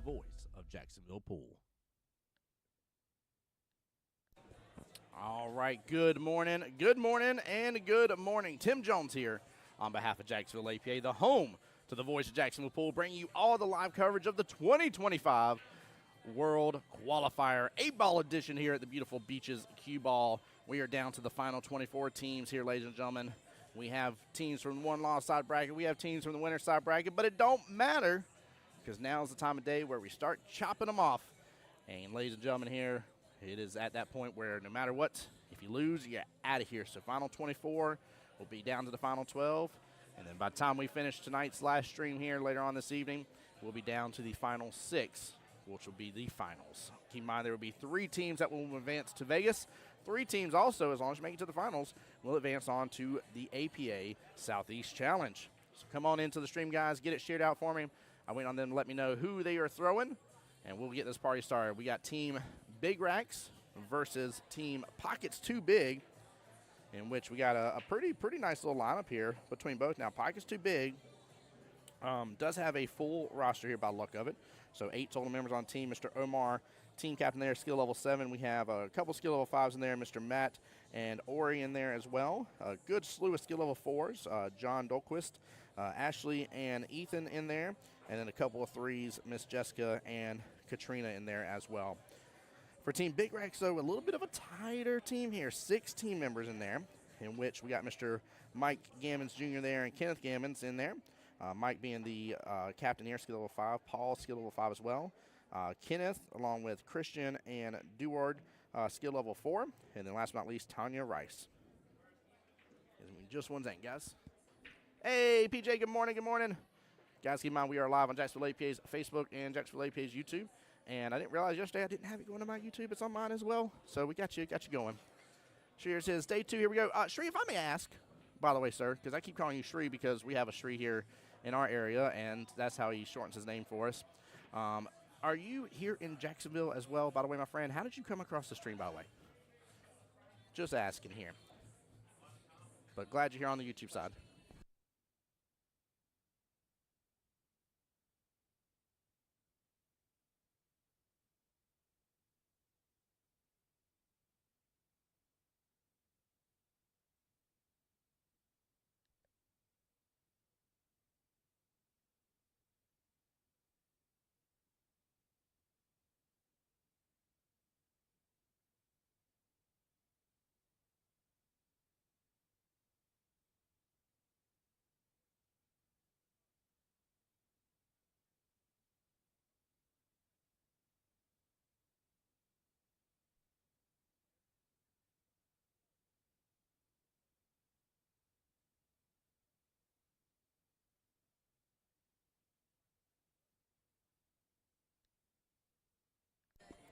voice of Jacksonville Pool. All right, good morning, and good morning. Tim Jones here on behalf of Jacksonville APA, the home to the voice of Jacksonville Pool, bringing you all the live coverage of the 2025 World Qualifier 8-ball edition here at the beautiful Beaches Qball. We are down to the final 24 teams here, ladies and gentlemen. We have teams from the one-loss side bracket. We have teams from the winner side bracket, but it don't matter because now is the time of day where we start chopping them off. And ladies and gentlemen, here it is at that point where no matter what, if you lose, you're out of here. So final 24 will be down to the final 12. And then by the time we finish tonight's live stream here later on this evening, we'll be down to the final 6, which will be the finals. Keep in mind there will be 3 teams that will advance to Vegas. 3 teams also, as long as you make it to the finals, will advance on to the APA Southeast Challenge. So come on into the stream, guys. Get it shared out for me. I wait on them to let me know who they are throwing, and we'll get this party started. We got Team Big Racks versus Team Pockets Too Big, in which we got a pretty nice little lineup here between both. Now, Pockets Too Big does have a full roster here by the look of it. So 8 total members on team. Mr. Omar, team captain there, skill level 7. We have a couple skill level 5s in there. Mr. Matt and Ori in there as well. A good slew of skill level 4s. John Dolquist, Ashley and Ethan in there. And then a couple of 3s, Miss Jessica and Katrina in there as well. For Team Big Racks, though, a little bit of a tighter team here. 6 team members in there, in which we got Mr. Mike Gammons Jr. there and Kenneth Gammons in there. Mike being the captain here, skill level 5. Paul, skill level 5 as well. Kenneth, along with Christian and Deward, skill level 4. And then last but not least, Tanya Rice. Just one thing, guys. Hey, PJ, good morning, good morning. Guys, keep in mind we are live on Jacksonville APA's Facebook and Jacksonville APA's YouTube. And I didn't realize yesterday I didn't have it going to my YouTube. It's on mine as well. So we got you going. Cheers, says day 2. Here we go. Shree, if I may ask, by the way, sir, because I keep calling you Shree because we have a Shree here in our area, and that's how he shortens his name for us. Are you here in Jacksonville as well, by the way, my friend? How did you come across the stream, by the way? Just asking here. But glad you're here on the YouTube side.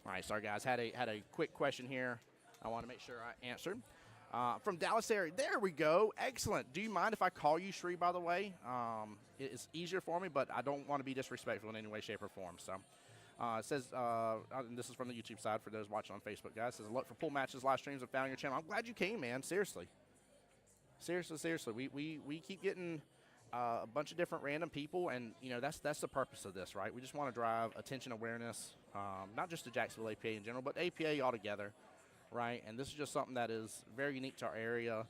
All right, sorry, guys. Had a quick question here I want to make sure I answered. From Dallas area. There we go. Excellent. Do you mind if I call you Shree, by the way? It's easier for me, but I don't want to be disrespectful in any way, shape, or form. So it says, and this is from the YouTube side for those watching on Facebook, guys. It says, look for pool matches, live streams, and found your channel. I'm glad you came, man. Seriously. Seriously. We keep getting a bunch of different random people, and you know that's the purpose of this, right? We just want to drive attention, awareness, not just to Jacksonville APA in general, but APA altogether, right? And this is just something that is very unique to our area.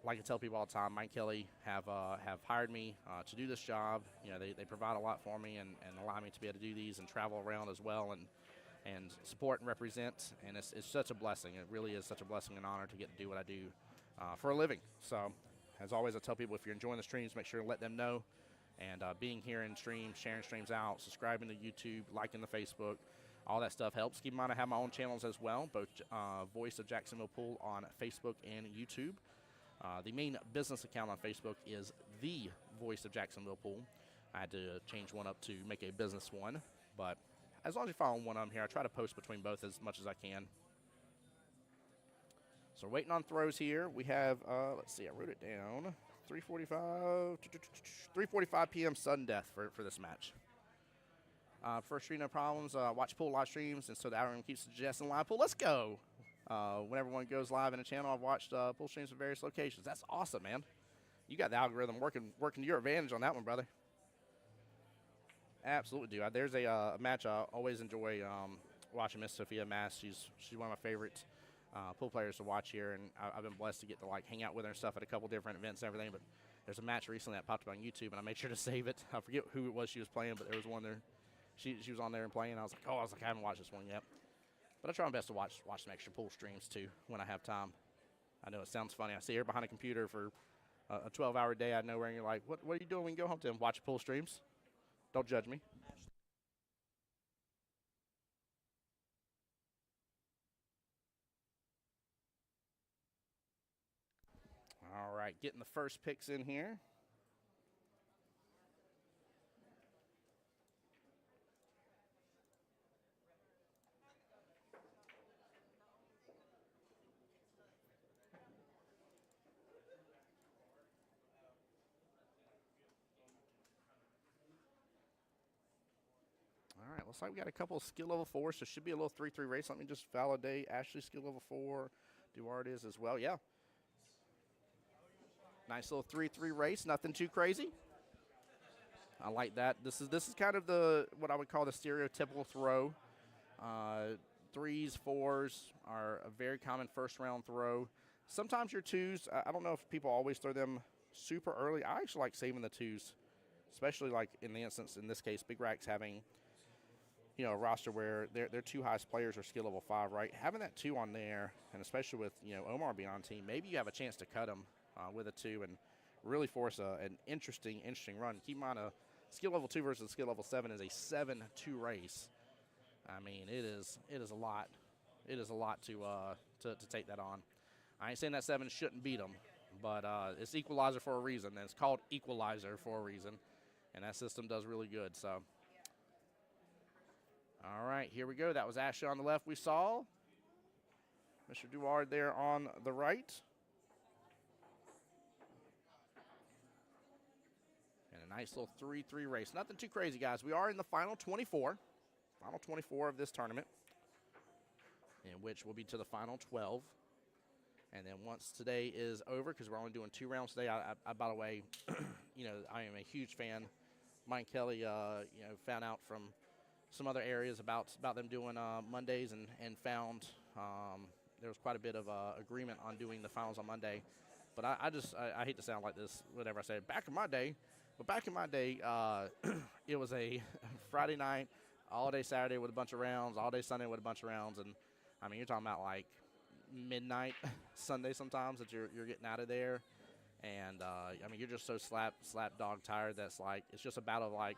Like I tell people all the time, Mike Kelly have hired me to do this job. You know, they provide a lot for me and allow me to be able to do these and travel around as well and support and represent. And it's such a blessing. It really is such a blessing and honor to get to do what I do for a living. So. As always, I tell people if you're enjoying the streams, make sure to let them know. And being here in streams, sharing streams out, subscribing to YouTube, liking the Facebook, all that stuff helps. Keep in mind I have my own channels as well, both Voice of Jacksonville Pool on Facebook and YouTube. The main business account on Facebook is The Voice of Jacksonville Pool. I had to change one up to make a business one. But as long as you're following one of them here, I try to post between both as much as I can. So waiting on throws here. We have, let's see, I wrote it down. 3:45 p.m. sudden death for this match. First stream, no problems. Watch pool live streams, and so the algorithm keeps suggesting live pool. Let's go. Whenever one goes live in a channel, I've watched pool streams from various locations. That's awesome, man. You got the algorithm working to your advantage on that one, brother. Absolutely do. There's a match I always enjoy watching Miss Sophia Mass. She's one of my favorite pool players to watch here, and I've been blessed to get to like hang out with her and stuff at a couple different events and everything. But there's a match recently that popped up on YouTube, and I made sure to save it. I forget who it was she was playing, but there was one there. She was on there and playing. I was like, I haven't watched this one yet. But I try my best to watch some extra pool streams too when I have time. I know it sounds funny. I see her behind a computer for a 12-hour day out of nowhere, and you're like, what are you doing when you go home to them? Watch pool streams? Don't judge me. All right, getting the first picks in here. All right, looks like we got a couple of skill level 4s, so should be a little 3-3 race. Let me just validate Ashley's skill level 4. Duarte is as well. Yeah. Nice little 3-3 race, nothing too crazy. I like that. This is kind of what I would call the stereotypical throw. 3s, 4s are a very common first round throw. Sometimes your 2s, I don't know if people always throw them super early. I actually like saving the 2s, especially like in the instance, in this case, Big Rack's having a roster where their 2 highest players are skill level 5, right? Having that 2 on there, and especially with Omar being on team, maybe you have a chance to cut him with a 2 and really force an interesting run. Keep in mind, a skill level 2 versus skill level 7 is a 7-2 race. I mean, it is a lot. It is a lot to take that on. I ain't saying that 7 shouldn't beat them, but it's equalizer for a reason. And it's called equalizer for a reason, and that system does really good. So, all right, here we go. That was Ashley on the left. We saw Mr. Duard there on the right. Nice little 3-3 race. Nothing too crazy, guys. We are in the final 24. Final 24 of this tournament, in which we'll be to the final 12. And then once today is over, because we're only doing 2 rounds today, I by the way, I am a huge fan. Mike Kelly, found out from some other areas about them doing Mondays and found there was quite a bit of agreement on doing the finals on Monday. But I hate to sound like this, whatever I say. Back in my day, it was a Friday night, all day Saturday with a bunch of rounds, all day Sunday with a bunch of rounds, and I mean you're talking about like midnight Sunday sometimes that you're getting out of there, and I mean you're just so slap dog tired that's like it's just a battle of like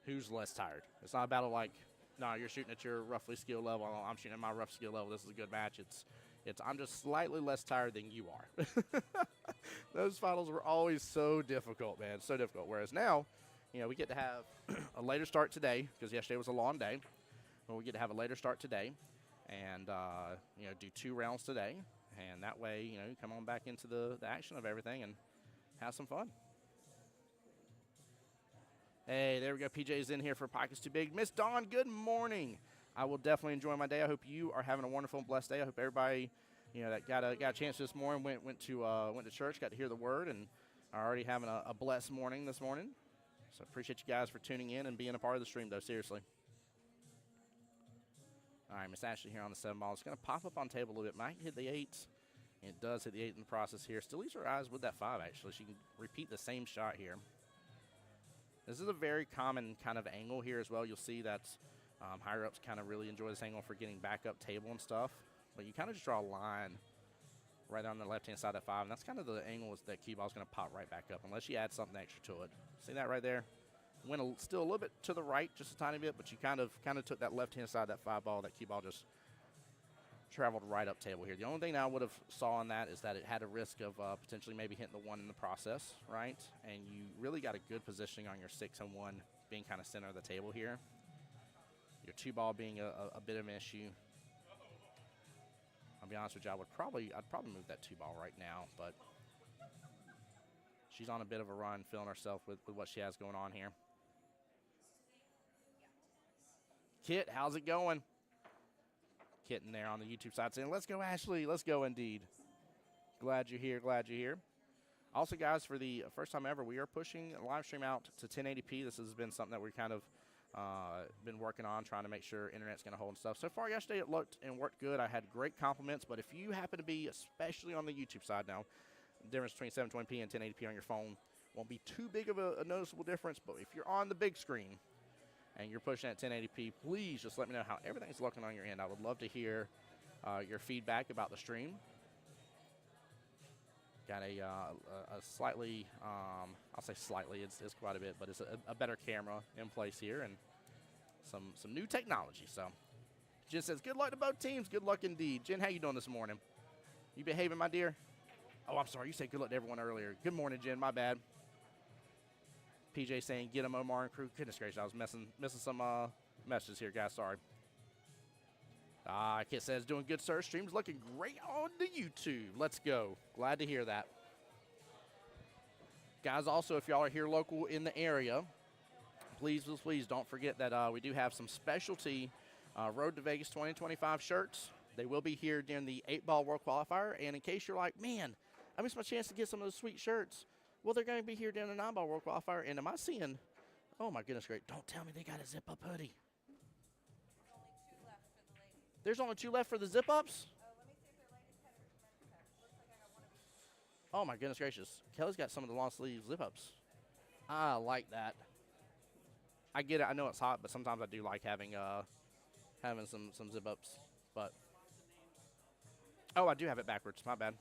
who's less tired. It's not a battle like no you're shooting at your roughly skill level, I'm shooting at my rough skill level. This is a good match. It's I'm just slightly less tired than you are. Those finals were always so difficult, man, so difficult. Whereas now, we get to have a later start today because yesterday was a long day. But we get to have a later start today and, do 2 rounds today. And that way, come on back into the action of everything and have some fun. Hey, there we go. PJ's in here for Pike is Too Big. Miss Dawn, good morning. I will definitely enjoy my day. I hope you are having a wonderful and blessed day. I hope everybody, that got a chance this morning went to church, got to hear the word, and are already having a blessed morning this morning. So appreciate you guys for tuning in and being a part of the stream, though. Seriously. All right, Miss Ashley here on the 7 ball. It's going to pop up on table a little bit. Might hit the 8. It does hit the 8 in the process here. Still leaves her eyes with that 5, actually. She can repeat the same shot here. This is a very common kind of angle here as well. You'll see that higher ups kind of really enjoy this angle for getting back up table and stuff. But you kind of just draw a line right on the left-hand side of that 5, and that's kind of the angle that Qball is going to pop right back up unless you add something extra to it. See that right there? Went still a little bit to the right, just a tiny bit, but you kind of took that left-hand side of that 5 ball. That Qball just traveled right up table here. The only thing I would have saw on that is that it had a risk of potentially maybe hitting the 1 in the process, right? And you really got a good positioning on your 6 and 1 being kind of center of the table here. Your 2 ball being a bit of an issue. I'll be honest with you, I'd probably move that 2 ball right now, but she's on a bit of a run, feeling herself with what she has going on here. Kit, how's it going? Kit in there on the YouTube side saying, let's go, Ashley. Let's go, indeed. Glad you're here. Glad you're here. Also, guys, for the first time ever, we are pushing a live stream out to 1080p. This has been something that we're kind of Been working on trying to make sure internet's going to hold and stuff. So far yesterday it looked and worked good. I had great compliments, but if you happen to be, especially on the YouTube side now, the difference between 720p and 1080p on your phone won't be too big of a noticeable difference, but if you're on the big screen and you're pushing at 1080p, please just let me know how everything's looking on your end. I would love to hear your feedback about the stream. Got a slightly, I'll say slightly, it's quite a bit, but it's a better camera in place here and some new technology. So Jen says, good luck to both teams. Good luck indeed. Jen, how you doing this morning? You behaving, my dear? Oh, I'm sorry. You said good luck to everyone earlier. Good morning, Jen. My bad. PJ saying, get him, Omar and crew. Goodness gracious, I was missing some messages here, guys. Sorry. Kit says, doing good, sir. Stream's looking great on the YouTube. Let's go. Glad to hear that. Guys, also, if y'all are here local in the area, please don't forget that we do have some specialty Road to Vegas 2025 shirts. They will be here during the 8-ball World Qualifier. And in case you're like, man, I missed my chance to get some of those sweet shirts. Well, they're going to be here during the 9-ball World Qualifier. And am I seeing, oh, my goodness, great. Don't tell me they got a zip-up hoodie. There's only 2 left for the zip-ups? Let me see if their latest headers men's cuts. Looks like I got one of each. Oh, my goodness gracious. Kelly's got some of the long sleeve zip-ups. I like that. I get it. I know it's hot, but sometimes I do like having some zip-ups. But, oh, I do have it backwards. My bad.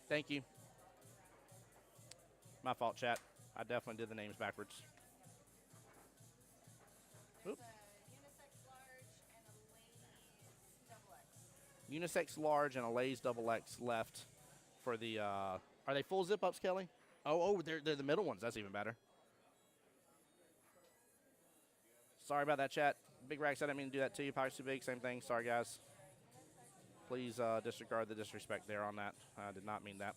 Thank you. My fault, chat. I definitely did the names backwards. There's Oop. a unisex large and a Lay's double X. Unisex large and a Lay's double X left for the, are they full zip-ups, Kelly? Oh, they're the middle ones. That's even better. Sorry about that, chat. Big Rax, I didn't mean to do that to you. Pockets too big, same thing. Sorry, guys. Please disregard the disrespect there on that. I did not mean that.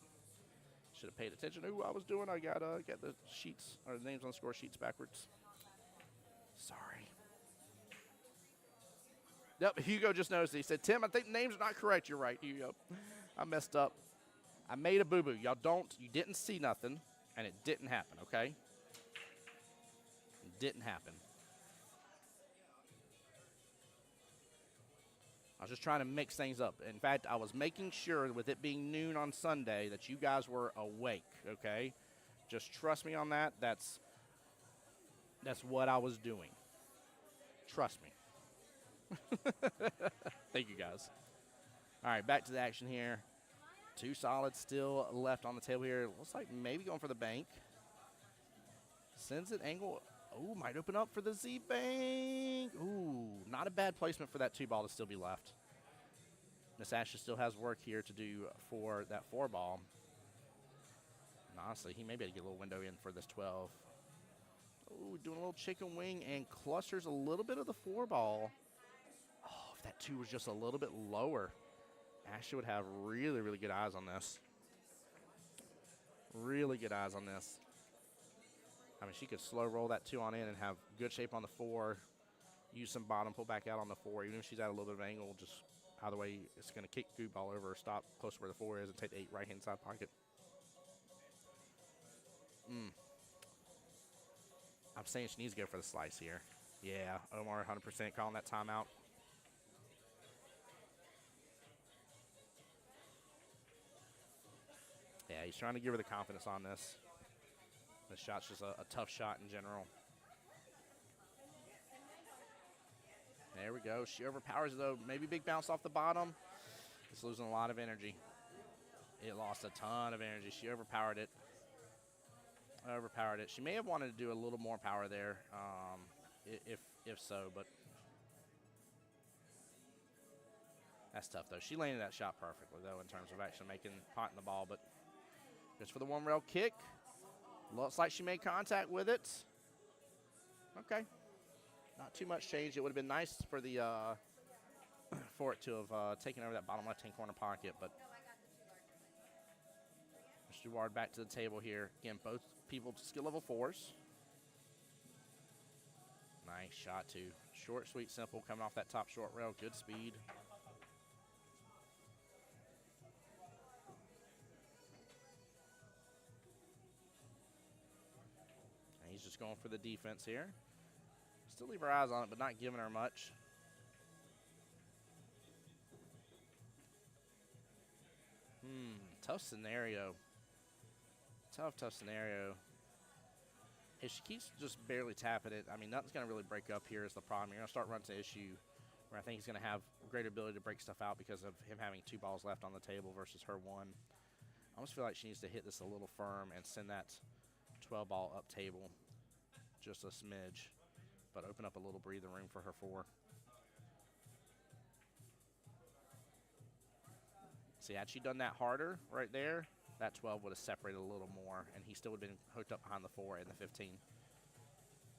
Should have paid attention to who I was doing. I got the sheets, or the names on the score sheets backwards. Sorry. Yep, Hugo just noticed. He said, Tim, I think the names are not correct. You're right, Hugo. I messed up. I made a boo-boo. You didn't see nothing, and it didn't happen, okay? It didn't happen. I was just trying to mix things up. In fact, I was making sure with it being noon on Sunday that you guys were awake, okay? Just trust me on that. That's what I was doing. Trust me. Thank you, guys. All right, back to the action here. 2 solids still left on the table here. Looks like maybe going for the bank. Sends it angle. Oh, might open up for the Z-bank. Ooh, not a bad placement for that 2-ball to still be left. Miss Ashley still has work here to do for that 4-ball. And honestly, he may be able to get a little window in for this 12. Ooh, doing a little chicken wing and clusters a little bit of the 4-ball. Oh, if that 2 was just a little bit lower, Ashley would have really, really good eyes on this. Really good eyes on this. I mean, she could slow roll that 2 on in and have good shape on the 4. Use some bottom, pull back out on the 4. Even if she's at a little bit of angle, just either way, it's going to kick Qball over or stop close to where the 4 is and take the 8 right-hand side pocket. I'm saying she needs to go for the slice here. Yeah, Omar 100% calling that timeout. Yeah, he's trying to give her the confidence on this. This shot's just a tough shot in general. There we go. She overpowers it, though. Maybe big bounce off the bottom. It's losing a lot of energy. It lost a ton of energy. She overpowered it. Overpowered it. She may have wanted to do a little more power there, if so, but that's tough, though. She landed that shot perfectly, though, in terms of actually potting the ball, but just for the 1-rail kick. Looks like she made contact with it. Okay. Not too much change. It would have been nice for the for it to have taken over that bottom left-hand corner pocket, but Steward back to the table here. Again, both people skill level 4s. Nice shot, too. Short, sweet, simple, coming off that top short rail. Good speed. And he's just going for the defense here. Still leave her eyes on it, but not giving her much. Tough scenario. Tough scenario. If she keeps just barely tapping it, I mean, nothing's going to really break up here is the problem. You're going to start running into issue where I think he's going to have greater ability to break stuff out because of him having 2 balls left on the table versus her 1. I almost feel like she needs to hit this a little firm and send that 12 ball up table just a smidge, but open up a little breathing room for her 4. See, had she done that harder right there, that 12 would have separated a little more, and he still would have been hooked up behind the 4 and the 15.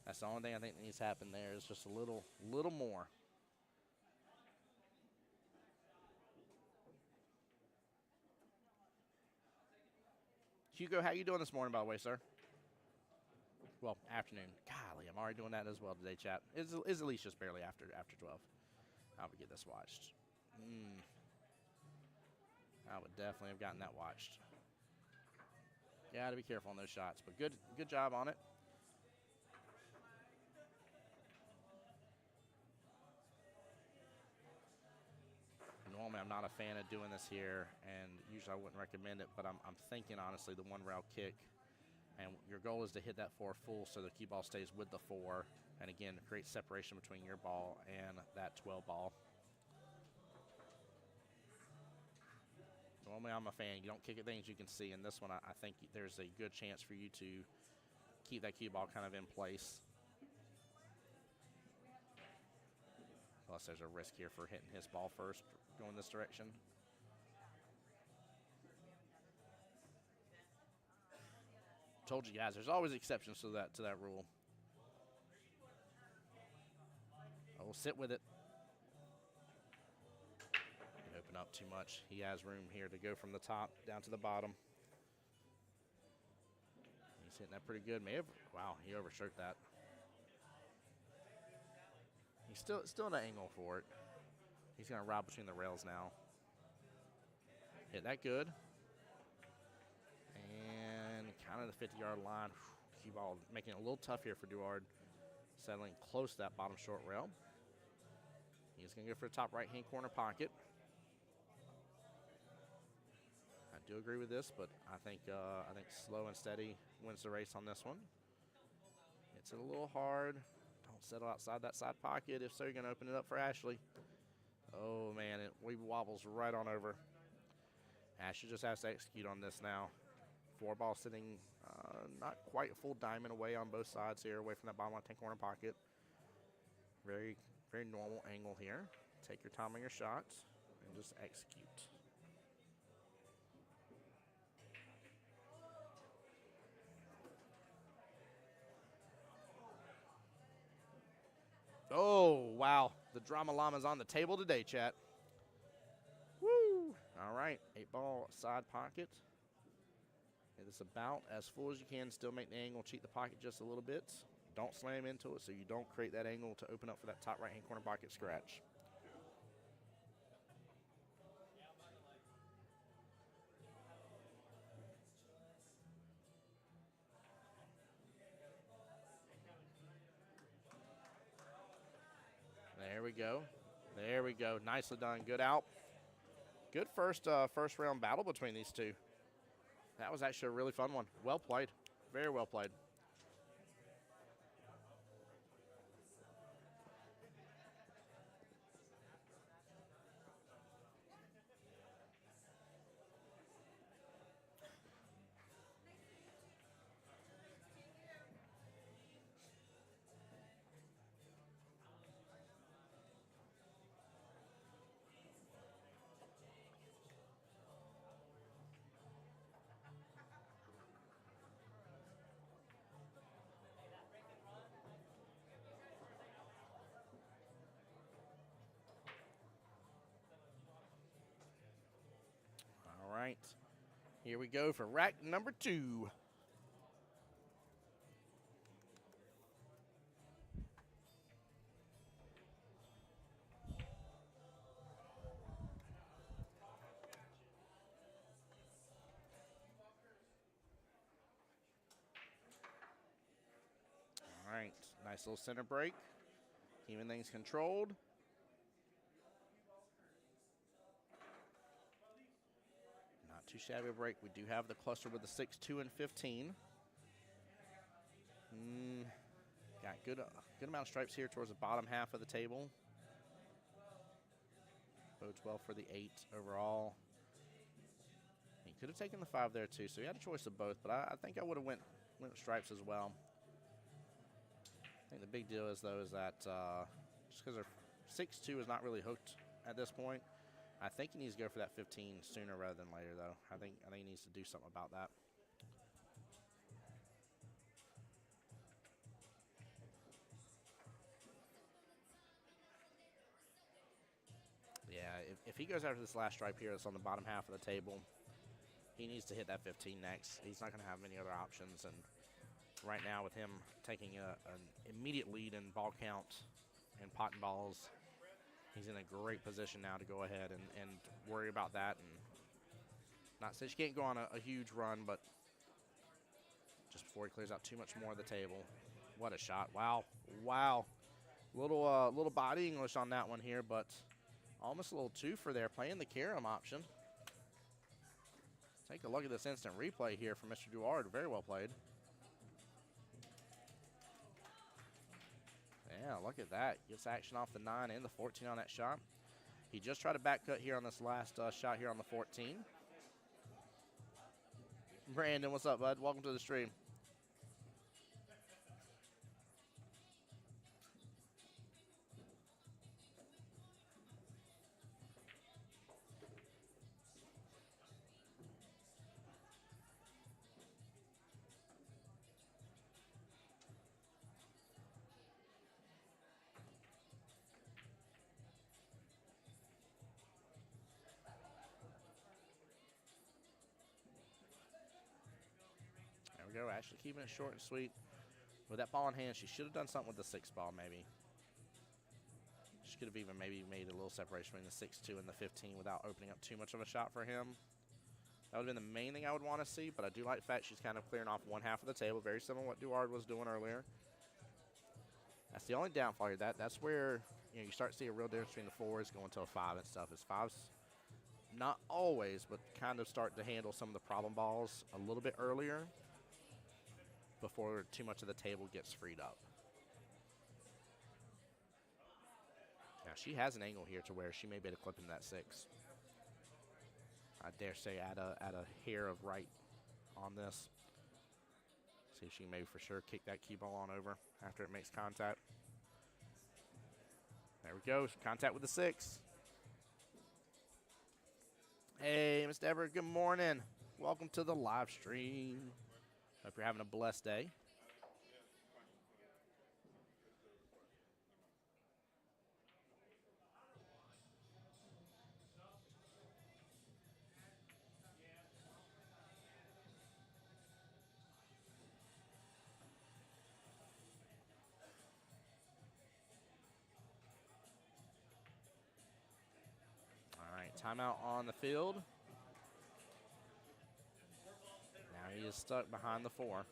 That's the only thing I think that needs to happen there is just a little more. Hugo, how you doing this morning, by the way, sir? Well, afternoon. Golly, I'm already doing that as well today, chat. Is at least just barely after 12. I would get this watched. I would definitely have gotten that watched. Got to be careful on those shots, but good job on it. Normally, I'm not a fan of doing this here, and usually I wouldn't recommend it, but I'm thinking, honestly, the 1-rail kick. And your goal is to hit that 4 full so the cue ball stays with the 4. And again, create separation between your ball and that 12 ball. Normally, I'm a fan. You don't kick at things you can see. In this one, I think there's a good chance for you to keep that cue ball kind of in place. Plus, there's a risk here for hitting his ball first, going this direction. Told you guys, there's always exceptions to that rule. Oh, sit with it. Didn't open up too much. He has room here to go from the top down to the bottom. He's hitting that pretty good. Wow, he overstroked that. He's still in an angle for it. He's going to rob between the rails now. Hit that good. And kind of the 50-yard line. Cue ball making it a little tough here for Duard. Settling close to that bottom short rail. He's going to go for the top right-hand corner pocket. I do agree with this, but I think slow and steady wins the race on this one. It's a little hard. Don't settle outside that side pocket. If so, you're going to open it up for Ashley. Oh, man, we wobbles right on over. Ashley just has to execute on this now. 4 ball sitting not quite a full diamond away on both sides here, away from that bottom left-hand corner pocket. Very, very normal angle here. Take your time on your shots and just execute. Oh, wow. The drama llama's on the table today, chat. Woo! All right, 8 ball side pocket. It is about as full as you can. Still make the angle, cheat the pocket just a little bit. Don't slam into it so you don't create that angle to open up for that top right-hand corner pocket scratch. There we go. There we go. Nicely done. Good out. Good first round battle between these two. That was actually a really fun one. Well played. Very well played. All right. Here we go for rack number 2. All right, nice little center break. Keeping things controlled. Not too shabby a break. We do have the cluster with the 6, 2, and 15. Got good amount of stripes here towards the bottom half of the table. Bodes well for the 8 overall. He could have taken the 5 there too, so he had a choice of both, but I think I would have went with stripes as well. I think the big deal is, though, is that just because their 6-2 is not really hooked at this point, I think he needs to go for that 15 sooner rather than later, though. I think he needs to do something about that. Yeah, if he goes after this last stripe here that's on the bottom half of the table, he needs to hit that 15 next. He's not going to have many other options, and right now with him taking an immediate lead in ball count and pot and balls, he's in a great position now to go ahead and worry about that. And not say she can't go on a huge run, but just before he clears out too much more of the table. What a shot. Wow. Wow. Little body English on that one here, but almost a little twofer there, playing the carom option. Take a look at this instant replay here from Mr. Duard. Very well played. Yeah, look at that. Gets action off the 9 and the 14 on that shot. He just tried a back cut here on this last shot here on the 14. Brandon, what's up, bud? Welcome to the stream. There we go. Ashley keeping it short and sweet. With that ball in hand, she should have done something with the 6 ball maybe. She could have even maybe made a little separation between the 6-2 and the 15 without opening up too much of a shot for him. That would have been the main thing I would want to see, but I do like the fact she's kind of clearing off one half of the table, very similar to what Duard was doing earlier. That's the only downfall here. That's where you start to see a real difference between the 4s going to a 5 and stuff. Is 5s not always, but kind of start to handle some of the problem balls a little bit earlier before too much of the table gets freed up. Now she has an angle here to where she may be able to clip into that 6. I dare say add a hair of right on this. See if she can maybe for sure kick that key ball on over after it makes contact. There we go, contact with the 6. Hey, Mr. Everett, good morning. Welcome to the live stream. Hope you're having a blessed day. All right, timeout on the field. Now he is stuck behind the 4.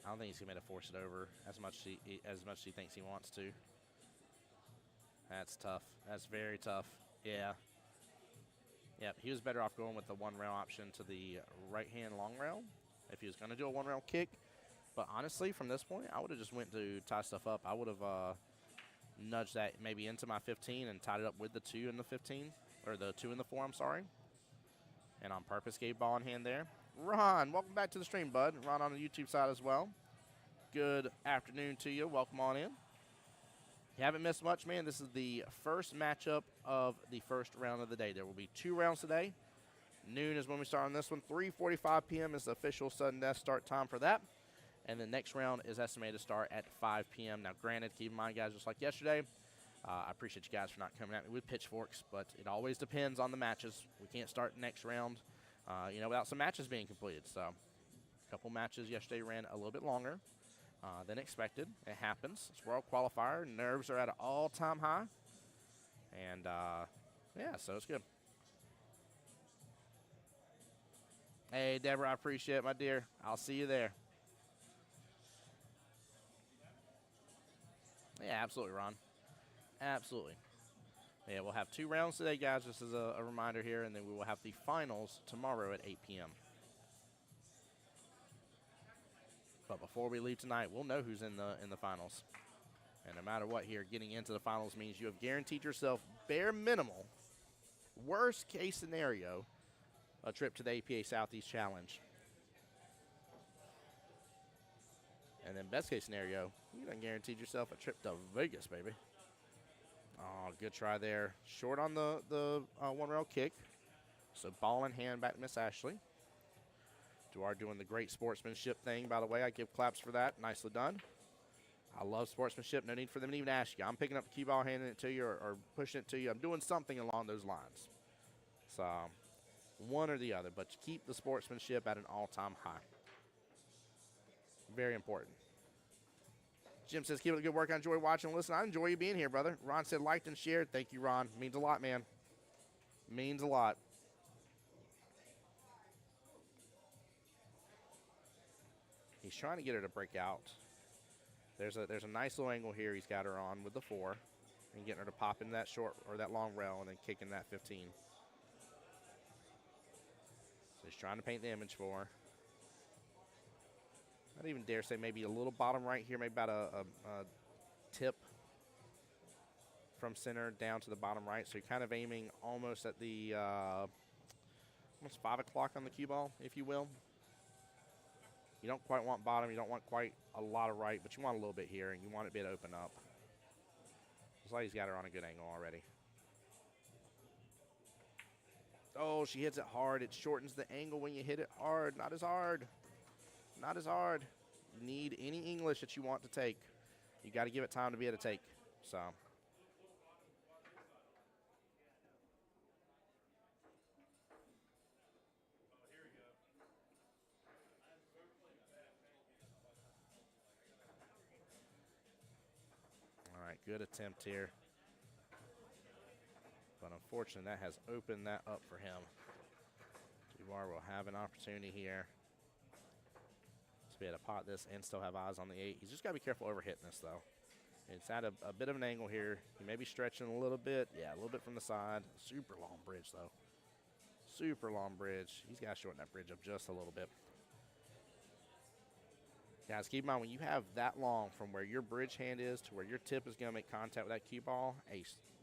I don't think he's going to be able to force it over as much as he thinks he wants to. That's tough. That's very tough. Yeah. Yep, he was better off going with the 1 rail option to the right-hand long rail if he was going to do a 1 rail kick. But honestly, from this point, I would have just went to tie stuff up. I would have nudged that maybe into my 15 and tied it up with the 2 and the 15, or the 2 and the 4, I'm sorry. And on purpose gave ball in hand there. Ron, welcome back to the stream, bud. Ron on the YouTube side as well. Good afternoon to you. Welcome on in. You haven't missed much, man. This is the first matchup of the first round of the day. There will be 2 rounds today. Noon is when we start on this one. 3:45 p.m. is the official sudden death start time for that. And the next round is estimated to start at 5 p.m. Now, granted, keep in mind, guys, just like yesterday, I appreciate you guys for not coming at me with pitchforks, but it always depends on the matches. We can't start the next round, without some matches being completed. So, a couple matches yesterday ran a little bit longer. than expected. It happens. It's World Qualifier. Nerves are at an all-time high. And, yeah, so it's good. Hey, Deborah, I appreciate it, my dear. I'll see you there. Yeah, absolutely, Ron. Absolutely. Yeah, we'll have 2 rounds today, guys, just as a reminder here, and then we will have the finals tomorrow at 8 p.m. But before we leave tonight, we'll know who's in the finals. And no matter what here, getting into the finals means you have guaranteed yourself bare minimal, worst case scenario, a trip to the APA Southeast Challenge. And then best case scenario, you done guaranteed yourself a trip to Vegas, baby. Oh, good try there. Short on the one-rail kick. So ball in hand back to Miss Ashley. Duard doing the great sportsmanship thing, by the way. I give claps for that. Nicely done. I love sportsmanship. No need for them to even ask you. I'm picking up the cue ball, handing it to you, or pushing it to you. I'm doing something along those lines. So one or the other, but keep the sportsmanship at an all-time high. Very important. Jim says, keep up the good work. I enjoy watching and listening. I enjoy you being here, brother. Ron said, liked and shared. Thank you, Ron. Means a lot, man. Means a lot. He's trying to get her to break out. There's a nice little angle here he's got her on with the 4 and getting her to pop in that short or that long rail and then kicking that 15. So he's trying to paint the image for her. I'd even dare say maybe a little bottom right here, maybe about a tip from center down to the bottom right. So you're kind of aiming almost at the almost 5 o'clock on the cue ball, if you will. You don't quite want bottom. You don't want quite a lot of right, but you want a little bit here, and you want it to open up. Looks like he's got her on a good angle already. Oh, she hits it hard. It shortens the angle when you hit it hard. Not as hard. Not as hard. You need any English that you want to take. You got to give it time to be able to take. So. All right, good attempt here. But unfortunately, that has opened that up for him. Duvar will have an opportunity here to be able to pot this and still have eyes on the 8. He's just got to be careful overhitting this, though. It's at a bit of an angle here. He may be stretching a little bit. Yeah, a little bit from the side. Super long bridge, though. Super long bridge. He's got to shorten that bridge up just a little bit. Guys, keep in mind, when you have that long from where your bridge hand is to where your tip is going to make contact with that cue ball,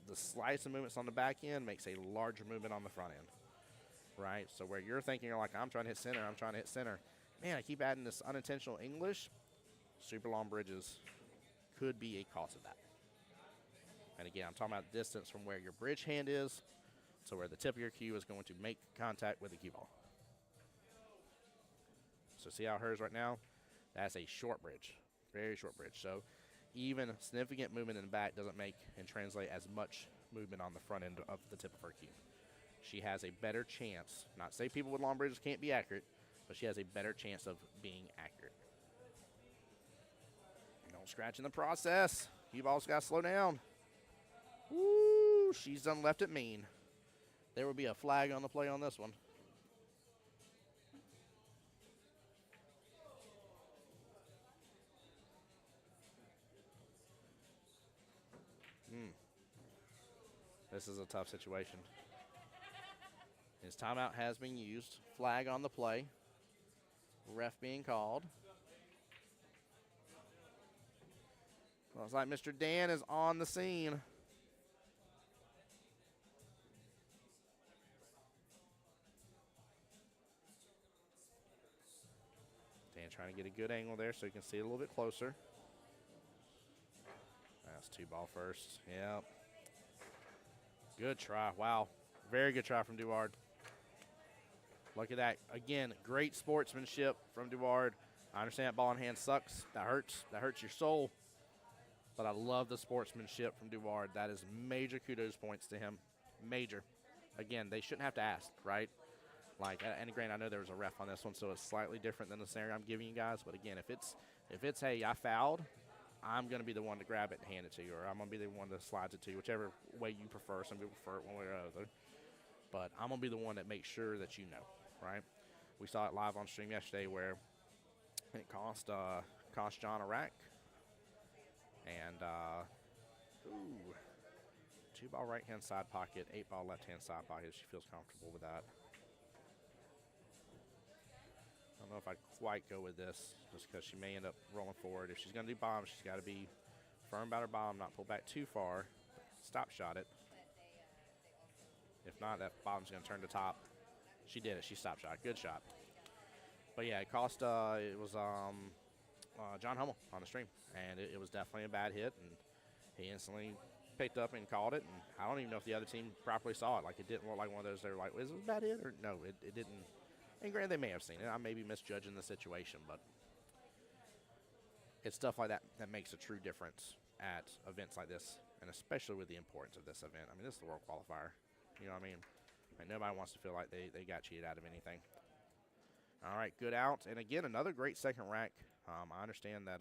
the slice of movements on the back end makes a larger movement on the front end, right? So where you're thinking, you're like, I'm trying to hit center, I'm trying to hit center. Man, I keep adding this unintentional English. Super long bridges could be a cause of that. And again, I'm talking about distance from where your bridge hand is to where the tip of your cue is going to make contact with the cue ball. So see how hers right now? That's a short bridge, very short bridge. So even significant movement in the back doesn't make and translate as much movement on the front end of the tip of her cue. She has a better chance, not to say people with long bridges can't be accurate, but she has a better chance of being accurate. No scratch in the process. You've also got to slow down. Woo, she's done left it mean. There will be a flag on the play on this one. This is a tough situation. His timeout has been used. Flag on the play. Ref being called. Looks like Mr. Dan is on the scene. Dan trying to get a good angle there so you can see it a little bit closer. That's 2-ball first. Yep. Good try. Wow. Very good try from Duard. Look at that. Again, great sportsmanship from Duard. I understand that ball in hand sucks. That hurts. That hurts your soul. But I love the sportsmanship from Duard. That is major kudos points to him. Major. Again, they shouldn't have to ask, right? Like, and granted, I know there was a ref on this one, so it's slightly different than the scenario I'm giving you guys. But again, if it's If it's, hey, I fouled, I'm going to be the one to grab it and hand it to you, or I'm going to be the one that slides it to you, whichever way you prefer. Some people prefer it one way or the other. But I'm going to be the one that makes sure that you know, right? We saw it live on stream yesterday where it cost John a rack. And, ooh, 2-ball right-hand side pocket, 8-ball left-hand side pocket. She feels comfortable with that. I don't know if I'd quite go with this just because she may end up rolling forward. If she's going to do bomb, she's got to be firm about her bomb, not pull back too far. Stop shot it. If not, that bomb's going to turn to top. She did it. She stop shot. Good shot. But, yeah, it cost it was John Hummel on the stream. And it was definitely a bad hit. And he instantly picked up and called it. And I don't even know if the other team properly saw it. Like, it didn't look like one of those. They were like, is it a bad hit? Or no, it didn't. And granted, they may have seen it. I may be misjudging the situation, but it's stuff like that that makes a true difference at events like this, and especially with the importance of this event. I mean, this is the World Qualifier. You know what I mean? And nobody wants to feel like they got cheated out of anything. All right, good out. And again, another great second rack. I understand that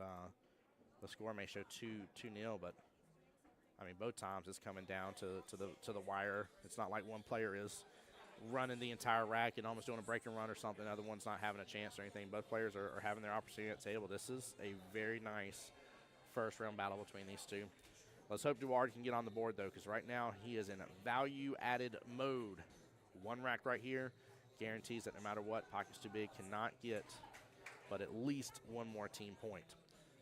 the score may show 2-0, but I mean, both times it's coming down to the wire. It's not like one player is running the entire rack and almost doing a break and run or something. The other one's not having a chance or anything. Both players are having their opportunity at the table. This is a very nice first round battle between these two. Let's hope Duard can get on the board, though, because right now he is in value-added mode. One rack right here guarantees that no matter what, pocket's too big, cannot get but at least one more team point.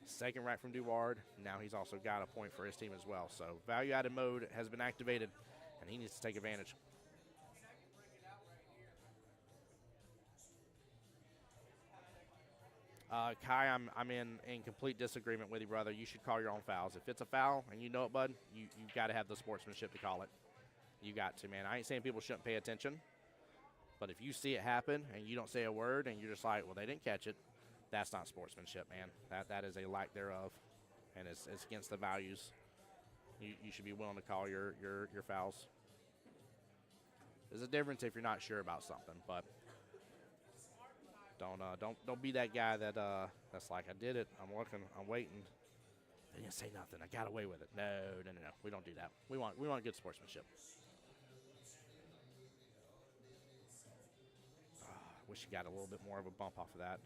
Second rack from Duard. Now he's also got a point for his team as well. So value-added mode has been activated, and he needs to take advantage. Kai, I'm in complete disagreement with you, brother. You should call your own fouls. If it's a foul and you know it, bud, you've got to have the sportsmanship to call it. You got to, man. I ain't saying people shouldn't pay attention, but if you see it happen and you don't say a word and you're just like, well, they didn't catch it, that's not sportsmanship, man. That is a lack thereof, and it's against the values. You should be willing to call your fouls. There's a difference if you're not sure about something, but don't be that guy that's like, I did it, I'm looking, I'm waiting. They didn't say nothing. I got away with it. No. We don't do that. We want good sportsmanship. Wish he got a little bit more of a bump off of that.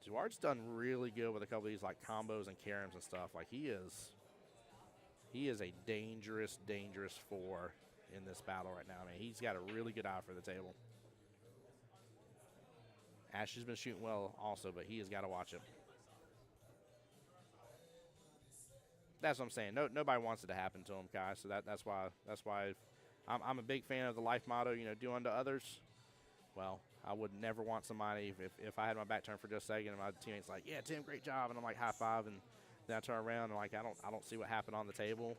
Duard's done really good with a couple of these like combos and caroms and stuff. Like he is a dangerous four in this battle right now. I mean, he's got a really good eye for the table. Ashley's been shooting well also, but he has got to watch him. That's what I'm saying. Nobody wants it to happen to him, Kai. So that's why I'm a big fan of the life motto. You know, do unto others. Well, I would never want somebody if I had my back turned for just a second and my teammate's like, yeah, Tim, great job, and I'm like high five, and then I turn around and like I don't see what happened on the table,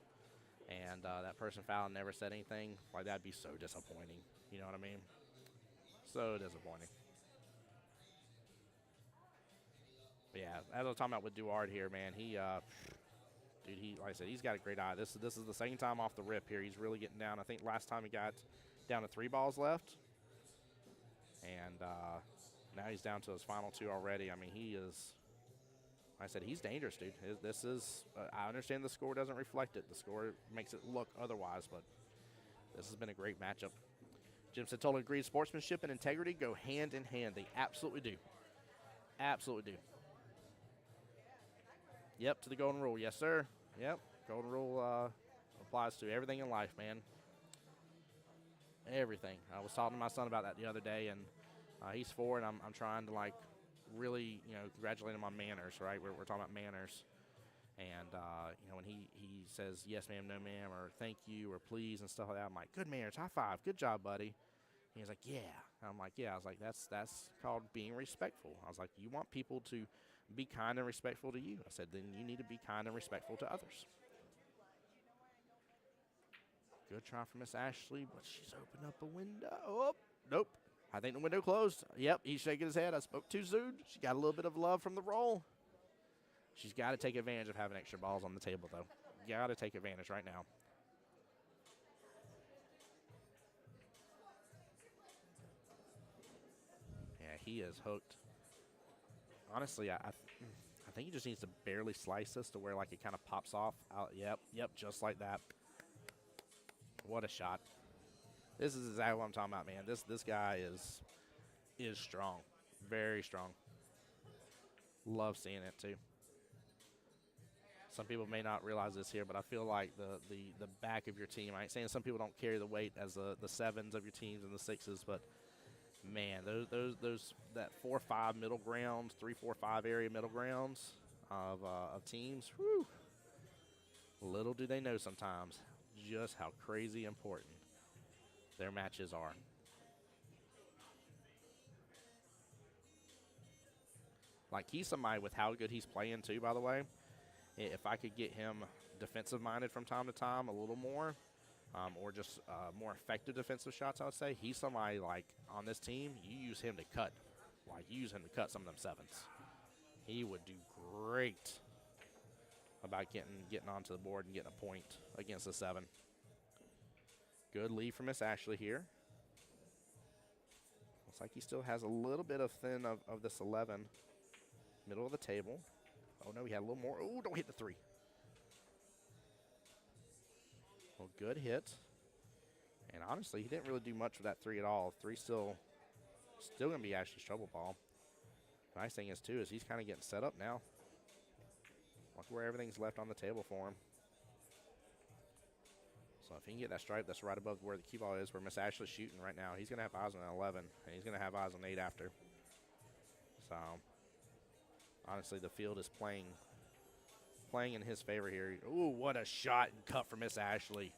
and that person fouled and never said anything. Like that'd be so disappointing. You know what I mean? So disappointing. But yeah, as I was talking about with Duard here, man, dude, like I said, he's got a great eye. This is the second time off the rip here. He's really getting down. I think last time he got down to 3 balls left. And now he's down to his final 2 already. I mean, he is, like I said, he's dangerous, dude. This is, I understand the score doesn't reflect it. The score makes it look otherwise, but this has been a great matchup. Jim said, totally agreed. Sportsmanship and integrity go hand in hand. They absolutely do. Absolutely do. Yep, to the golden rule. Yes, sir. Yep, golden rule applies to everything in life, man. Everything. I was talking to my son about that the other day, and he's 4, and I'm trying to, like, really, you know, congratulate him on manners, right? We're talking about manners. And, you know, when he says, yes, ma'am, no, ma'am, or thank you, or please, and stuff like that, I'm like, good manners, high five, good job, buddy. And he's like, yeah. And I'm like, yeah. I was like, that's called being respectful. I was like, you want people to be kind and respectful to you. I said, then you need to be kind and respectful to others. Good try for Miss Ashley, but she's opened up a window. Oh, nope. I think the window closed. Yep, he's shaking his head. I spoke too soon. She got a little bit of love from the roll. She's got to take advantage of having extra balls on the table, though. Got to take advantage right now. Yeah, he is hooked. Honestly, I think he just needs to barely slice this to where like it kind of pops off. Out. Yep, just like that. What a shot. This is exactly what I'm talking about, man. This guy is strong. Very strong. Love seeing it too. Some people may not realize this here, but I feel like the back of your team, I ain't saying some people don't carry the weight as the sevens of your teams and the sixes, but man, those that 4-5 middle grounds, 3-4-5 area middle grounds of teams, whew, little do they know sometimes just how crazy important their matches are. Like, he's somebody with how good he's playing too, by the way. If I could get him defensive-minded from time to time a little more, or just more effective defensive shots, I would say, he's somebody, like, on this team, you use him to cut. Like, you use him to cut some of them sevens. He would do great about getting onto the board and getting a point against the 7. Good lead for Miss Ashley here. Looks like he still has a little bit of thin of this 11. Middle of the table. Oh, no, he had a little more. Oh, don't hit the 3. Well, good hit. And honestly, he didn't really do much with that 3 at all. 3 still going to be Ashley's trouble ball. The nice thing is, too, is he's kind of getting set up now. Look where everything's left on the table for him. So if he can get that stripe that's right above where the cue ball is, where Miss Ashley's shooting right now, he's going to have eyes on 11, and he's going to have eyes on 8 after. So honestly, the field is playing in his favor here. Ooh, what a shot and cut for Miss Ashley.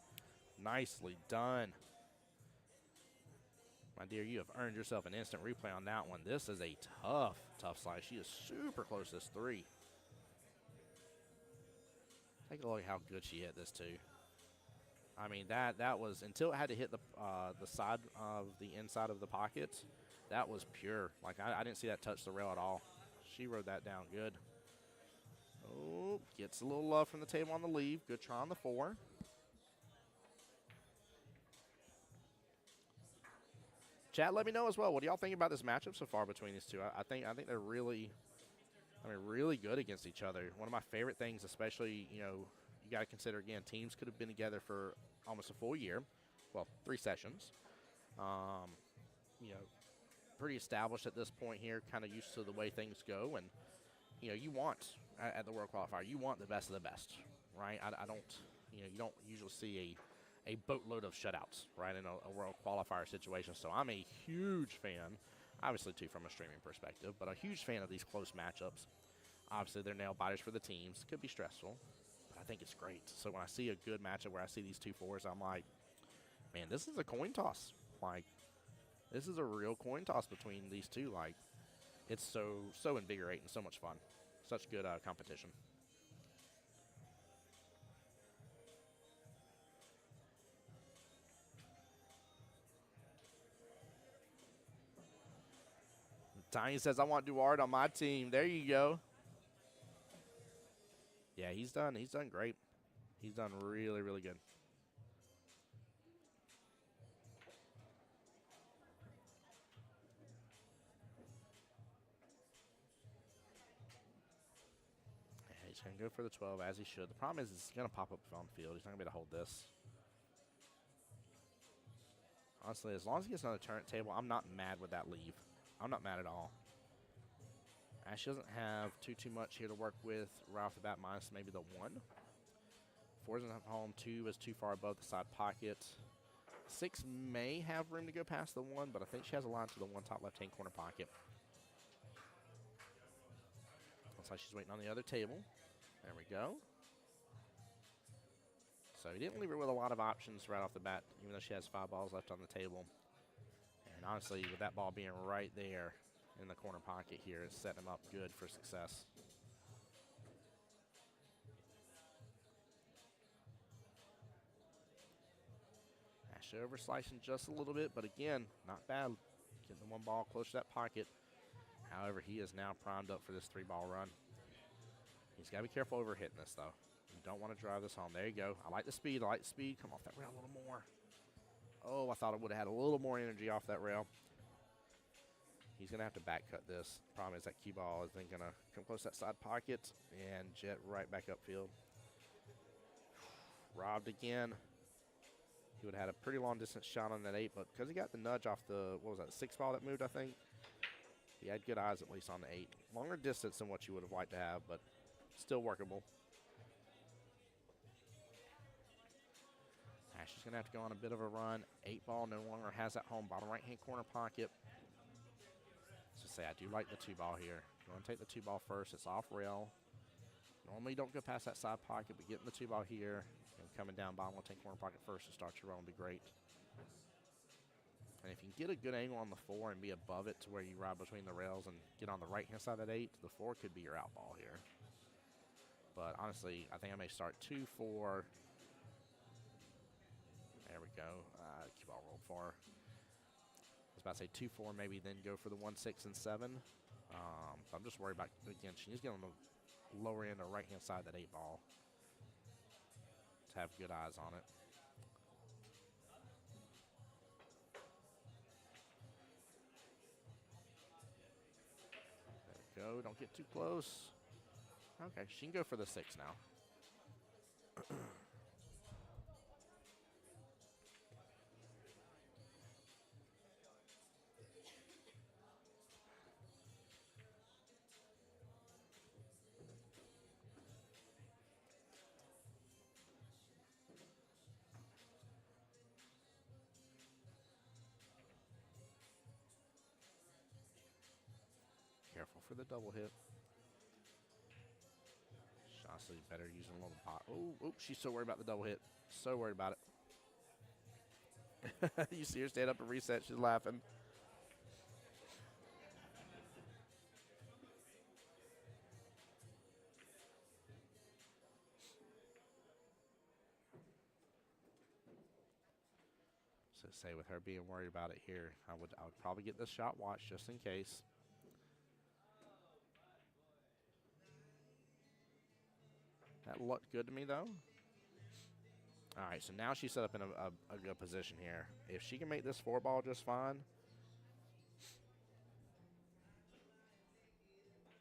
Nicely done. My dear, you have earned yourself an instant replay on that one. This is a tough slice. She is super close to this 3. Take a look at how good she hit this, too. I mean, that was, until it had to hit the side of the inside of the pocket, that was pure. Like, I didn't see that touch the rail at all. She rode that down good. Oh, gets a little love from the table on the leave. Good try on the 4. Chat, let me know as well. What do y'all think about this matchup so far between these two? I think they're really, really good against each other. One of my favorite things, especially, you got to consider, again, teams could have been together for almost a full year. Well, 3 sessions. Pretty established at this point here, kind of used to the way things go. And, you want, at the World Qualifier, you want the best of the best, right? I don't, you don't usually see a boatload of shutouts, right, in a World Qualifier situation. So I'm a huge fan, obviously, too, from a streaming perspective, but a huge fan of these close matchups. Obviously, they're nail biters for the teams. Could be stressful, but I think it's great. So when I see a good matchup where I see these 2 4s, I'm like, man, this is a coin toss. Like, this is a real coin toss between these two. Like, it's so invigorating, so much fun. Such good competition. Tiny says, I want Duarte on my team. There you go. Yeah, he's done great. He's done really, really good. Yeah, he's going to go for the 12, as he should. The problem is it's going to pop up on the field. He's not going to be able to hold this. Honestly, as long as he gets another turn table, I'm not mad with that leave. I'm not mad at all. Ash doesn't have too much here to work with right off the bat, minus maybe the 1. 4 doesn't have home. 2 is too far above the side pocket. 6 may have room to go past the 1, but I think she has a line to the 1 top left-hand corner pocket. Looks like she's waiting on the other table. There we go. So he didn't leave her with a lot of options right off the bat, even though she has 5 balls left on the table. And honestly, with that ball being right there in the corner pocket here, it's setting him up good for success. Ash over slicing just a little bit, but again, not bad. Getting the 1 ball close to that pocket. However, he is now primed up for this 3-ball run. He's got to be careful over hitting this, though. You don't want to drive this home. There you go. I like the speed. Come off that rail a little more. Oh, I thought it would have had a little more energy off that rail. He's going to have to back cut this. Problem is that Qball is then going to come close to that side pocket and jet right back upfield. Robbed again. He would have had a pretty long distance shot on that 8, but because he got the nudge off the, what was that, 6 ball that moved, I think? He had good eyes at least on the 8. Longer distance than what you would have liked to have, but still workable. Ashley's going to have to go on a bit of a run. 8 ball no longer has that home bottom right-hand corner pocket. So say I do like the 2 ball here. You want to take the 2 ball first. It's off rail. Normally you don't go past that side pocket, but getting the 2 ball here and coming down bottom left-hand corner pocket first to start your roll would be great. And if you can get a good angle on the 4 and be above it to where you ride between the rails and get on the right-hand side of that 8, the 4 could be your out ball here. But honestly, I think I may start 2, 4. There we go. Qball rolled far. I was about to say 2, 4, maybe then go for the 1, 6, and 7. I'm just worried about, again, she needs to get on the lower end or right-hand side of that 8 ball to have good eyes on it. There we go. Don't get too close. Okay, she can go for the 6 now. Careful for the double hit. Honestly, better using a little pot. Oh, she's so worried about the double hit. So worried about it. You see her stand up and reset. She's laughing. So say with her being worried about it here, I would probably get this shot watch just in case. That looked good to me, though. All right, so now she's set up in a good position here. If she can make this 4 ball just fine,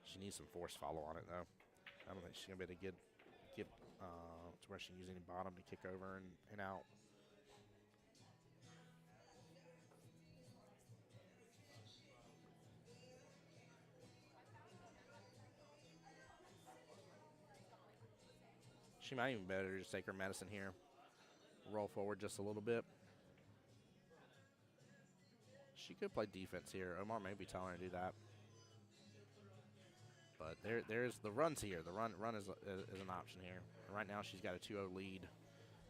she needs some force follow on it, though. I don't think she's going to be able to get to where she can use any bottom to kick over and out. She might even better just take her medicine here. Roll forward just a little bit. She could play defense here. Omar may be telling her to do that. But there's the run's here. The run is an option here. And right now she's got a 2-0 lead.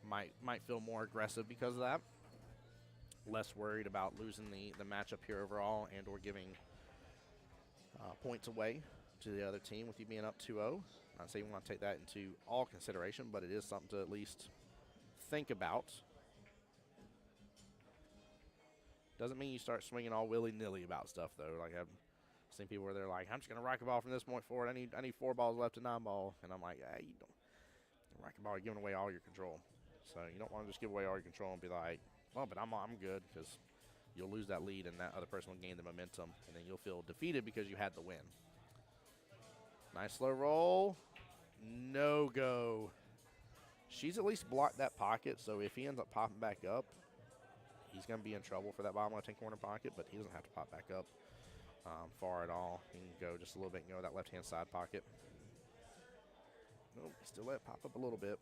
Might feel more aggressive because of that. Less worried about losing the matchup here overall and or giving points away to the other team with you being up 2-0. Not saying we want to take that into all consideration, but it is something to at least think about. Doesn't mean you start swinging all willy-nilly about stuff, though. Like, I've seen people where they're like, I'm just going to rock a ball from this point forward. I need 4 balls left to 9 ball. And I'm like, hey, you don't. Rock a ball, you're giving away all your control. So you don't want to just give away all your control and be like, well, but I'm good, because you'll lose that lead and that other person will gain the momentum. And then you'll feel defeated because you had the win. Nice slow roll. No go. She's at least blocked that pocket, so if he ends up popping back up, he's going to be in trouble for that bottom left-hand corner pocket, but he doesn't have to pop back up far at all. He can go just a little bit and go that left-hand side pocket. Nope, still let it pop up a little bit.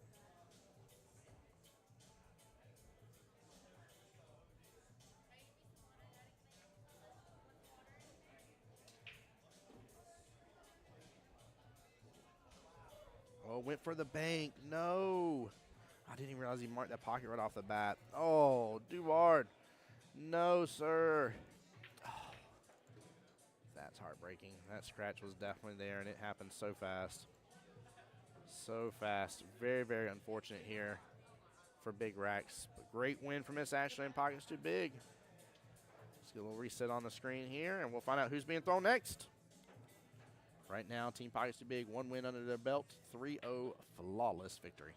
Oh, went for the bank. No. I didn't even realize he marked that pocket right off the bat. Oh, Duvard. No, sir. Oh, that's heartbreaking. That scratch was definitely there, and it happened so fast. So fast. Very, very unfortunate here for Big Racks. But great win for Miss Ashley, and pockets too big. Let's get a little reset on the screen here, and we'll find out who's being thrown next. Right now, Team Pockets Too Big, 1 win under their belt, 3-0 flawless victory.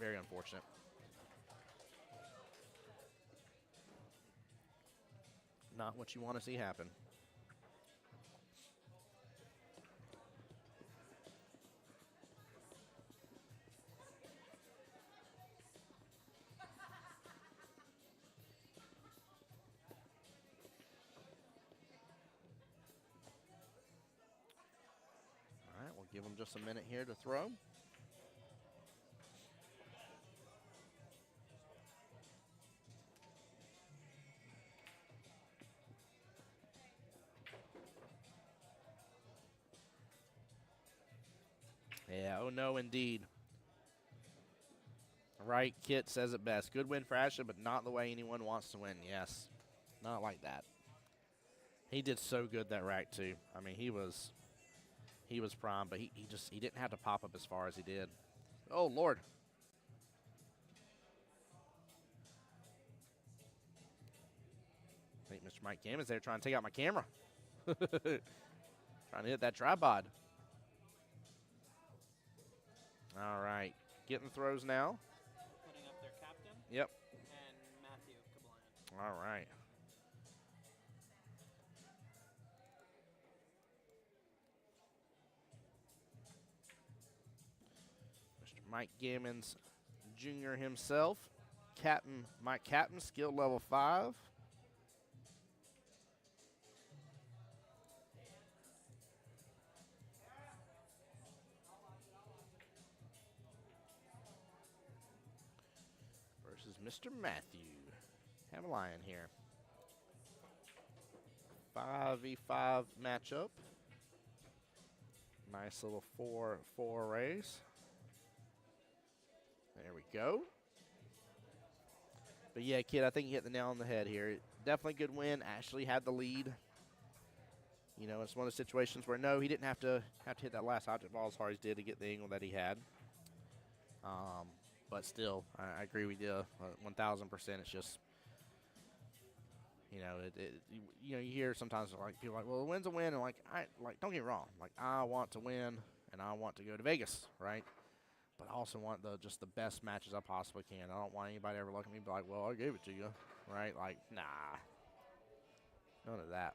Very unfortunate. Not what you want to see happen. All right, we'll give him just a minute here to throw. Yeah, oh no, indeed. Right, Kit says it best. Good win for Ashton, but not the way anyone wants to win. Yes, not like that. He did so good that rack too. I mean, he was prime, but he didn't have to pop up as far as he did. Oh Lord. I think Mr. Mike Gammons there trying to take out my camera. Trying to hit that tripod. All right, getting the throws now. Putting up their captain. Yep. And Matthew Qball. All right. Mr. Mike Gammons Jr. himself. Captain, Mike Captain, skill level 5. Versus Mr. Matthew. Have a lion here. 5v5 matchup. Nice little 4-4 race. There we go. But yeah, kid, I think you hit the nail on the head here. Definitely good win. Ashley had the lead. You know, it's one of the situations where no, he didn't have to hit that last object ball as hard as he did to get the angle that he had. But still, I agree with you 1,000%. It's just, you know, you hear sometimes like people are like, well, a win's a win, and like don't get me wrong, like I want to win and I want to go to Vegas, right? But I also want just the best matches I possibly can. I don't want anybody to ever look at me and be like, well, I gave it to you, right? Like, nah, none of that.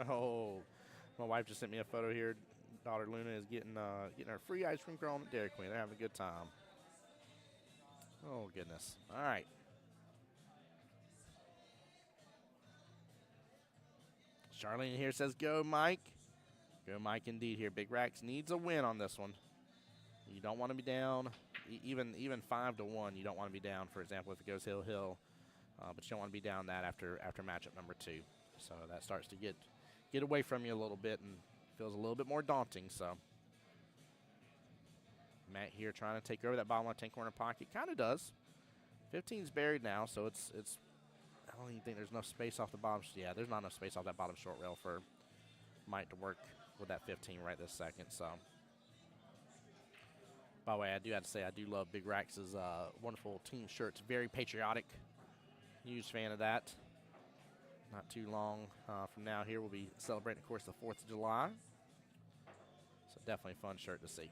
Oh, my wife just sent me a photo here. Daughter Luna is getting her free ice cream cone at Dairy Queen. They're having a good time. Oh, goodness. All right. Charlene here says, go, Mike. Go, Mike, indeed here. Big Racks needs a win on this one. You don't want to be down. Even 5-1, you don't want to be down, for example, if it goes hill. But you don't want to be down that after matchup number 2. So that starts to get away from you a little bit and feels a little bit more daunting. So Matt here trying to take over that bottom left-hand corner pocket. Kind of does. 15's buried now, so it's I don't even think there's enough space off the bottom. Yeah, there's not enough space off that bottom short rail for Mike to work with that 15 right this second. So, by the way, I do have to say I do love Big Racks' wonderful team shirts. Very patriotic. Huge fan of that. Not too long from now here, we'll be celebrating, of course, the 4th of July. So definitely a fun shirt to see.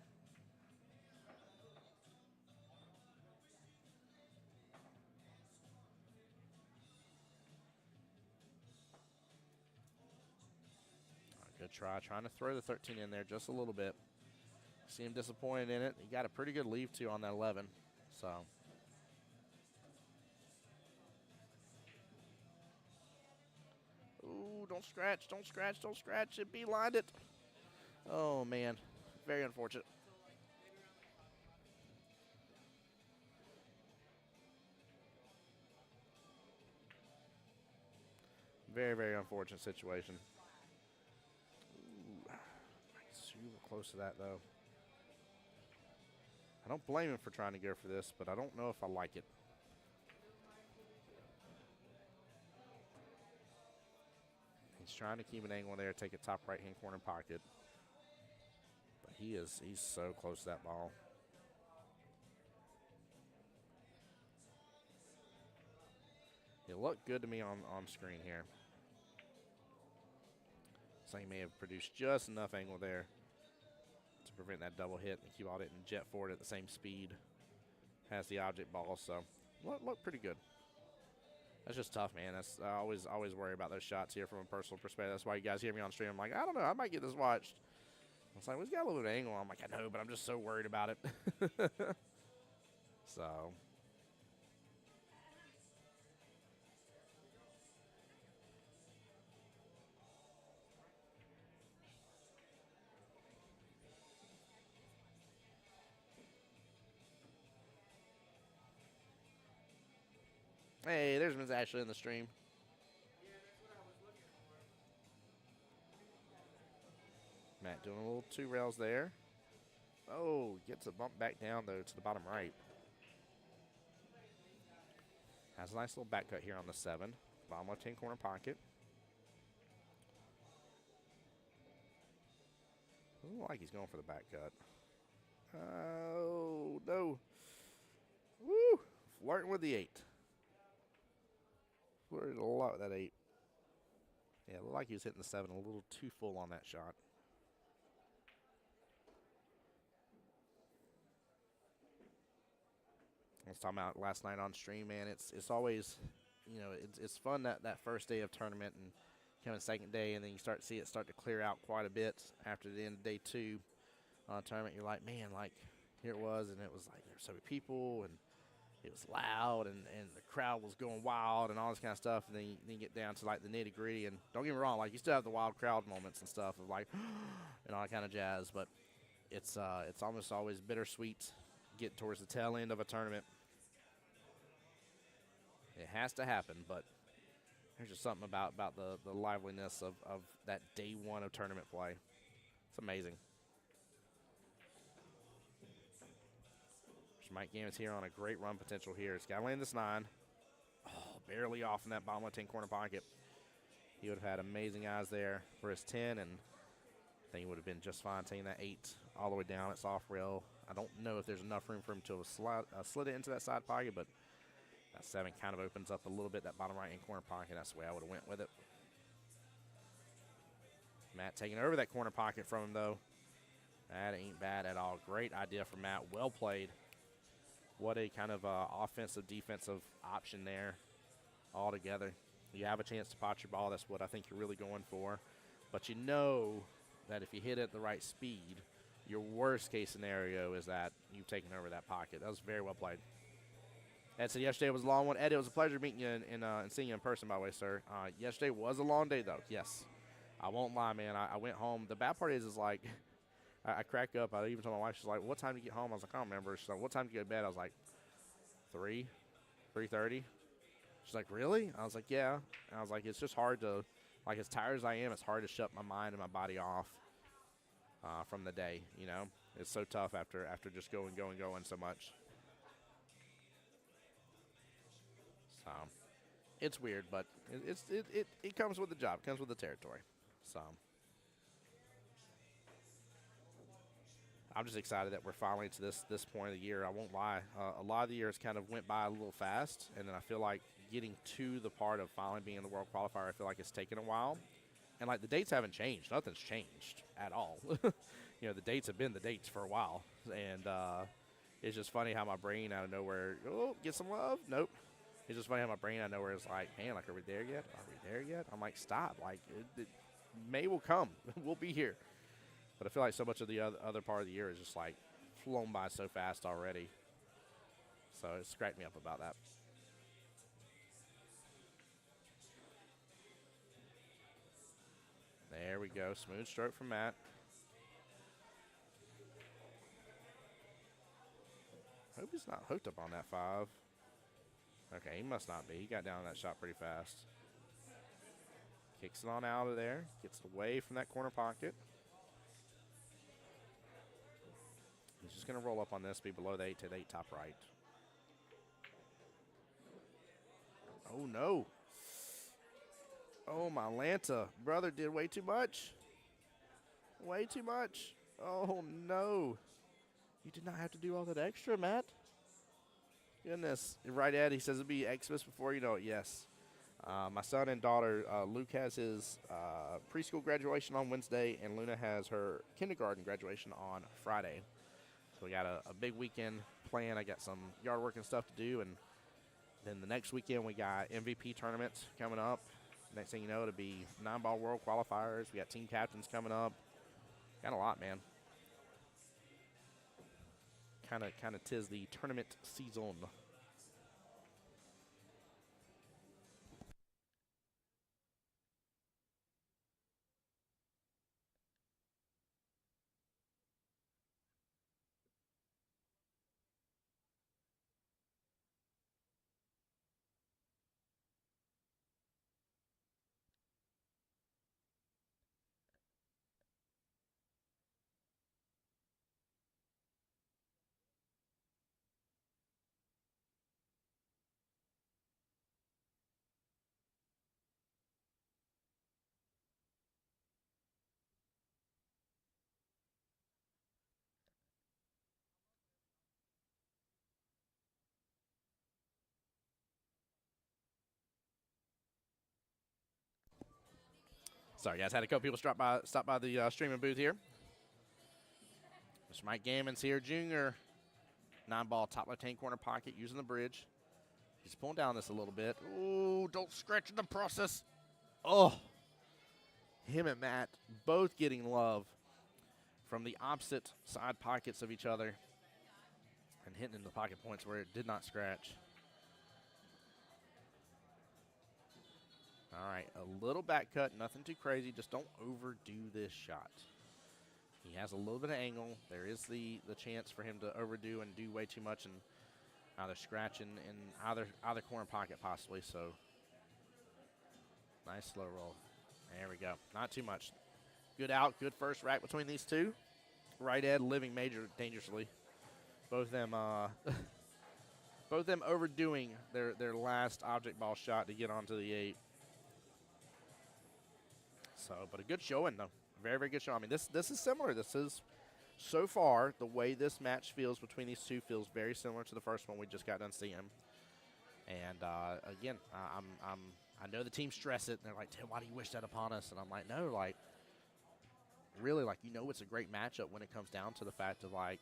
Good try, trying to throw the 13 in there just a little bit. See him disappointed in it. He got a pretty good leave, too, on that 11. So. Ooh, don't scratch, don't scratch, don't scratch. It beelined it. Oh, man. Very unfortunate. Very, very unfortunate situation. Ooh, super close to that, though. I don't blame him for trying to go for this, but I don't know if I like it. He's trying to keep an angle there, take a top right-hand corner pocket. But he's so close to that ball. It looked good to me on screen here. So he may have produced just enough angle there to prevent that double hit. The Qball didn't jet forward at the same speed as the object ball, so looked pretty good. That's just tough, man. That's I always worry about those shots here from a personal perspective. That's why you guys hear me on stream. I'm like, I don't know, I might get this watched. It's like, we've got a little bit of angle. I'm like, I know, but I'm just so worried about it. So. Hey, there's Ms. Ashley in the stream. Yeah, that's what I was looking for. Matt doing a little 2 rails there. Oh, gets a bump back down, though, to the bottom right. Has a nice little back cut here on the 7. Bottom left-hand corner pocket. Doesn't look like he's going for the back cut. Oh, no. Woo! Flirting with the 8. Flirted a lot with that 8. Yeah, it looked like he was hitting the 7 a little too full on that shot. I was talking about last night on stream, man. It's always, you know, it's fun that first day of tournament and coming second day, and then you start to see it start to clear out quite a bit after the end of day 2 tournament. You're like, man, like here it was, and it was like there's so many people, and it was loud, and the crowd was going wild and all this kind of stuff. And then you get down to like the nitty gritty, and don't get me wrong, like you still have the wild crowd moments and stuff of like and all that kind of jazz, but it's almost always bittersweet getting towards the tail end of a tournament. It has to happen, but there's just something about the liveliness of that day 1 of tournament play. It's amazing. Mike Gammons here on a great run potential here. He's got to land this 9. Oh, barely off in that bottom left-hand corner pocket. He would have had amazing eyes there for his 10, and I think he would have been just fine taking that 8 all the way down its off rail. I don't know if there's enough room for him to have slid it into that side pocket, but that 7 kind of opens up a little bit, that bottom right-hand corner pocket. That's the way I would have went with it. Matt taking over that corner pocket from him, though. That ain't bad at all. Great idea from Matt. Well played. What a kind of offensive, defensive option there all together. You have a chance to pot your ball. That's what I think you're really going for. But you know that if you hit it at the right speed, your worst case scenario is that you've taken over that pocket. That was very well played. Ed said yesterday was a long one. Ed, it was a pleasure meeting you and seeing you in person, by the way, sir. Yesterday was a long day, though. Yes. I won't lie, man. I went home. The bad part is like – I crack up. I even told my wife, she's like, what time do you get home? I was like, I don't remember. She's like, what time do you go to bed? I was like, 3:30. She's like, really? I was like, yeah. And I was like, it's just hard to, like as tired as I am, it's hard to shut my mind and my body off from the day, you know? It's so tough after just going so much. So, it's weird, but it comes with the job. It comes with the territory. So. I'm just excited that we're finally to this point of the year. I won't lie. A lot of the years kind of went by a little fast, and then I feel like getting to the part of finally being in the World Qualifier, I feel like it's taken a while. And, like, the dates haven't changed. Nothing's changed at all. You know, the dates have been the dates for a while. And it's just funny how my brain out of nowhere, oh, get some love? Nope. It's just funny how my brain out of nowhere is like, man, like, are we there yet? Are we there yet? I'm like, stop. Like, May will come. We'll be here. But I feel like so much of the other part of the year is just, like, flown by so fast already. So it's cracked me up about that. There we go. Smooth stroke from Matt. Hope he's not hooked up on that 5. Okay, he must not be. He got down on that shot pretty fast. Kicks it on out of there. Gets away from that corner pocket. He's just going to roll up on this, be below the 8 to the 8 top right. Oh, no. Oh, my Lanta. Brother did way too much. Way too much. Oh, no. You did not have to do all that extra, Matt. Goodness. Right, Ed, he says it'll be Xmas before you know it. Yes. My son and daughter, Luke has his preschool graduation on Wednesday, and Luna has her kindergarten graduation on Friday. So we got a big weekend planned. I got some yard work and stuff to do, and then the next weekend we got MVP tournaments coming up. Next thing you know, it'll be 9-ball world qualifiers. We got team captains coming up. Got a lot, man. Kind of tis the tournament season. Sorry, guys. Had a couple people stop by the streaming booth here. Mr. Mike Gammons here, junior. 9-ball top left-hand corner pocket using the bridge. He's pulling down this a little bit. Ooh, don't scratch in the process. Oh. Him and Matt both getting love from the opposite side pockets of each other and hitting in the pocket points where it did not scratch. All right, a little back cut, nothing too crazy. Just don't overdo this shot. He has a little bit of angle. There is the chance for him to overdo and do way too much and either scratch in either corner pocket possibly. So nice slow roll. There we go. Not too much. Good out, good first rack between these two. Right Ed living major dangerously. Both them overdoing their last object ball shot to get onto the 8. So, but a good showing though. Very, very good show. I mean, this is similar. This is so far the way this match feels between these two feels very similar to the first one we just got done seeing. And again, I know the team stress it. And they're like, Tim, why do you wish that upon us? And I'm like, no, like, really, like, it's a great matchup when it comes down to the fact of, like,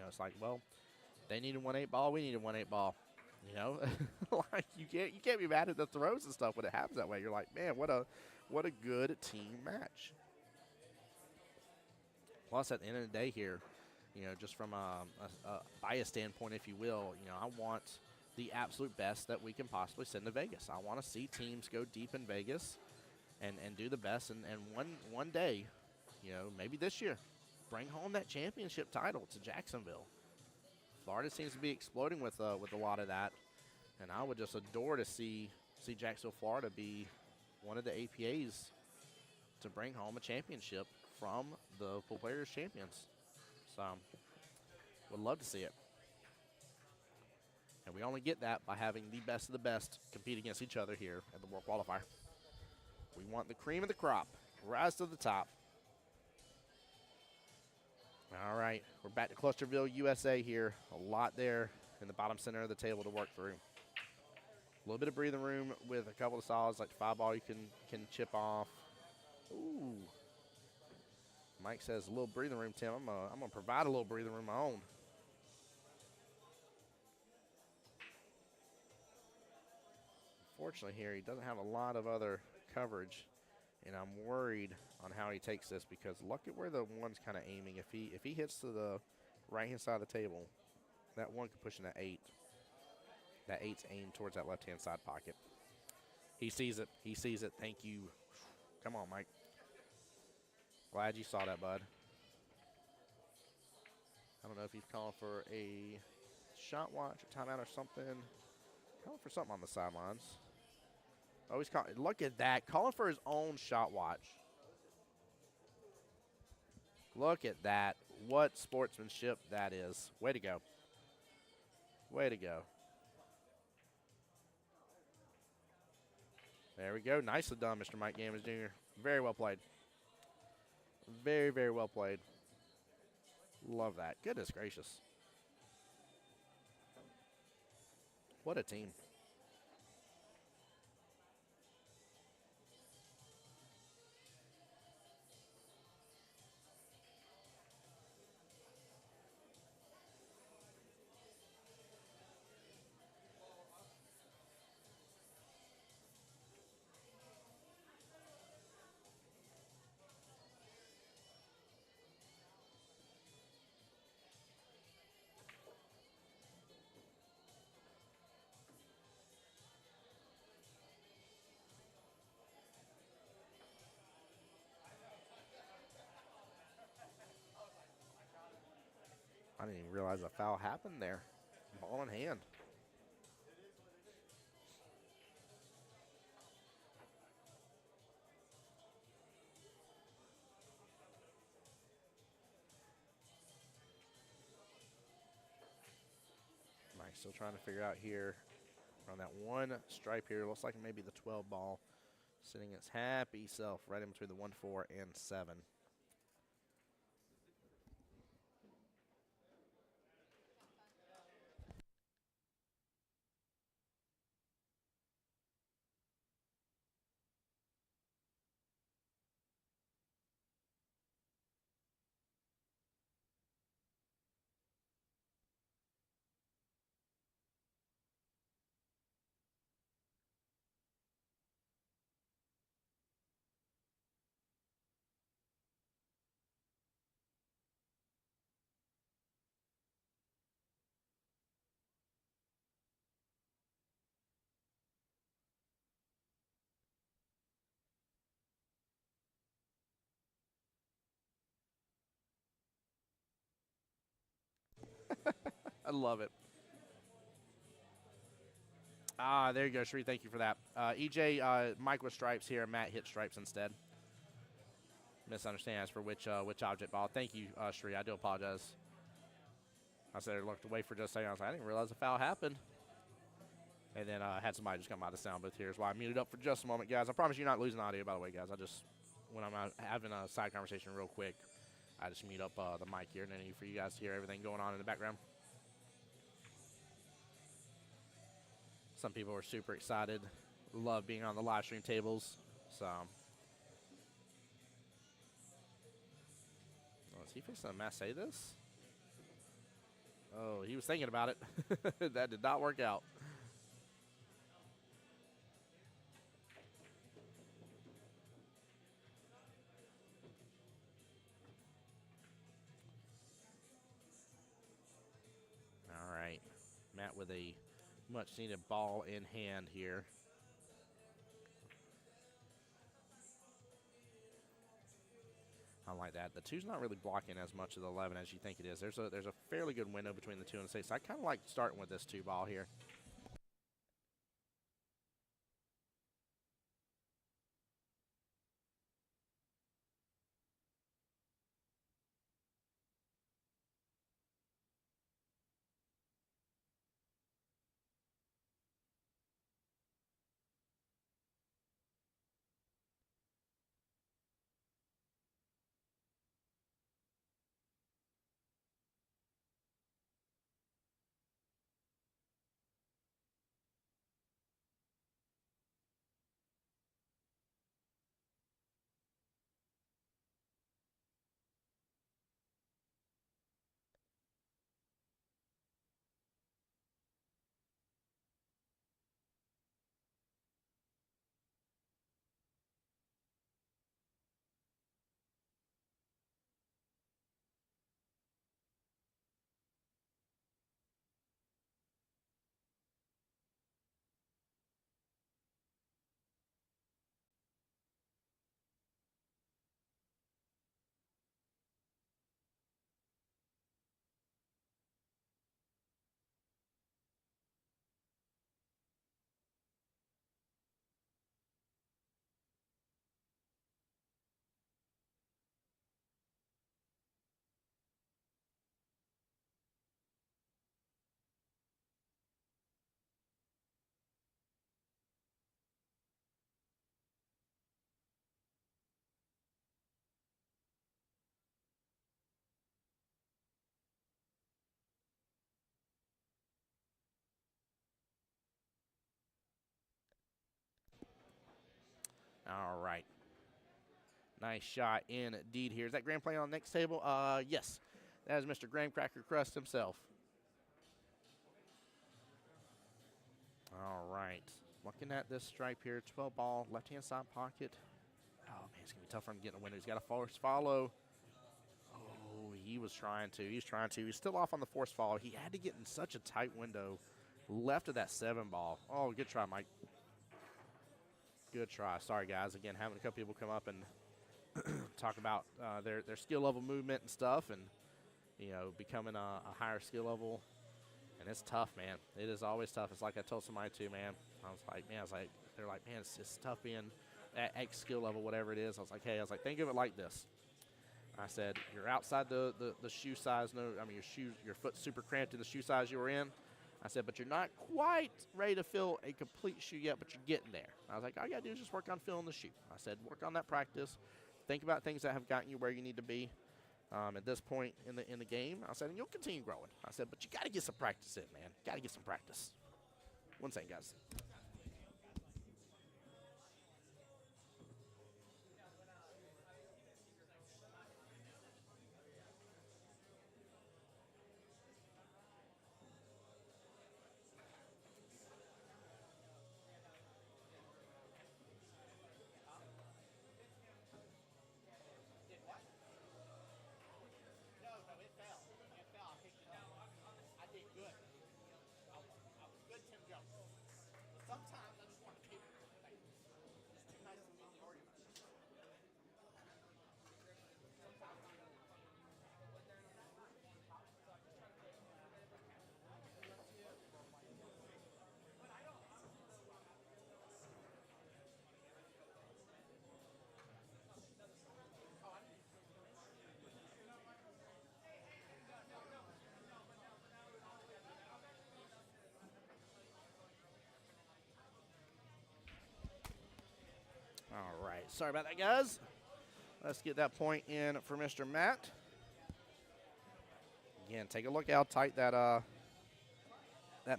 it's like, well, they needed 1 8-ball, we needed 1 8-ball. Like you can't be mad at the throws and stuff when it happens that way. You're like, man, what a good team match. Plus, at the end of the day here, just from a bias standpoint, if you will, I want the absolute best that we can possibly send to Vegas. I want to see teams go deep in Vegas and do the best. And one day, maybe this year, bring home that championship title to Jacksonville. Florida seems to be exploding with a lot of that. And I would just adore to see Jacksonville, Florida be one of the APAs to bring home a championship from the Pool Players Champions. So, would love to see it. And we only get that by having the best of the best compete against each other here at the World Qualifier. We want the cream of the crop, rise to the top. All right, we're back to Clusterville, USA here. A lot there in the bottom center of the table to work through. A little bit of breathing room with a couple of solids like the 5-ball you can chip off. Ooh. Mike says a little breathing room, Tim. I'm gonna provide a little breathing room of my own. Unfortunately here, he doesn't have a lot of other coverage, and I'm worried on how he takes this because look at where the one's kind of aiming. If he hits to the right-hand side of the table, that one could push in that 8. That 8's aimed towards that left-hand side pocket. He sees it. He sees it. Thank you. Come on, Mike. Glad you saw that, bud. I don't know if he's calling for a shot watch or timeout or something. Calling for something on the sidelines. Oh, look at that. Calling for his own shot watch. Look at that. What sportsmanship that is. Way to go. Way to go. There we go. Nicely done, Mr. Mike Gammons Jr. Very well played. Very, very well played. Love that. Goodness gracious. What a team. I didn't even realize a foul happened there. Ball in hand. Mike's still trying to figure out here on that one stripe here. Looks like maybe the 12 ball sitting its happy self right in between the 1, 4, and 7. I love it. Ah, there you go, Shree. Thank you for that. EJ, Mike with stripes here. Matt hit stripes instead. Misunderstand as for which object ball. Thank you, Shree. I do apologize. I said I looked away for just a second. I was like, I didn't realize the foul happened. And then I had somebody just come out of the sound booth here. Is why I muted up for just a moment, guys. I promise you're not losing audio, by the way, guys. I just, when I'm out having a side conversation real quick, I just mute up the mic here and then for you guys to hear everything going on in the background. Some people are super excited. Love being on the live stream tables. So, is he fixing to mass say this? Oh, he was thinking about it. That did not work out. All right. Matt with a much needed ball in hand here. I like that. The 2's not really blocking as much of the 11 as you think it is. There's a fairly good window between the 2 and the 6. I kind of like starting with this 2 ball here. All right. Nice shot indeed here. Is that Graham playing on the next table? Yes. That is Mr. Graham Cracker Crust himself. All right. Looking at this stripe here, 12 ball, left-hand side pocket. Oh, man, it's going to be tough for him to get in the window. He's got a force follow. Oh, he was trying to. He's trying to. He's still off on the force follow. He had to get in such a tight window left of that 7 ball. Oh, good try, Mike. Good try. Sorry, guys. Again, having a couple people come up and talk about their skill level movement and stuff, and becoming a higher skill level, and it's tough, man. It is always tough. It's like I told somebody too, man. They're like, man, it's tough being at X skill level, whatever it is. I was like, think of it like this. I said, you're outside the shoe size. Your foot's super cramped in the shoe size you were in. I said, but you're not quite ready to fill a complete shoe yet, but you're getting there. I was like, all you got to do is just work on filling the shoe. I said, work on that practice. Think about things that have gotten you where you need to be at this point in the game. I said, and you'll continue growing. I said, but you got to get some practice in, man. Got to get some practice. One second, guys. All right. Sorry about that, guys. Let's get that point in for Mr. Matt. Again, take a look how tight that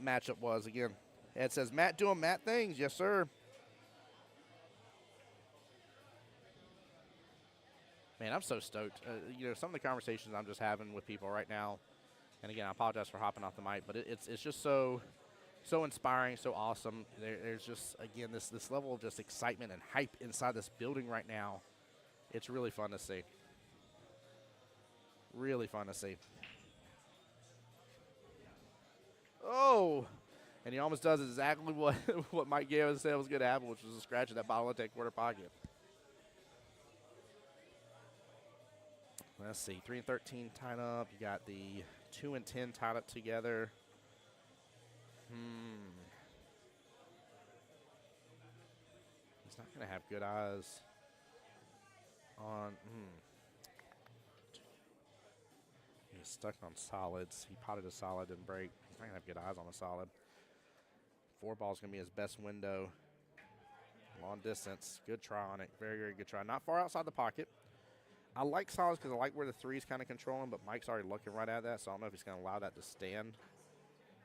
matchup was. Again, it says Matt doing Matt things. Yes, sir. Man, I'm so stoked. Some of the conversations I'm just having with people right now, and again, I apologize for hopping off the mic, but it's just so inspiring, so awesome. There's just, again, this level of just excitement and hype inside this building right now. It's really fun to see. Really fun to see. Oh, and he almost does exactly what Mike Gavin said was going to happen, which was a scratch of that bottle of quarter pocket. Let's see, 3 and 13 tied up. You got the 2 and 10 tied up together. He's not going to have good eyes on. He's stuck on solids. He potted a solid and break. He's not going to have good eyes on a solid. 4 ball's going to be his best window. Long distance. Good try on it. Very, very good try. Not far outside the pocket. I like solids because I like where the 3's kind of controlling, but Mike's already looking right at that, so I don't know if he's going to allow that to stand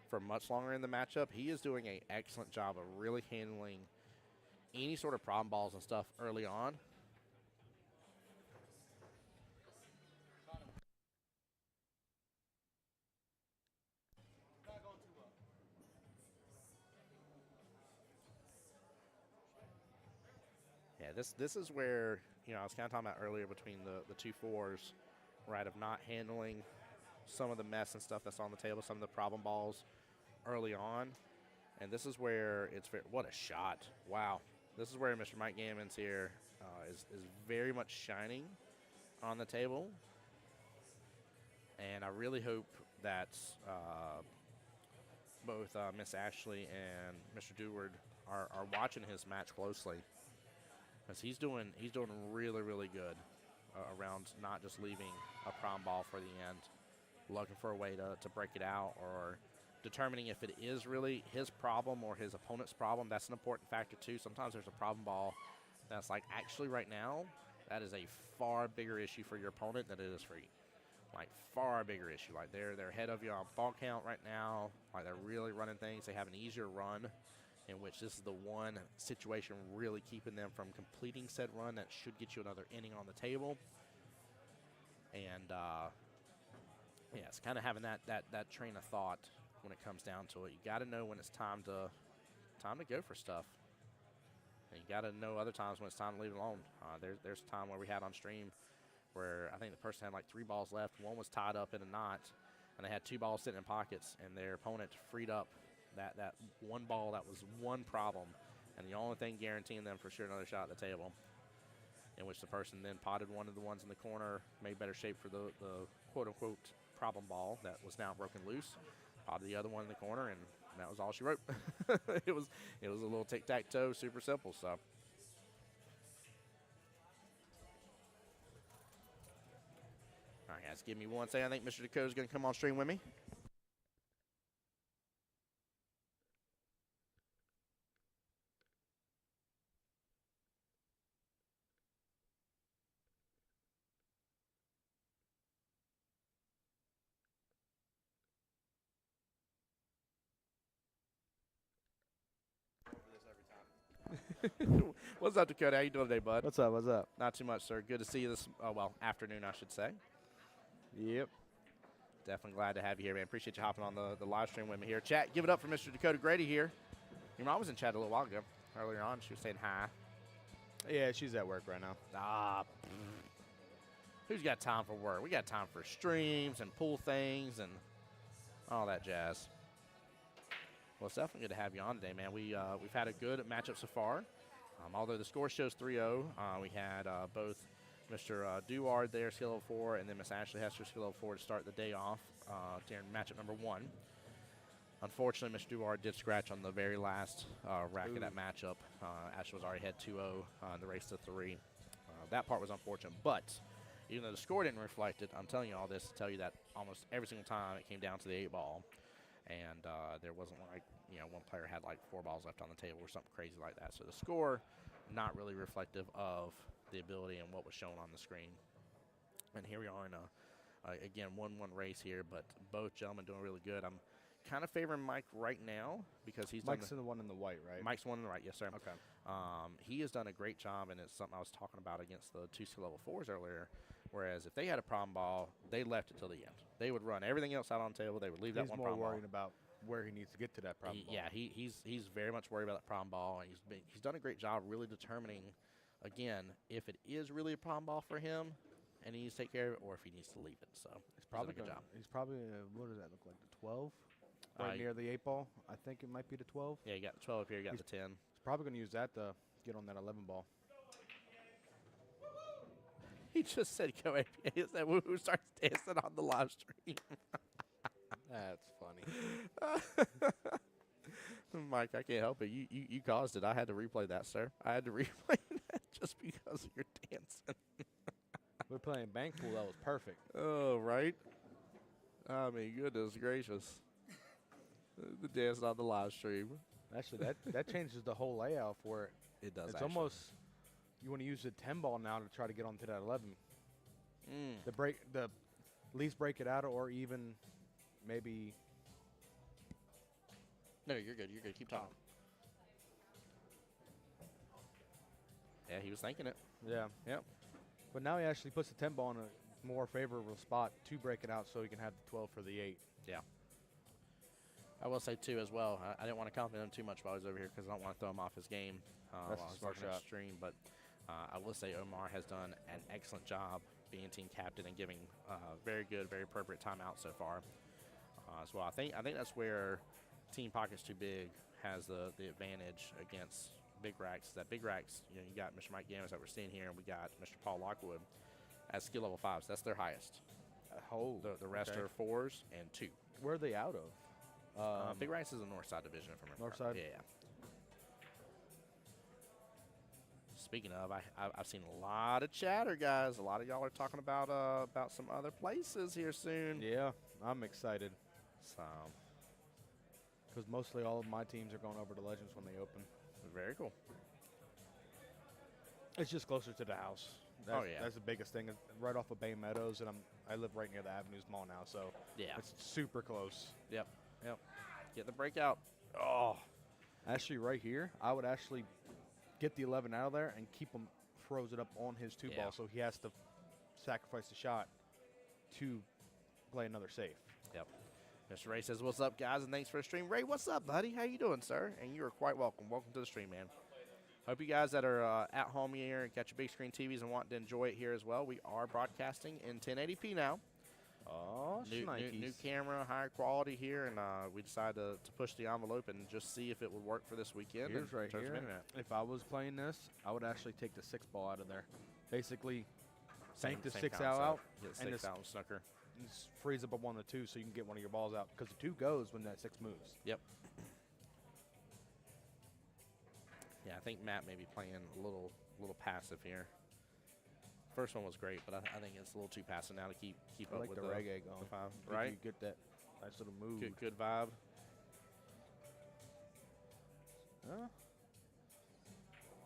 for much longer in the matchup. He is doing an excellent job of really handling any sort of problem balls and stuff early on. Yeah, this is where, I was kind of talking about earlier between the 2 4s, right, of not handling some of the mess and stuff that's on the table, some of the problem balls early on. And this is where it's what a shot. Wow. This is where Mr. Mike Gammons here is very much shining on the table. And I really hope that both Miss Ashley and Mr. Deward are watching his match closely, because he's doing really, really good around not just leaving a prom ball for the end, looking for a way to break it out, or determining if it is really his problem or his opponent's problem. That's an important factor too. Sometimes there's a problem ball that's like, actually right now, that is a far bigger issue for your opponent than it is for you. Like, far bigger issue. Like, they're ahead of you on ball count right now. Like, they're really running things. They have an easier run in which this is the one situation really keeping them from completing said run that should get you another inning on the table. And, yeah, it's kind of having that train of thought when it comes down to it. You got to know when it's time to go for stuff. And you got to know other times when it's time to leave it alone. There's a time where we had on stream where I think the person had like 3 balls left. One was tied up in a knot, and they had 2 balls sitting in pockets, and their opponent freed up that one ball that was one problem, and the only thing guaranteeing them for sure another shot at the table, in which the person then potted one of the ones in the corner, made better shape for the quote-unquote problem ball that was now broken loose, potted the other one in the corner, and that was all she wrote. It was a little tic-tac-toe, super simple, so. All right, guys, give me one second. I think Mr. Dakota's going to come on stream with me. What's up, Dakota? How you doing today, bud? What's up? What's up? Not too much, sir. Good to see you this, afternoon, I should say. Yep. Definitely glad to have you here, man. Appreciate you hopping on the live stream with me here. Chat, give it up for Mr. Dakota Grady here. Your mom was in chat a little while ago. Earlier on, she was saying hi. Yeah, she's at work right now. Who's got time for work? We got time for streams and pool things and all that jazz. Well, it's definitely good to have you on today, man. We've had a good matchup so far. Although the score shows 3-0, we had both Mr. Duard there, skill level 4, and then Miss Ashley Hester, skill level 4, to start the day off during matchup number 1. Unfortunately, Mr. Duard did scratch on the very last rack of that matchup. Ashley was already had 2-0 in the race to 3. That part was unfortunate, but even though the score didn't reflect it, I'm telling you all this to tell you that almost every single time it came down to the 8-ball. And there wasn't like, one player had like 4 balls left on the table or something crazy like that. So the score, not really reflective of the ability and what was shown on the screen. And here we are in again, 1-1 race here, but both gentlemen doing really good. I'm kind of favoring Mike right now because he's Mike's the one in the white, right? Mike's one in the right, yes, sir. Okay. He has done a great job, and it's something I was talking about against the 2 skill level 4s earlier. Whereas if they had a problem ball, they left it till the end. They would run everything else out on the table. They would leave that one problem ball. He's more worried about where he needs to get to that problem ball. Yeah, he's very much worried about that problem ball, and he's done a great job really determining, again, if it is really a problem ball for him, and he needs to take care of it, or if he needs to leave it. So he's probably done a good job. He's probably what does that look like? The 12, right near the 8-ball. I think it might be the 12. Yeah, you got the 12 up here. You got the 10. He's probably going to use that to get on that 11 ball. He just said, "Go APA." He said, "Who starts dancing on the live stream?" That's funny. Mike, I can't help it. You caused it. I had to replay that, sir. I had to replay that just because of your dancing. We're playing bank pool. That was perfect. Oh, right? I mean, goodness gracious. The dancing on the live stream. Actually, that changes the whole layout for it. It does. It's actually. almost you want to use the 10 ball now to try to get onto that 11. The least break it out, or even maybe. No, you're good. You're good. Keep talking. Yeah, he was thinking it. Yeah. Yep. But now he actually puts the 10 ball in a more favorable spot to break it out, so he can have the 12 for the 8. Yeah. I will say, too, as well, I didn't want to compliment him too much while I was over here because I don't want to throw him off his game That's while I a was smart looking at shot. the stream. But I will say Omar has done an excellent job being team captain and giving very good, very appropriate timeout so far. So I think that's where Team Pockets Too Big has the advantage against Big Racks. That Big Racks, you got Mr. Mike Gammons that we're seeing here, and we got Mr. Paul Lockwood as skill level 5s. That's their highest. The rest are 4s and 2. Where are they out of? Big Racks is the North Side division, if I remember. North Side? Yeah. Speaking of, I've seen a lot of chatter, guys. A lot of y'all are talking about some other places here soon. Yeah, I'm excited. So, Because mostly all of my teams are going over to Legends when they open. very cool. It's just closer to the house. That's the biggest thing. Right off of Bay Meadows, and I live right near the Avenues Mall now, so Yeah. it's super close. Yep. Get the breakout. Oh. Actually, right here, I would actually get the 11 out of there and keep him, throws it up on his 2 Yeah. ball, so he has to sacrifice the shot to play another safe. Yep. Mr. Ray says, "What's up, guys, and thanks for the stream." Ray, what's up, buddy? How you doing, sir? And you are quite welcome. Welcome to the stream, man. Hope you guys that are at home here and got your big screen TVs and want to enjoy it here as well. We are broadcasting in 1080p now. Oh, New camera, higher quality here, and we decided to push the envelope and just see if it would work for this weekend. Here's in right terms of here. internet. If I was playing this, I would actually take the 6 ball out of there. Basically, bank the Same 6 concept. out, Get and 6 this- out and snooker. just freeze up one of the 2 so you can get one of your balls out. Because the 2 goes when that 6 moves. Yep. Yeah, I think Matt may be playing a little passive here. First one was great, but I think it's a little too passive now to keep I up like with the reggae going. the 5. If Right? You get that nice little move. Good vibe.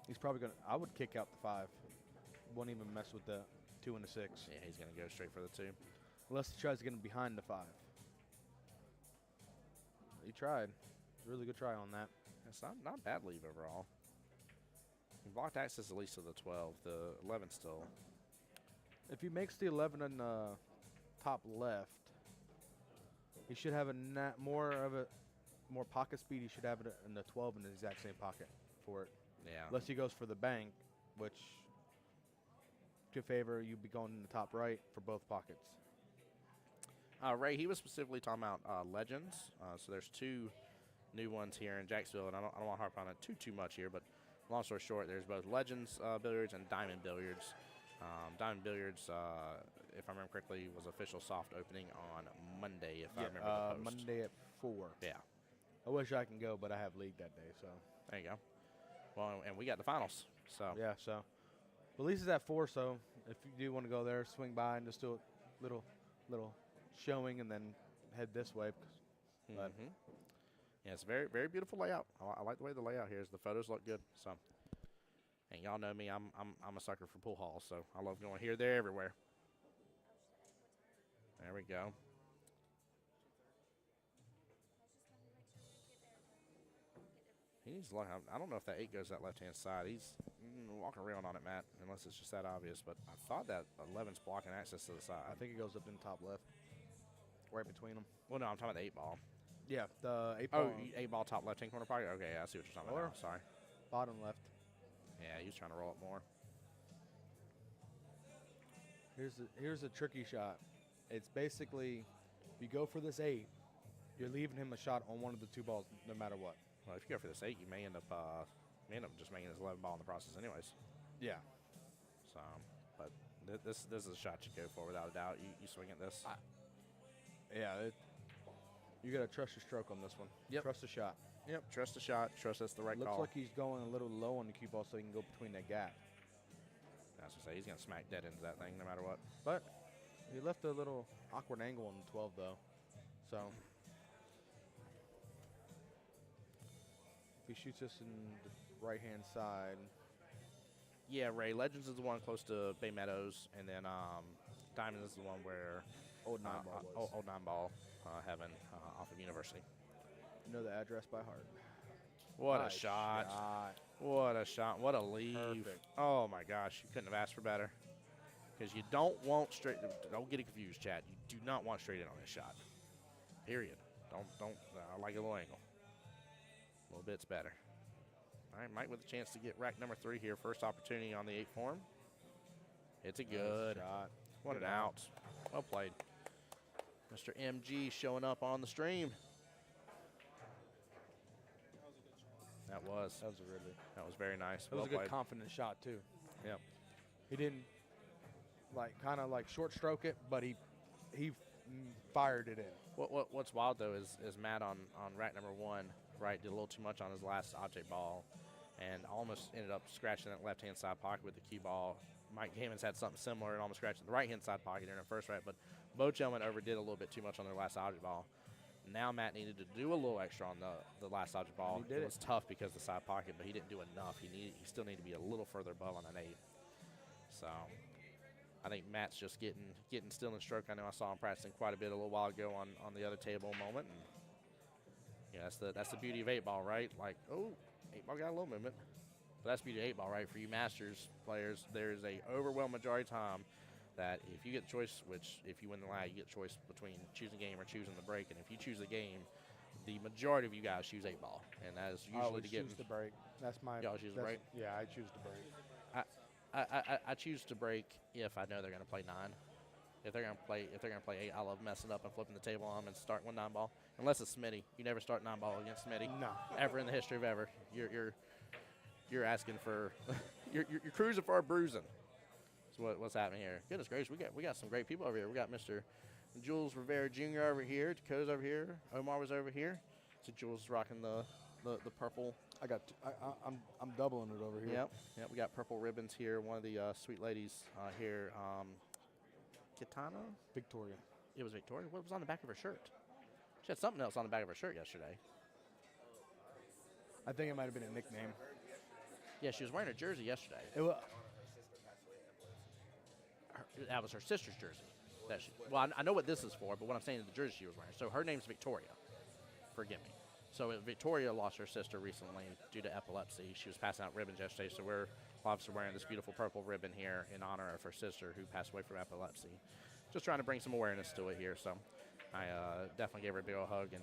He's probably going to, I would kick out the 5. Won't even mess with the 2 and the 6. Yeah, he's going to go straight for the 2. Unless he tries to get him behind the 5. He tried. Really good try on that. It's not a bad leave overall. He blocked access at least to the 12. The 11 still. If he makes the 11 in the top left, he should have more pocket speed. He should have it in the 12 in the exact same pocket for it. Yeah. Unless he goes for the bank, which to favor you be going in the top right for both pockets. Ray, he was specifically talking about Legends. So there's 2 new ones here in Jacksonville, and I don't want to harp on it too much here, but long story short, there's both Legends Billiards and Diamond Billiards. Diamond Billiards, if I remember correctly, was official soft opening on Monday, if I remember the post. Monday at 4. Yeah. I wish I can go, but I have league that day, so. There you go. Well, and we got the finals. So Yeah, so. But at least it's at 4, so if you do want to go there, swing by and just do a little showing and then head this way. But yeah, it's a very, very beautiful layout. I like the way the layout here is. The photos look good. So, and y'all know me, I'm a sucker for pool halls, so I love going here, there, everywhere. There we go. He needs to look. I don't know if that 8 goes that left-hand side. He's walking around on it, Matt, unless it's just that obvious. But I thought that 11's blocking access to the side. I think it goes up in the top left, right between them. Well, no, I'm talking about the 8 ball. Yeah, the 8 Oh, ball 8 ball top left-hand corner pocket? Okay, I see what you're talking about now. Sorry. bottom left. Yeah, he was trying to roll it more. Here's a tricky shot. It's basically, if you go for this 8, you're leaving him a shot on one of the 2 balls no matter what. Well, if you go for this 8, you may end up just making this 11 ball in the process anyways. Yeah. So, but this is a shot you go for without a doubt. You swing at this. You got to trust your stroke on this one. Yep. Trust the shot. Yep, trust the shot. Trust that's the right Looks call. like he's going a little low on the cue ball so he can go between that gap. I was going to say, he's going to smack dead into that thing no matter what. But he left a little awkward angle on the 12, though. So if he shoots this in the right-hand side. Yeah, Ray, Legends is the one close to Bay Meadows, and then Diamond is the one where Old 9 ball was. Old 9 ball heaven off of University. You know the address by heart. What a Nice shot. shot. What a shot. What a leave. Perfect. Oh, my gosh. You couldn't have asked for better. Because you don't want straight. Don't get it confused, Chad. You do not want straight in on this shot. Period. Don't. I like a little angle. A little bit's better. All right, Mike with a chance to get rack number 3 here. First opportunity on the 8 form. It's a good shot. What an out. Well played. Mr. MG showing up on the stream. That was very nice. That was a good confident shot, too. Yep. He didn't, kind of short stroke it, but he fired it in. What's wild, though, is Matt on rack number 1, right, did a little too much on his last object ball and almost ended up scratching that left-hand side pocket with the Qball. Mike Gammons had something similar and almost scratched the right-hand side pocket during the first rack, but both gentlemen overdid a little bit too much on their last object ball. Now Matt needed to do a little extra on the last object ball. He did it was tough because of the side pocket, but he didn't do enough. He still needed to be a little further above on an 8. So I think Matt's just getting still in stroke. I know I saw him practicing quite a bit a little while ago on the other table moment. And Yeah, that's the beauty of 8-ball, right? Like, oh, 8-ball got a little movement. But that's the beauty of 8-ball, right? For you Masters players, there's a overwhelming majority of time that if you get the choice, which if you win the lag, you get the choice between choosing game or choosing the break. And if you choose the game, the majority of you guys choose 8-ball. And that is I usually always to get. choose the break. That's my. Y'all choose the that's- break? Yeah, I choose the break. I choose to break if I know they're going to play 9. If they're going to play 8, I love messing up and flipping the table on them and starting with 9-ball. Unless it's Smitty, you never start 9-ball against Smitty. No. Ever in the history of ever, you're asking for, you're cruising for a bruising. That's what's happening here. Goodness gracious, we got some great people over here. We got Mr. Jules Rivera Jr. over here. Dakota's over here. Omar was over here. So Jules is rocking the purple. I'm doubling it over here. Yep. We got purple ribbons here. One of the sweet ladies here, Kitana. Victoria. It was Victoria. What was on the back of her shirt? She had something else on the back of her shirt yesterday. I think it might have been a nickname. Yeah, she was wearing her jersey yesterday. That was her sister's jersey. I know what this is for, but what I'm saying is the jersey she was wearing. So her name's Victoria. Forgive me. So Victoria lost her sister recently due to epilepsy. She was passing out ribbons yesterday, so we're obviously wearing this beautiful purple ribbon here in honor of her sister who passed away from epilepsy. Just trying to bring some awareness to it here. So I definitely gave her a big old hug. And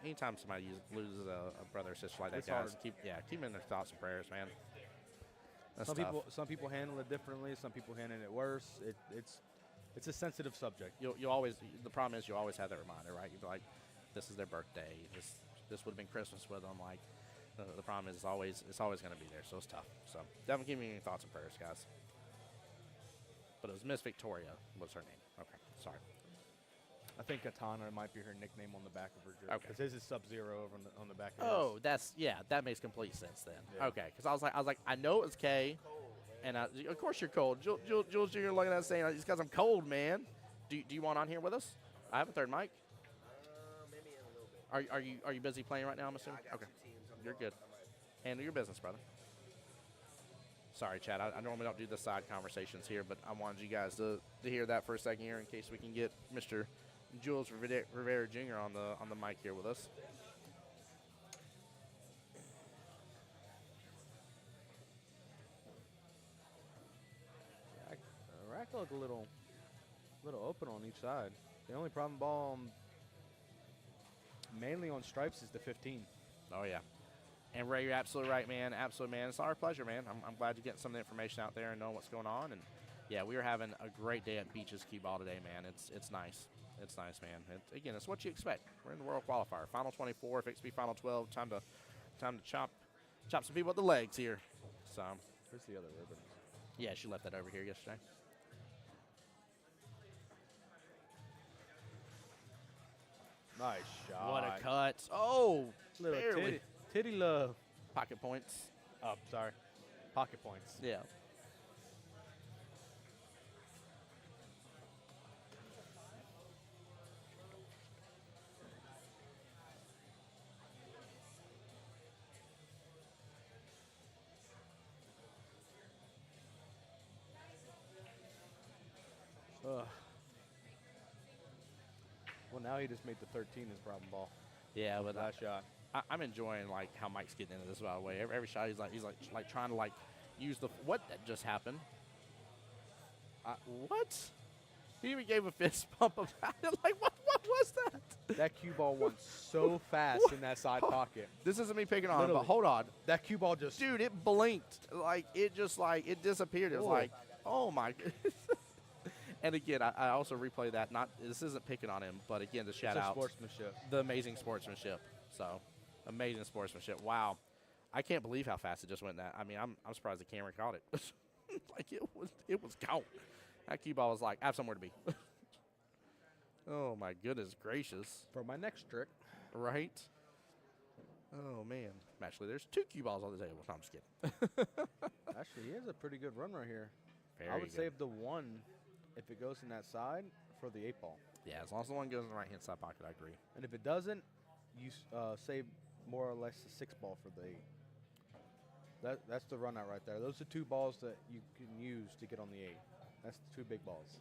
anytime somebody loses a brother or sister like that, It's guys, hard. keep them in their thoughts and prayers, man. That's Some tough. some people handle it differently. Some people handle it worse. It's a sensitive subject. You always, the problem is you always have that reminder, right? You'd be like, this is their birthday. This would have been Christmas with them. Like the problem is it's always going to be there, so it's tough. So definitely give me any thoughts and prayers, guys. But it was Miss Victoria was her name. Okay, sorry. I think Katana might be her nickname on the back of her jersey. Okay. Because his is Sub-Zero over on the back of Oh, that makes complete sense then. Yeah. Okay, because I was like, I know it was K, and of course you're cold. Jules Jr. looking at us saying, it's because I'm cold, man. Do you want on here with us? I have a third mic. Maybe in a little bit. Are you busy playing right now? I'm assuming. I got Okay, some teams. you're good. Handle your business, brother. Sorry, Chad. I normally don't do the side conversations here, but I wanted you guys to hear that for a second here in case we can get Mr. Jules Rivera Jr. on the mic here with us. Rack look a little open on each side. The only problem ball mainly on stripes is the 15. Oh, yeah. And Ray, you're absolutely right, man. Absolutely, man. It's our pleasure, man. I'm glad you're getting some of the information out there and knowing what's going on. And, yeah, we are having a great day at Beach's Qball today, man. It's nice. It's nice, man. Again, it's what you expect. We're in the World Qualifier. Final 24, if it could be Final 12, time to chop some people at the legs here. So, Where's the other ribbon? yeah, she left that over here yesterday. Nice shot. What a cut. Oh, Little barely. titty love. Pocket points. Oh, sorry. Pocket points. Yeah. Ugh. Well, now he just made the 13 his problem ball. Yeah, but Last shot. I'm enjoying like how Mike's getting into this. By the way, every shot he's like trying to like use the what that just happened. What? He even gave a fist bump about it. Like what was that? That cue ball went so fast in that side pocket. This isn't me picking on him, Literally. but hold on, That cue ball just. dude. It blinked like it disappeared. It was Whoa. like, oh my. And again, I also replay that. This isn't picking on him, but again, the shout It's a out sportsmanship. the amazing sportsmanship. So amazing sportsmanship. Wow. I can't believe how fast it just went that. I mean, I'm surprised the camera caught it. Like it was gone. That cue ball was like, I have somewhere to be. Oh my goodness gracious. For my next trick. Right? Oh man. Actually, there's 2 cue balls on the table. No, I'm just kidding. Actually, he has a pretty good run right here. I Very would good. save the 1 if it goes in that side for the 8 ball. Yeah, as long as the one goes in the right hand side pocket, I agree. And if it doesn't, you save more or less the 6 ball for the 8. That's the run out right there. Those are 2 balls that you can use to get on the 8. That's the 2 big balls.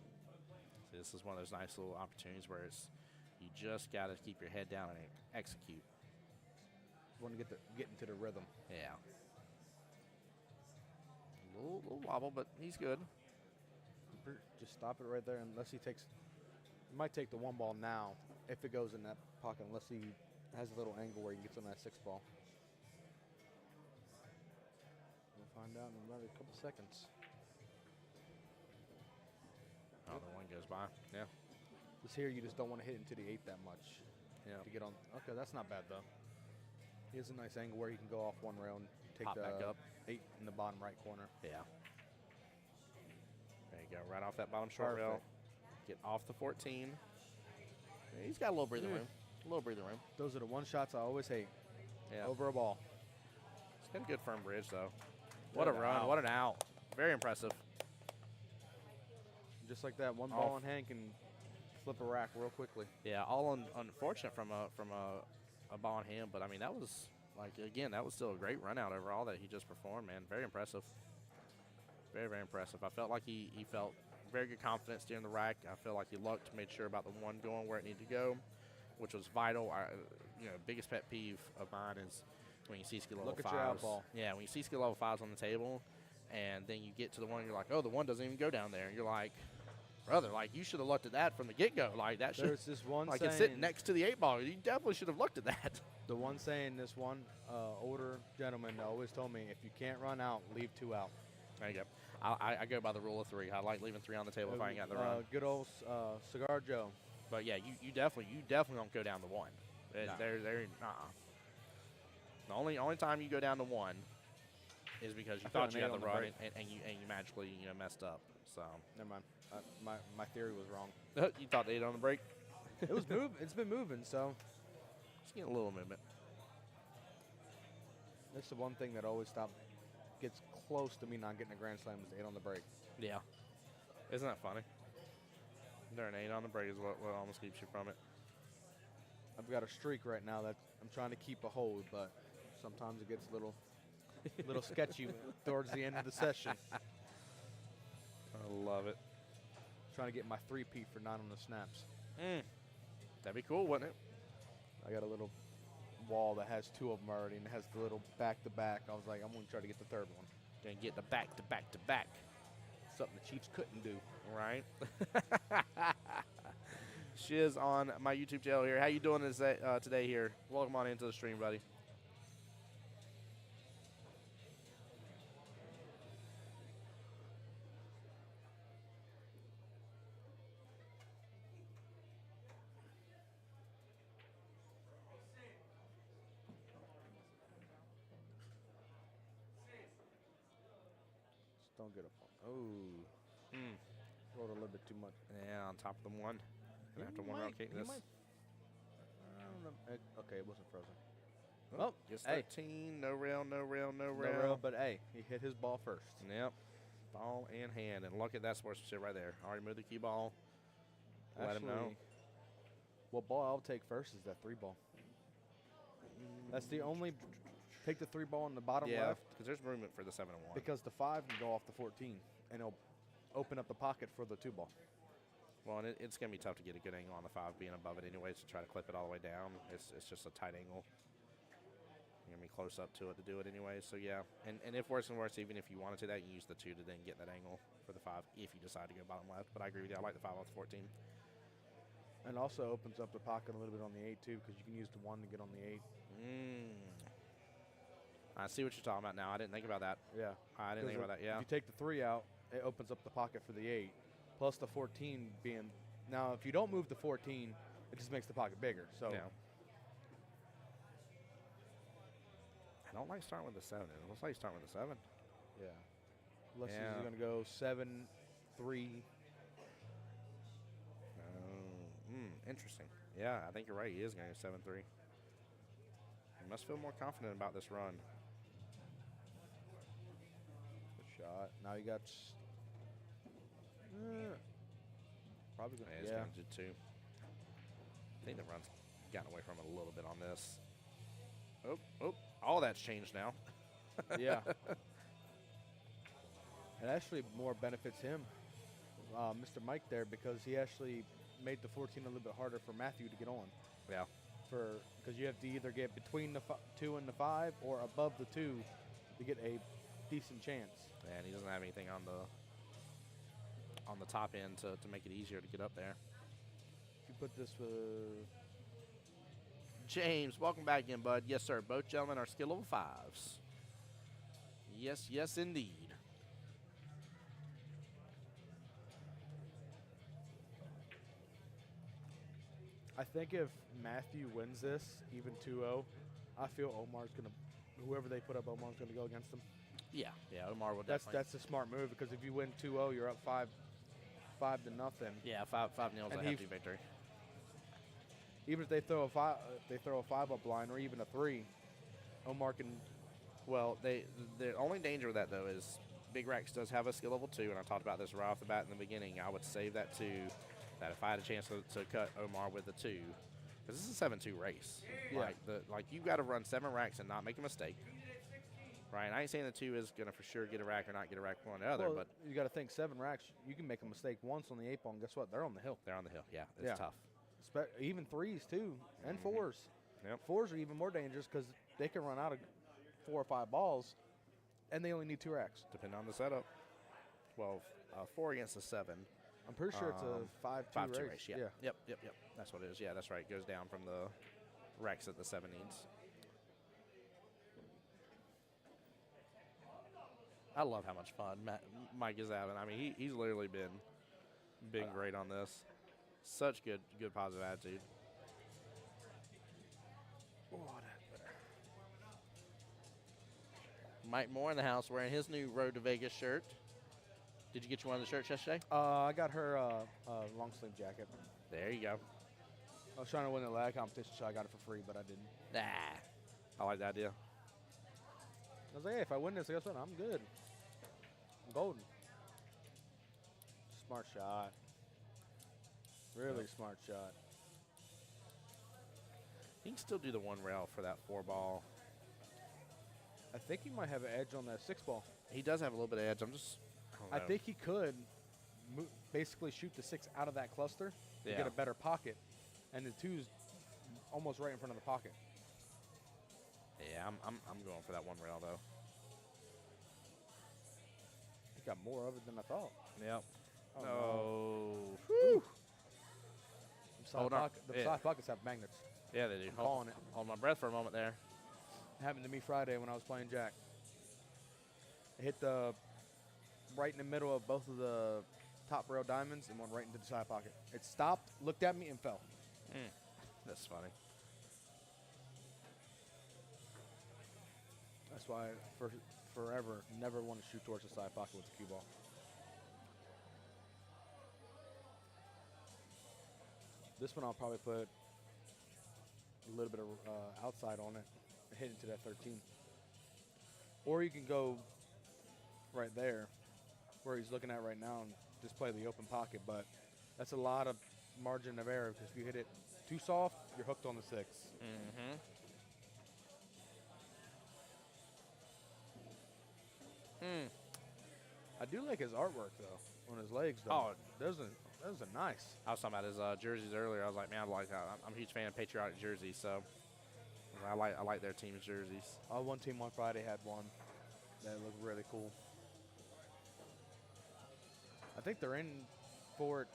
See, this is one of those nice little opportunities where you just got to keep your head down and execute. want to get into the rhythm. Yeah. A little wobble, but he's good. Just stop it right there unless he takes. He might take the 1 ball now if it goes in that pocket, unless he has a little angle where he gets on that 6 ball. We'll find out in another couple seconds. Oh, the one goes by. Yeah. This here, you just don't want to hit into the 8 that much. Yeah. To get on. Okay, that's not bad though. He has a nice angle where he can go off 1 rail and take Pop the back up. 8 in the bottom right corner. Yeah. There you go. Right off that bottom short rail. Perfect. Get off the 14. Yeah, he's got a little breathing room. A little breathing room. Those are the 1 shots I always hate. Yeah. Over a ball. It's been good firm bridge, though. What a Good run. out. What an out. Very impressive. Just like that, 1 Off. ball in hand can flip a rack real quickly. Yeah, all unfortunate from a ball in hand, but I mean that was again that was still a great run out overall that he just performed, man. Very impressive. Very, very impressive. I felt like he felt very good confidence during the rack. I feel like he looked, made sure about the 1 going where it needed to go, which was vital. Biggest pet peeve of mine is when you see skill level 5s. Look at your out ball. Yeah, when you see skill level 5s on the table, and then you get to the 1, you're like, oh, the 1 doesn't even go down there, and you're like, brother, you should have looked at that from the get-go. That should. There's this one It's saying, sitting next to the 8 ball. You definitely should have looked at that. the one saying, this one older gentleman always told me, if you can't run out, leave 2 out. There you go. I go by the rule of 3. I like leaving 3 on the table if I ain't got the run. Good old Cigar Joe. But yeah, you definitely don't go down to 1. No. The only time you go down to 1 is because you I feel thought you an had eight the on the run break. and you magically messed up. So Never mind. My theory was wrong. you thought the 8 on the break. It was It's been moving, so Just getting a little movement. that's the one thing that always gets close to me not getting a grand slam is the 8 on the break. Yeah. Isn't that funny? There an 8 on the break is what almost keeps you from it. I've got a streak right now that I'm trying to keep a hold, but sometimes it gets a little sketchy towards the end of the session. I love it. Trying to get my 3-peat for 9 on the snaps. That'd be cool, wouldn't it? I got a little wall that has 2 of them already, and it has the little back-to-back. I was like, I'm going to try to get the 3rd one. Gonna get the back to back to back. Something the Chiefs couldn't do. Right. Shiz on my YouTube channel here. How you doing today here? Welcome on into the stream, buddy. Just don't get up on. Oh. Rolled a little bit too much. Yeah, on top of the 1. Gonna have to 1 round kick this. I don't know. Okay, it wasn't frozen. Oh, gets hey. 13. No rail, no rail, no No rail. rail, but hey, he hit his ball first. Yep. Ball in hand. And look at that sportsmanship right there. Already moved the cue ball. Let him know. Actually, what ball I'll take first is that 3 ball. That's the only. Take the 3 ball in the bottom Yeah, left because there's movement for the 7 and 1. because the 5 can go off the 14 and it'll open up the pocket for the 2 ball. Well, and it's going to be tough to get a good angle on the 5 being above it anyways to try to clip it all the way down. It's just a tight angle. You're going to be close up to it to do it anyway. So, yeah. And if worse and worse, even if you wanted to that, you use the 2 to then get that angle for the 5 if you decide to go bottom left. But I agree with you. I like the 5 off the 14. And also opens up the pocket a little bit on the 8 too because you can use the 1 to get on the 8. I see what you're talking about now. I didn't think about that. Yeah. I didn't think about that, yeah. If you take the 3 out, it opens up the pocket for the 8. Plus the 14 being. Now, if you don't move the 14, it just makes the pocket bigger. So. Yeah. I don't like starting with the 7. It looks like starting with the 7. Yeah. Unless Yeah. he's going to go 7, 3. Interesting. Yeah, I think you're right. He is going to go 7-3. He must feel more confident about this run. Good shot. Now you got. Probably going Yeah, to. he's going to do 2. I think the run's gotten away from it a little bit on this. Oh, all that's changed now. Yeah. It actually more benefits him, Mr. Mike there, because he actually made the 14 a little bit harder for Matthew to get on. Yeah. because you have to either get between the 2 and the 5 or above the 2 to get a decent chance. And he doesn't have anything on the top end to make it easier to get up there. If you put this with James, welcome back in, bud. Yes, sir. Both gentlemen are skill level 5s. Yes, yes, indeed. I think if Matthew wins this, even 2-0, I feel Omar's going to, whoever they put up, Omar's going to go against them. Yeah, Omar will definitely. That's a smart move because if you win 2-0, you're up 5-0. Yeah, 5-0 is a And hefty victory. Even if they throw a 5-up line or even a 3, Omar can. Well, the only danger with that, though, is Big Rex does have a skill level 2, and I talked about this right off the bat in the beginning. I would save that 2, that if I had a chance to cut Omar with the 2, because this is a 7-2 race. Yeah. Like you got to run 7 racks and not make a mistake. Right, and I ain't saying the 2 is going to for sure get a rack or not get a rack one or the other, Well, but you got to think 7 racks. You can make a mistake once on the 8-ball, and guess what? They're on the hill. they're on the hill. Yeah, it's tough. Even 3s too, and 4s. Yep. 4s are even more dangerous because they can run out of 4 or 5 balls, and they only need 2 racks. Depending on the setup. Well, 4 against a 7. I'm pretty sure it's a 5-2 race. Yeah. Yep. That's what it is. Yeah, that's right. It goes down from the racks that the 7 needs. I love how much fun Mike is having. I mean, he's literally been great on this. Such good positive attitude. Mike Moore in the house wearing his new Road to Vegas shirt. Did you get you one of the shirts yesterday? I got her long sleeve jacket. There you go. I was trying to win the lag competition, so I got it for free, but I didn't. I like the idea. I was like, hey, if I win this, guess what? I'm good. I'm golden. Smart shot. Really smart shot. He can still do the 1 rail for that 4 ball. I think he might have an edge on that 6-ball. He does have a little bit of edge. I think he could basically shoot the 6 out of that cluster to get a better pocket, and the 2's almost right in front of the pocket. Yeah, I'm going for that 1 rail though. He got more of it than I thought. Yep. Oh, no. Whew. Hold on. The side pockets have magnets. Yeah, they do. I'm calling it. Hold my breath for a moment there. It happened to me Friday when I was playing Jack. It hit the right in the middle of both of the top rail diamonds and went right into the side pocket. It stopped, looked at me, and fell. That's funny. That's why I forever never want to shoot towards the side pocket with the cue ball. This one I'll probably put a little bit of outside on it and hit into that 13. Or you can go right there where he's looking at right now and just play the open pocket, but that's a lot of margin of error because if you hit it too soft, you're hooked on the 6. Mm-hmm. I do like his artwork though on his legs though. Oh, those are nice. I was talking about his jerseys earlier. I was like, man, I'm a huge fan of patriotic jerseys, so I like their team's jerseys. One team on Friday had one that looked really cool. I think they're in for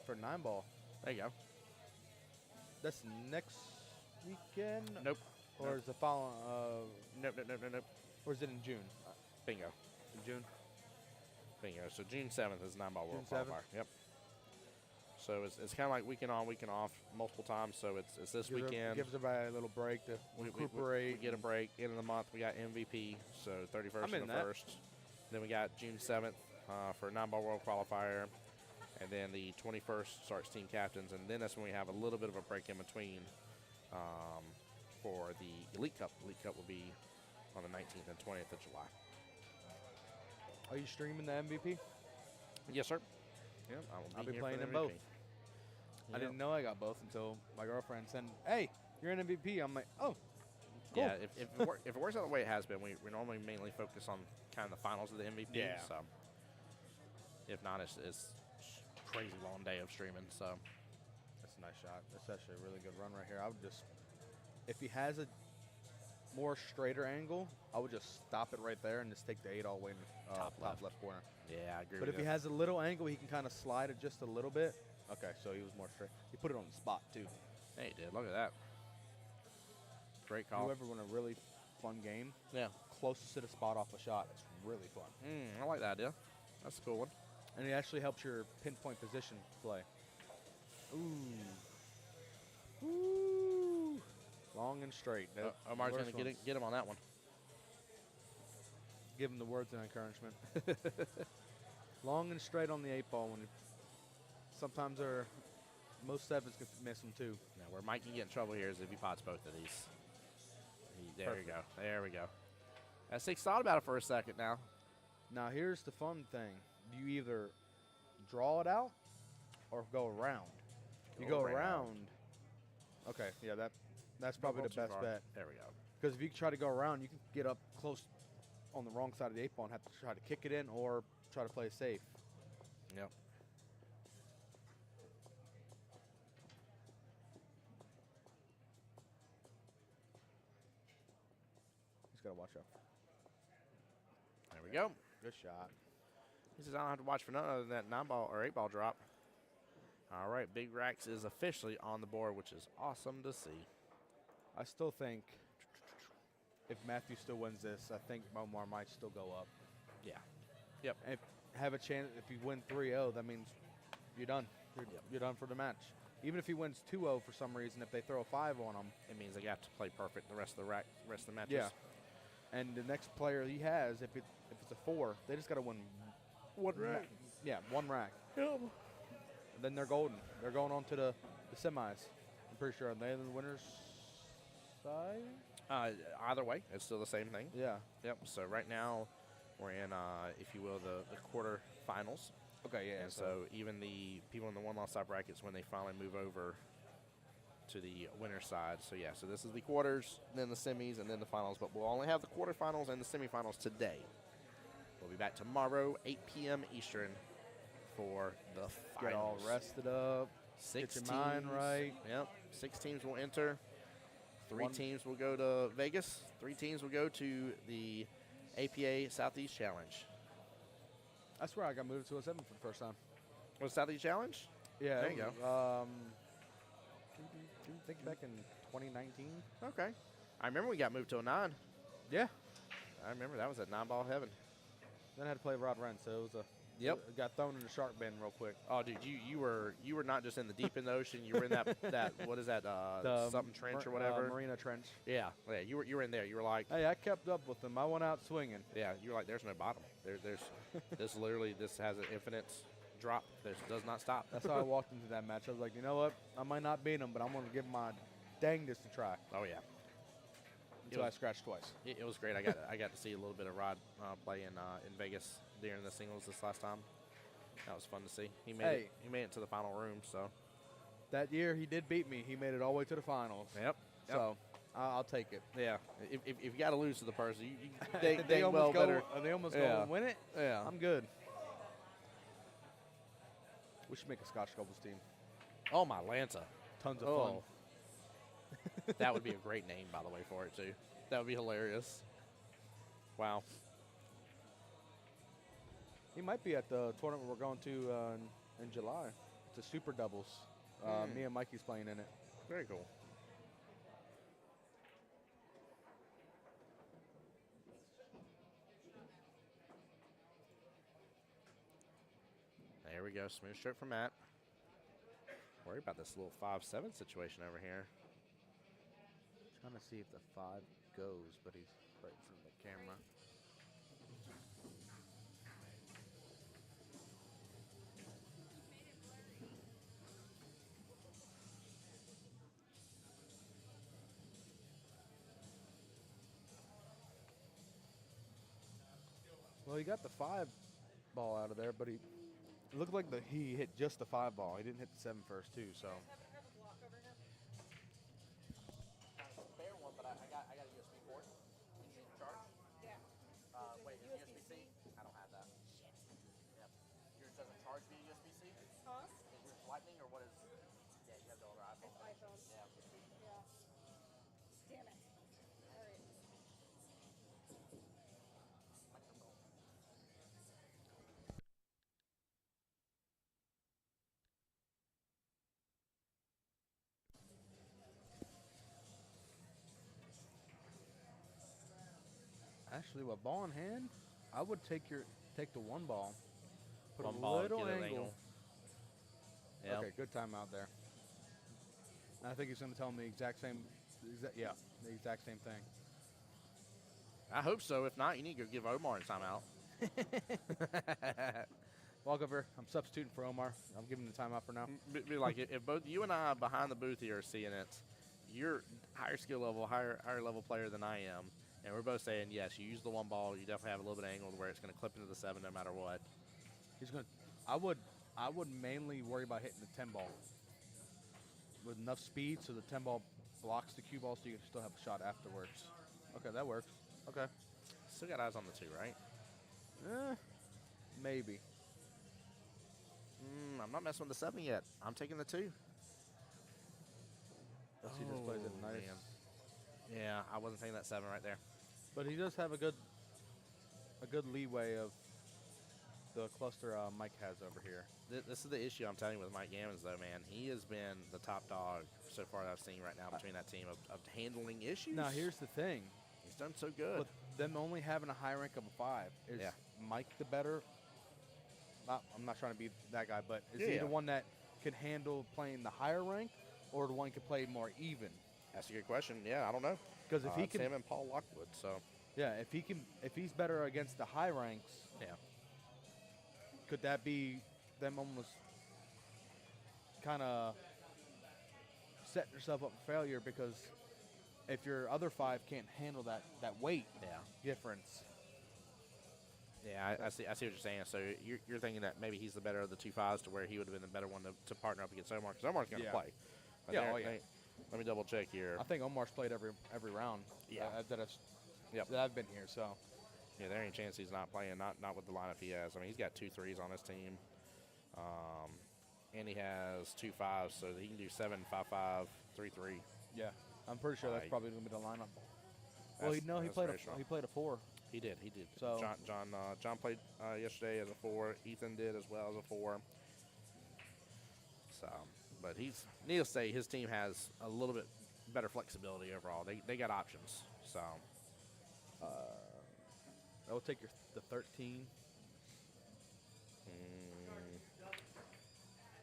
9-ball. There you go. That's next weekend. Nope. Or is the following? Nope. Or is it in June? Bingo. In June. Bingo. So June 7th is 9-ball World June 7th? Qualifier. Yep. So it's kind of like weekend on, weekend off multiple times. So it's this weekend. Gives everybody a little break to recuperate. We get a break. End of the month, we got MVP. So 31st and the 1st. Then we got June 7th for 9-ball World Qualifier. And then the 21st starts team captains. And then that's when we have a little bit of a break in between for the Elite Cup. Elite Cup will be on the 19th and 20th of July. Are you streaming the MVP? Yes, sir. Yep, I'll be here playing for the them both. MVP. I didn't know I got both until my girlfriend said, "Hey, you're an MVP." I'm like, "Oh, cool." Yeah, if it works out the way it has been, we normally mainly focus on kind of the finals of the MVP. Yeah. So if not, it's crazy long day of streaming. So that's a nice shot. That's actually a really good run right here. I would just if he has a more straighter angle, I would just stop it right there and just take the 8 all the way in the Top top left. left corner. Yeah, I agree But with if he you. has a little angle, he can kind of slide it just a little bit. Okay, so he was more straight. He put it on the spot, too. Hey, dude, look at that. Great call. Whoever won a really fun game, Yeah. closest to the spot off a shot, it's really fun. I like that idea. That's a cool one. And it actually helps your pinpoint position play. Ooh. Long and straight. Omar's going Worst to ones. get him on that one. Give him the words of encouragement. Long and straight on the 8 ball. Sometimes most 7s can miss them too. Now, where Mike can get in trouble here is if he pots both of these. There you go. There we go. That 6 thought about it for a second now. Now here's the fun thing. You either draw it out or go around. You Go go around. around. Okay, yeah, that's probably Don't the go too best far. bet. There we go. Because if you try to go around, you can get up close on the wrong side of the 8 ball and have to try to kick it in or try to play it safe. Yep. He's got to watch out. There we go. Good shot. He says I don't have to watch for none other than that 9 ball or 8 ball drop. All right, Big Rax is officially on the board, which is awesome to see. I still think if Matthew still wins this, I think Omar might still go up. Yeah. Yep. And have a chance. If you win 3-0, that means you're done. You're done for the match. Even if he wins 2-0 for some reason, if they throw a 5 on him. It means they have to play perfect the rest of the matches. Yeah. And the next player he has, if it's a 4, they just got to win One rack. Yeah, 1 rack. Yep. And then they're golden. They're going on to the semis. I'm pretty sure. Are they the winners' side? Either way, it's still the same thing. Yeah. Yep. So right now, we're in, if you will, the quarterfinals. Okay, yeah. And so even the people in the one-loss side brackets, when they finally move over to the winner's side. So, yeah, so this is the quarters, then the semis, and then the finals. But we'll only have the quarterfinals and the semifinals today. We'll be back tomorrow, 8 p.m. Eastern, for the finals. Get all rested up. 6 Get your mind teams. right. Yep. 6 teams will enter. 3 One- teams will go to Vegas. 3 teams will go to the APA Southeast Challenge. That's where I got moved to a 7 for the first time. Was Southeast Challenge? Yeah. There you go. I think back in 2019. Okay. I remember we got moved to a 9. Yeah. I remember that was at 9-ball heaven. Then I had to play Rod Wren, so it was a. Yep. It got thrown in the shark bin real quick. Oh, dude, you were not just in the deep in the ocean. You were in that what is that? Something trench or whatever. Marina Trench. Yeah. You were in there. You were like, Hey, I kept up with them. I went out swinging. yeah. You were like, there's no bottom. There's this has an infinite drop. This does not stop. That's how I walked into that match. I was like, you know what? I might not beat them, but I'm going to give my dangest a try. Oh yeah. Until I scratched twice. It was great. I got to see a little bit of Rod play in Vegas during the singles this last time. That was fun to see. He made it to the final room. So That year, he did beat me. He made it all the way to the finals. yep. So I'll take it. Yeah. If you got to lose to the person, you They dang almost well better. They almost Yeah. go and win it. Yeah. I'm good. We should make a Scotch doubles team. Oh my Lanta. Tons of fun. That would be a great name, by the way, for it too. That would be hilarious. Wow. He might be at the tournament we're going to in July. It's a super doubles. Me and Mikey's playing in it. Very cool. There we go. Smooth stroke from Matt. Worry about this little 5-7 situation over here. Trying to see if the 5 goes, but he's right in front of the camera. Well, he got the 5 ball out of there, but it looked like he hit just the 5 ball. He didn't hit the 7 first, too, so. Have a block over here. Spare one, but I got a USB port. Can you charge? Yeah. Wait, is USB-C? I don't have that. Yep. Yours doesn't charge via USB-C? Huh? Is yours Lightning or what is? Yeah, you have the older iPhone. iPhone. Yeah. Yeah. Actually, with ball in hand, I would take the one ball, put One a ball, little get an angle. angle. Yeah. Okay, good timeout there. I think he's going to tell him the exact same thing. I hope so. If not, you need to go give Omar a timeout. Walk over. I'm substituting for Omar. I'm giving him the timeout for now. Be like if both you and I behind the booth here are seeing it, you're higher skill level, higher level player than I am, and we're both saying yes. You use the one ball. You definitely have a little bit of angle where it's going to clip into the 7 no matter what. He's going. I would mainly worry about hitting the 10 ball with enough speed so the 10 ball blocks the cue ball, so you can still have a shot afterwards. Okay, that works. Okay. Still got eyes on the 2, right? Maybe. I'm not messing with the 7 yet. I'm taking the 2. Let's see, just plays it nice. Man. Yeah, I wasn't taking that 7 right there. But he does have a good leeway of the cluster Mike has over here. This is the issue I'm telling you with Mike Gammons, though, man. He has been the top dog so far that I've seen right now between that team of handling issues. Now, here's the thing. He's done so good. With them only having a high rank of a 5, is Mike the better? I'm not trying to be that guy, but is he the one that can handle playing the higher rank, or the one who can play more even? That's a good question. Yeah, I don't know. Because if he can, Sam and Paul Lockwood. So yeah, if he's better against the high ranks, could that be them almost kind of setting yourself up for failure? Because if your other 5 can't handle that weight difference. Yeah, I see what you're saying. So you're thinking that maybe he's the better of the 2 5s to where he would have been the better one to partner up against Omar, because Omar's going to play. Let me double check here. I think Omar's played every round. That I've been here. So yeah, there ain't a chance he's not playing. Not with the lineup he has. I mean, he's got 2 3s on his team, and he has 2 5s, so he can do 7 5 5 3 3. Yeah, I'm pretty sure that's probably going to be the lineup. Well, he played a 4. He did. So John played yesterday as a 4. Ethan did as well as a 4. So, but needless to say, his team has a little bit better flexibility overall. They got options. So, I will take the 13.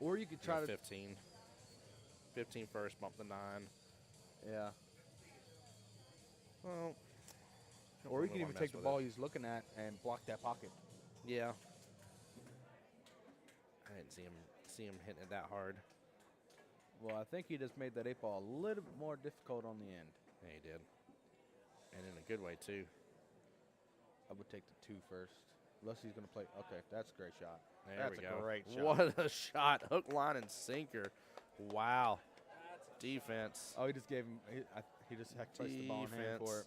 Or you could try to 15. 15 first, bump the 9. Yeah. Well. Or you can even take the ball he's looking at and block that pocket. Yeah. I didn't see him hitting it that hard. Well, I think he just made that 8 ball a little bit more difficult on the end. Yeah, he did. And in a good way, too. I would take the 2 first. Unless he's going to play. Okay, that's a great shot. There we go. That's a great shot. What a shot. Hook, line, and sinker. Wow. Defense. Oh, he just gave him. He just placed the ball in hand for it.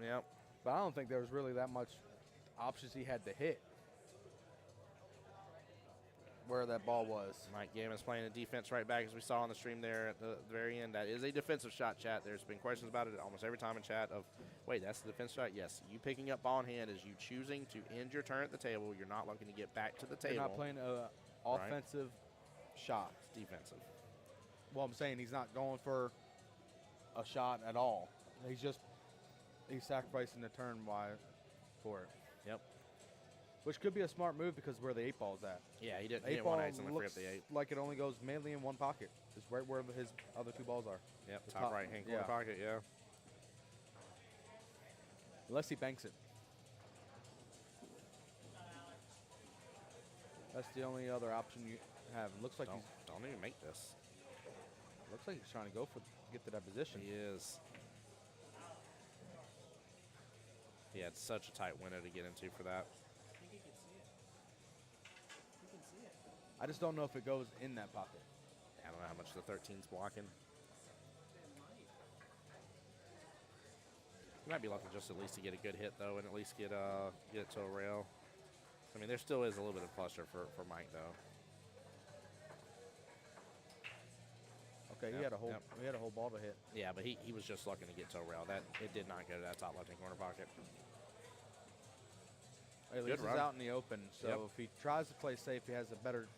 Yep. But I don't think there was really that much options he had to hit where that ball was. Mike Gammons playing a defense right back, as we saw on the stream there at the very end. That is a defensive shot, chat. There's been questions about it almost every time in chat of, wait, that's the defense shot? Yes. You picking up ball in hand is you choosing to end your turn at the table. You're not looking to get back to the table. You're not playing an offensive shot. It's defensive. Well, I'm saying he's not going for a shot at all. He's sacrificing the turn for it. Yep. Which could be a smart move because where the 8 ball is at. Yeah, he didn't 8 want ball to accidentally free up the 8. like it only goes mainly in one pocket. It's right where his other 2 balls are. Yep, top right hand corner pocket, yeah. Unless he banks it. That's the only other option you have. It looks like don't even make this. Looks like he's trying to get to that position. He is. He had such a tight window to get into for that. I think he can see it. He can see it. I just don't know if it goes in that pocket. I don't know how much the 13's blocking. It might. He might be lucky just at least to get a good hit, though, and at least get it to a rail. I mean, there still is a little bit of cluster for Mike, though. Okay, he had a whole ball to hit. Yeah, but he was just looking to get to a rail. It did not go to that top left-hand corner pocket. At least he's out in the open, so if he tries to play safe, he has a better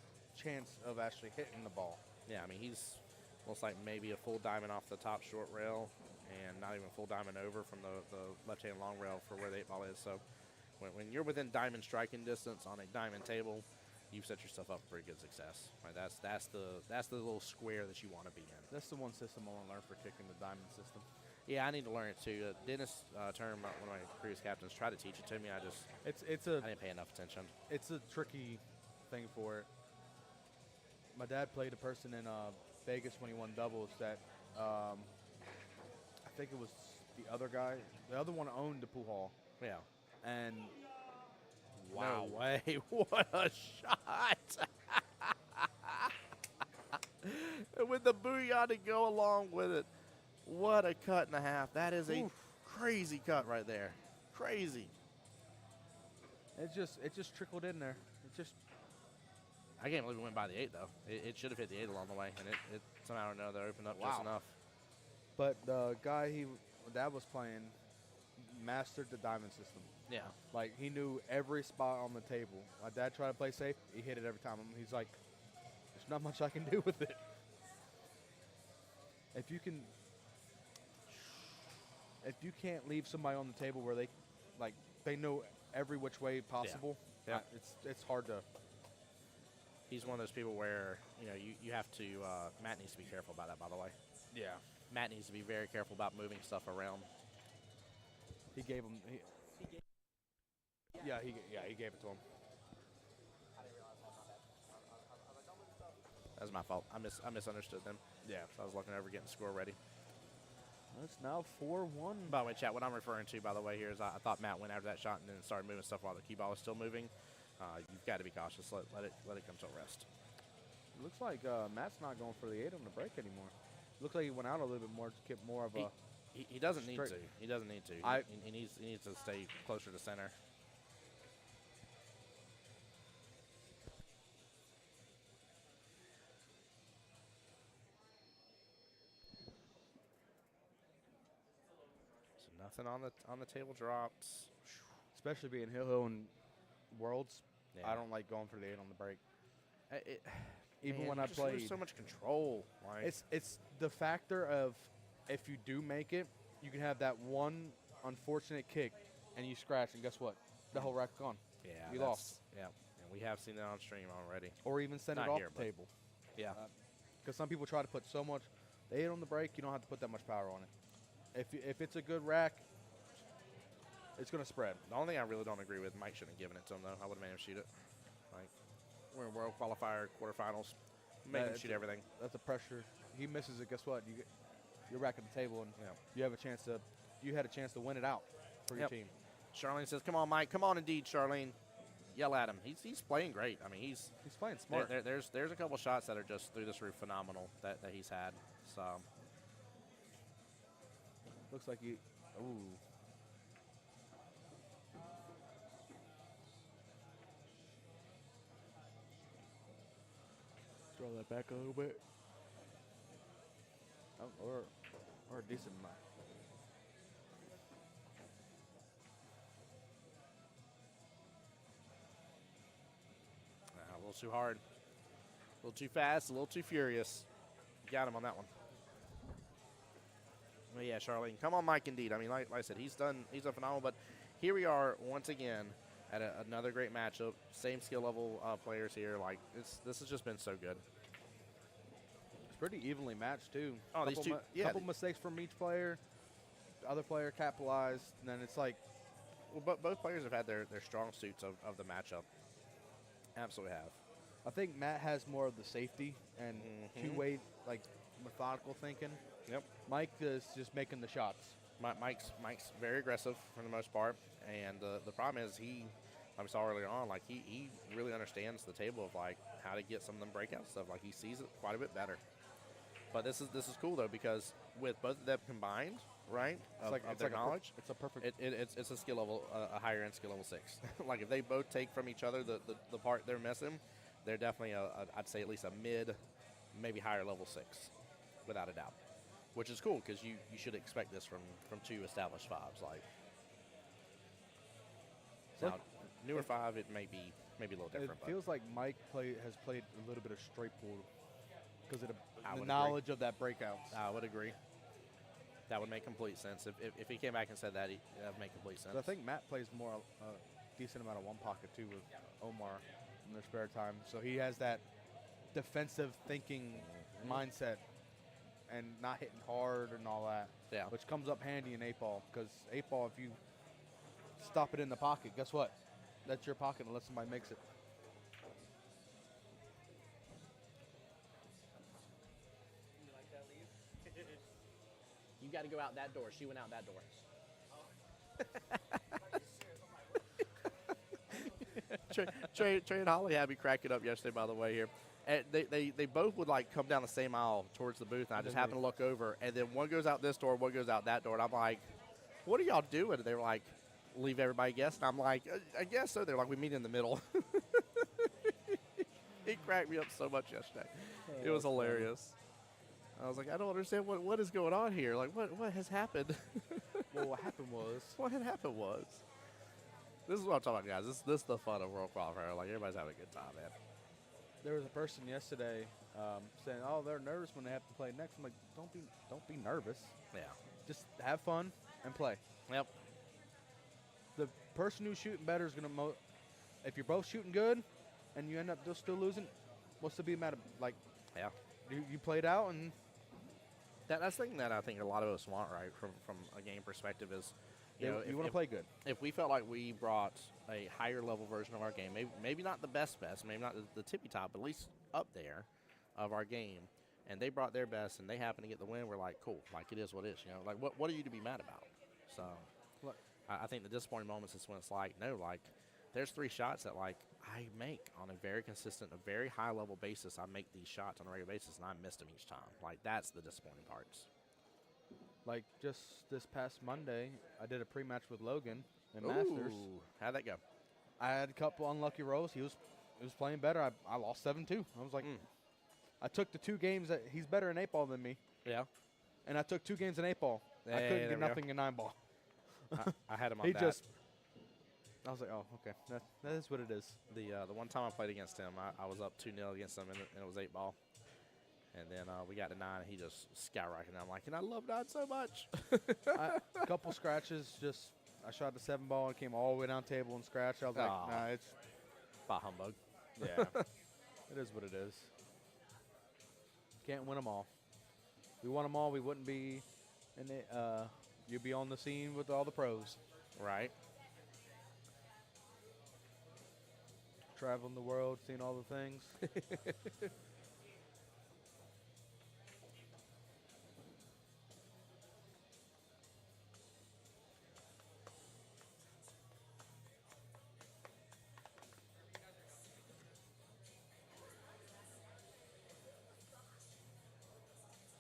chance of actually hitting the ball. Yeah, I mean, he's looks like maybe a full diamond off the top short rail, and not even full diamond over from the left-hand long rail for where the 8-ball is. So when you're within diamond striking distance on a diamond table, you've set yourself up for pretty good success. Right? That's the little square that you want to be in. That's the one system I want to learn for kicking, the diamond system. Yeah, I need to learn it too. Dennis Term, one of my previous captains, tried to teach it to me. I didn't pay enough attention. It's a tricky thing for it. My dad played a person in Vegas when he won doubles that I think it was the other guy. The other one owned the pool hall. Yeah. And Wow. no way. What a shot. And with the booyah to go along with it. What a cut and a half. That is a crazy cut right there. Crazy. It just trickled in there. I can't believe it went by the 8, though. It should have hit the 8 along the way, and it somehow or another opened up just enough. But the guy Dad was playing mastered the diamond system. Yeah. Like, he knew every spot on the table. My dad tried to play safe. He hit it every time. He's like, there's not much I can do with it. If you can't leave somebody on the table where they know every which way possible, Yeah. It's hard to. He's one of those people where, you have to, Matt needs to be careful about that, by the way. Yeah. Matt needs to be very careful about moving stuff around. He gave him. He gave it to him. That was my fault. I misunderstood them. Yeah. So I was looking over getting the score ready. It's now 4-1. By the way, chat, what I'm referring to, by the way, here is I thought Matt went after that shot and then started moving stuff while the cue ball was still moving. You've got to be cautious. Let it come to a rest. It looks like Matt's not going for the 8 on the break anymore. Looks like he went out a little bit more to keep more of a. He doesn't need straight. to. He doesn't need to. He needs to stay closer to center. So nothing on the table dropped. Especially being Hill and Worlds, Yeah. I don't like going for the 8 on the break. Even Man, when you I just lose played, so much control. Like, it's the factor of if you do make it, you can have that one unfortunate kick, and you scratch, and guess what? The whole rack's gone. yeah, you that's- lost. Yeah, and we have seen that on stream already. Or even send Not it off here, the but- table. Yeah. Because some people try to put so much. The 8 on the break, you don't have to put that much power on it. If it's a good rack, it's going to spread. The only thing I really don't agree with, Mike shouldn't have given it to him, though. I would have made him shoot it. Like, we're in World Qualifier quarterfinals. Make him It's shoot everything. That's a pressure. He misses it. Guess what? You're back at the table, and Yeah. you had a chance to win it out for your Yep. team. Charlene says, come on, Mike. Come on, indeed, Charlene. Yell at him. He's playing great. I mean, he's playing smart. there's a couple shots that are just through this roof phenomenal that he's had. So, Looks like he. Ooh. Throw that back a little bit. Oh, or a decent amount. a little too hard. A little too fast, a little too furious. Got him on that one. Well, yeah, Charlene. Come on, Mike, indeed. I mean, like I said, he's done phenomenal. But here we are once again at another great matchup. Same skill level players here. Like, this has just been so good. It's pretty evenly matched, too. Oh, these two, yeah. Couple mistakes from each player. The other player capitalized. And then it's like, Well, both players have had their strong suits of the matchup. Absolutely have. I think Matt has more of the safety and Mhm. two-way, like, methodical thinking. Yep. Mike is just making the shots. Mike's very aggressive for the most part, and the problem is like we saw earlier on, like he really understands the table of like how to get some of them breakout stuff. Like he sees it quite a bit better. But this is cool though because with both of them combined, right, of their knowledge, it's a perfect. it's a skill level, a higher end skill level 6. Like if they both take from each other the part they're missing, they're definitely I'd say at least a mid, maybe higher level 6, without a doubt. Which is cool because you should expect this from two established 5s. Like now, newer 5, it may be a little different. It but feels like Mike has played a little bit of straight pool because of I the would knowledge of that breakouts. I would agree. That would make complete sense. If he came back and said that, that would make complete sense. But I think Matt plays more decent amount of one pocket too with Omar in their spare time. So he has that defensive thinking mindset and not hitting hard and all that. Yeah. Which comes up handy in 8-ball because 8-ball, if you stop it in the pocket, guess what? That's your pocket unless somebody makes it. You like that leave? You got to go out that door. She went out that door. Trey and Holly had me cracking up yesterday, by the way, here. And they both would, like, come down the same aisle towards the booth, and I just happened to look over, and then one goes out this door, one goes out that door, and I'm like, what are y'all doing? And they were like, leave everybody guess. And I'm like, I guess so. They're like, we meet in the middle. It cracked me up so much yesterday. It was hilarious. I was like, I don't understand what is going on here. Like, what has happened? Well, what happened was What had happened was. This is what I'm talking about, guys. This is the fun of World Qualifier. Like, everybody's having a good time, man. there was a person yesterday saying, "Oh, they're nervous when they have to play next." I'm like, "Don't be nervous. Yeah. Just have fun and play." Yep. The person who's shooting better is gonna. If you're both shooting good, and you end up still losing, what's to be mad at? Like, Yeah. you played out, and That's the thing that I think a lot of us want, right, from a game perspective is, you know, you want to if- play good. If we felt like we brought a higher level version of our game, maybe not the best, maybe not the tippy top, but at least up there of our game, and they brought their best and they happen to get the win, we're like, cool, like it is what it is, you know, like what are you to be mad about? So Look. I think the disappointing moments is when it's like, no, like there's 3 shots that like I make on a very consistent, a very high level basis. I make these shots on a regular basis and I missed them each time. Like that's the disappointing parts. Like just this past Monday, I did a pre-match with Logan in Masters. Ooh, how'd that go? I had a couple unlucky rolls. He was playing better. I lost 7-2. I was like, I took the 2 games that he's better in 8-ball than me, Yeah. and I took 2 games in 8-ball. I Hey, couldn't there get we go. nothing in 9-ball. I had him on He that. I was like, oh, okay, that is what it is. The one time I played against him, I was up 2-0 against him, and it was 8-ball. And then we got to 9, and he just skyrocketed. I'm like, and I love 9 so much. A couple scratches, just I shot the 7-ball and came all the way down table and scratched. I was like, Aw. nah, it's Bah humbug. yeah, it is what it is. Can't win them all. If we won them all, we wouldn't be in the. You'd be on the scene with all the pros, Right. traveling the world, seeing all the things.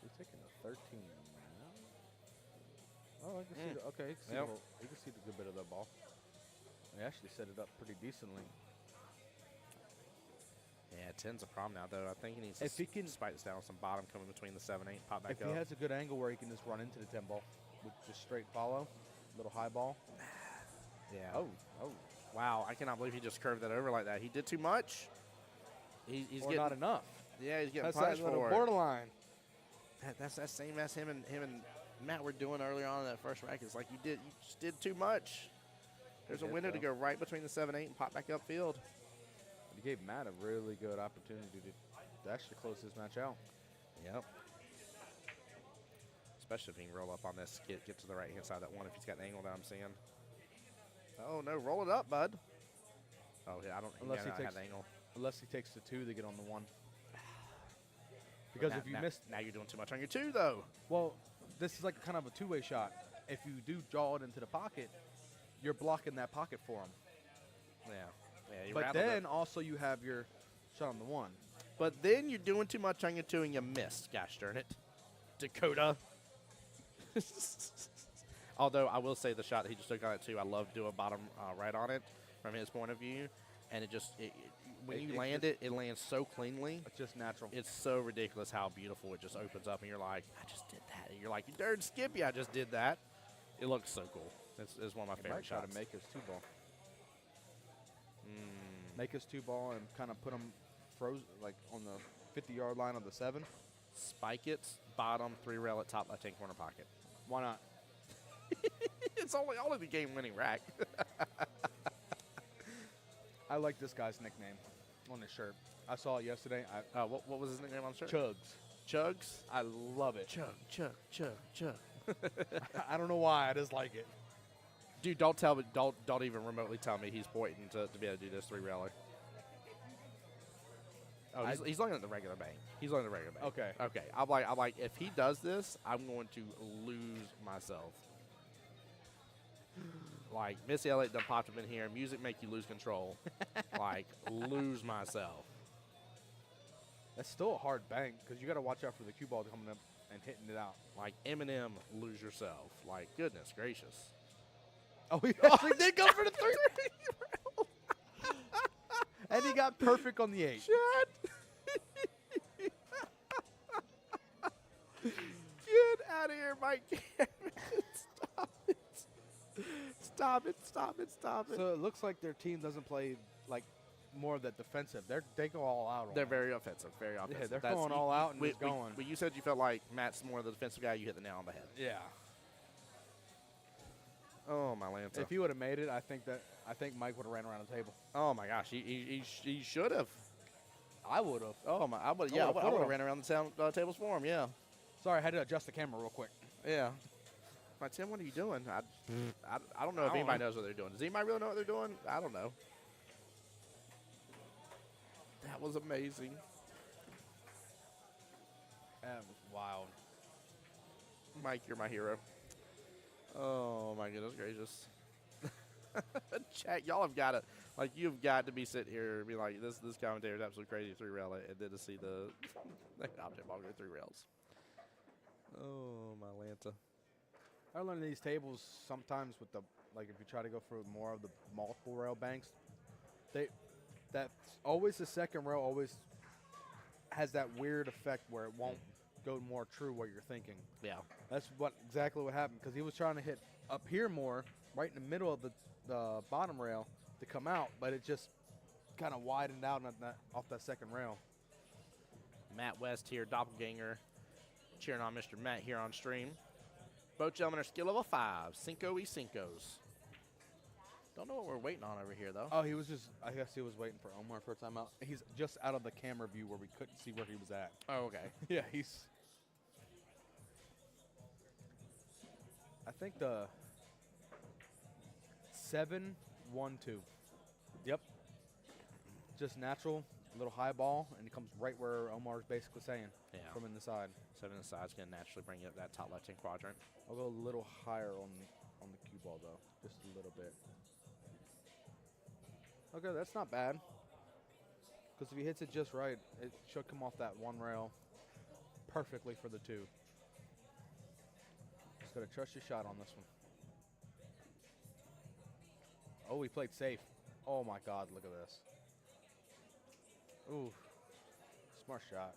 He's taking a 13 now. Oh, I can see. Okay, he can see, Yep. he can see the good bit of the ball. He actually set it up pretty decently. Yeah, 10's a problem now, though. I think he needs If to he can- spike this down with some bottom coming between the 7-8, pop back If up. he has a good angle where he can just run into the 10 ball with just straight follow, little high ball. Yeah. Oh, Wow, I cannot believe he just curved that over like that. He did too much. He's or getting not enough. Yeah, he's getting That's that punished little for it. borderline. That's that same as him and Matt were doing earlier on in that first rack. It's like you just did too much. There's a did, window to though. go right between the 7-8 and pop back upfield. He gave Matt a really good opportunity to actually close this match out. Yep. Especially if he can roll up on this, get to the right hand side of that one if he's got the angle that I'm seeing. Oh no, roll it up, bud. Oh yeah, I don't. Unless yeah, he no, I takes have the angle. Unless he takes the 2 to get on the 1. Because Now- if you now- miss, now you're doing too much on your 2 though. well, this is like kind of a 2-way shot. If you do draw it into the pocket, you're blocking that pocket for him. Yeah, you But rattled it. then also you have your shot on the 1. But then you're doing too much on your 2 and you missed. Gosh darn it, Dakota. Although I will say the shot that he just took on it 2, I love doing bottom right on it from his point of view, and when you land it lands so cleanly. It's just natural. It's so ridiculous how beautiful it just opens up, and you're like, I just did that. And you're like, you darn Skippy, I just did that. It looks so cool. It's one of my He favorite might try shots. to make his 2 ball. Make his 2 ball and kind of put him frozen, like on the 50-yard line of the 7. Spike it, bottom, 3 rail at top left-hand corner pocket. Why not? It's only the game-winning rack. I like this guy's nickname on his shirt. I saw it yesterday. What was his nickname on the shirt? Chugs. Chugs. I love it. Chug. I don't know why. I just like it. Dude, don't even remotely tell me he's pointing to be able to do this 3-railer. Oh, he's looking at the regular bank. He's looking at the regular bank. Okay. Okay. I'm like, if he does this, I'm going to lose myself. Like, Missy Elliott done popped him in here. Music make you lose control. Like, lose myself. That's still a hard bank because you got to watch out for the cue ball coming up and hitting it out. Like, Eminem, lose yourself. Like, goodness gracious. Oh, he actually did go for the 3. And he got perfect on the 8. Shut. Get out of here, Mike. Stop it. Stop it. So it looks like their team doesn't play like more of that defensive. They go all out on They're it. very offensive. Very offensive. they're going all out and just going. When you said you felt like Matt's more the defensive guy, you hit the nail on the head. Yeah. Oh, my Lanta. If he would have made it, I think Mike would have ran around the table. Oh, my gosh. He should have. I would have. Oh, my. I would I would've have ran around the tables for him, yeah. Sorry, I had to adjust the camera real quick. Yeah. My Tim, what are you doing? I don't know if anybody knows what they're doing. Does anybody really know what they're doing? I don't know. That was amazing. That was wild. Mike, you're my hero. Oh, my goodness gracious. Chat, y'all have got to, like, you've got to be sitting here and be like, this commentator is absolutely crazy 3-rail it, and then to see the object ball go 3 rails. Oh, my Lanta. I learned these tables sometimes with the, like if you try to go for more of the multiple rail banks, that's always the second rail always has that weird effect where it won't go more true what you're thinking. Yeah. That's exactly what happened because he was trying to hit up here more, right in the middle of the bottom rail to come out, but it just kind of widened out on off that second rail. Matt West here, doppelganger, cheering on Mr. Matt here on stream. Both gentlemen are skill level 5, Cinco y Cincos. Don't know what we're waiting on over here, though. Oh, I guess he was waiting for Omar for a timeout. He's just out of the camera view where we couldn't see where he was at. Oh, okay. Yeah, I think the 7-1-2. Yep. Just natural, little high ball, and it comes right where Omar's basically saying. Yeah. From in the side. 7 in the side is going to naturally bring you up that top left-hand quadrant. I'll go a little higher on the cue ball, though. Just a little bit. Okay, that's not bad. Because if he hits it just right, it should come off that one rail perfectly for the 2. Just got to trust your shot on this one. Oh, he played safe. Oh, my God, look at this. Ooh, smart shot.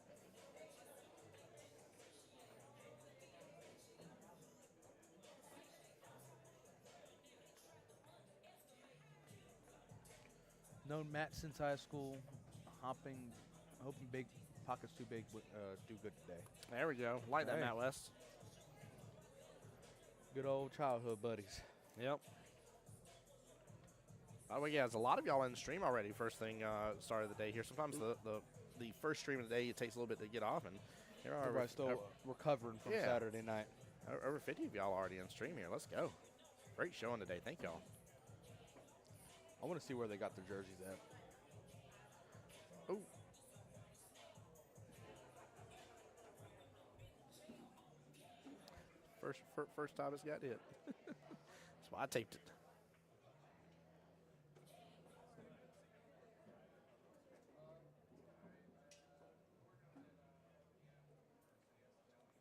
Known Matt since high school, hoping big, pockets too big, would do good today. There we go. Like that, Hey. Matt West. Good old childhood buddies. Yep. Oh, well, yeah, there's a lot of y'all in the stream already. First thing, start of the day here. Sometimes the first stream of the day, it takes a little bit to get off, and here are Everybody's still recovering from Yeah. Saturday night. over 50 of y'all already in stream here. Let's go. Great showing today. Thank y'all. I want to see where they got their jerseys at. Oh. First time it's got hit. That's why I taped it.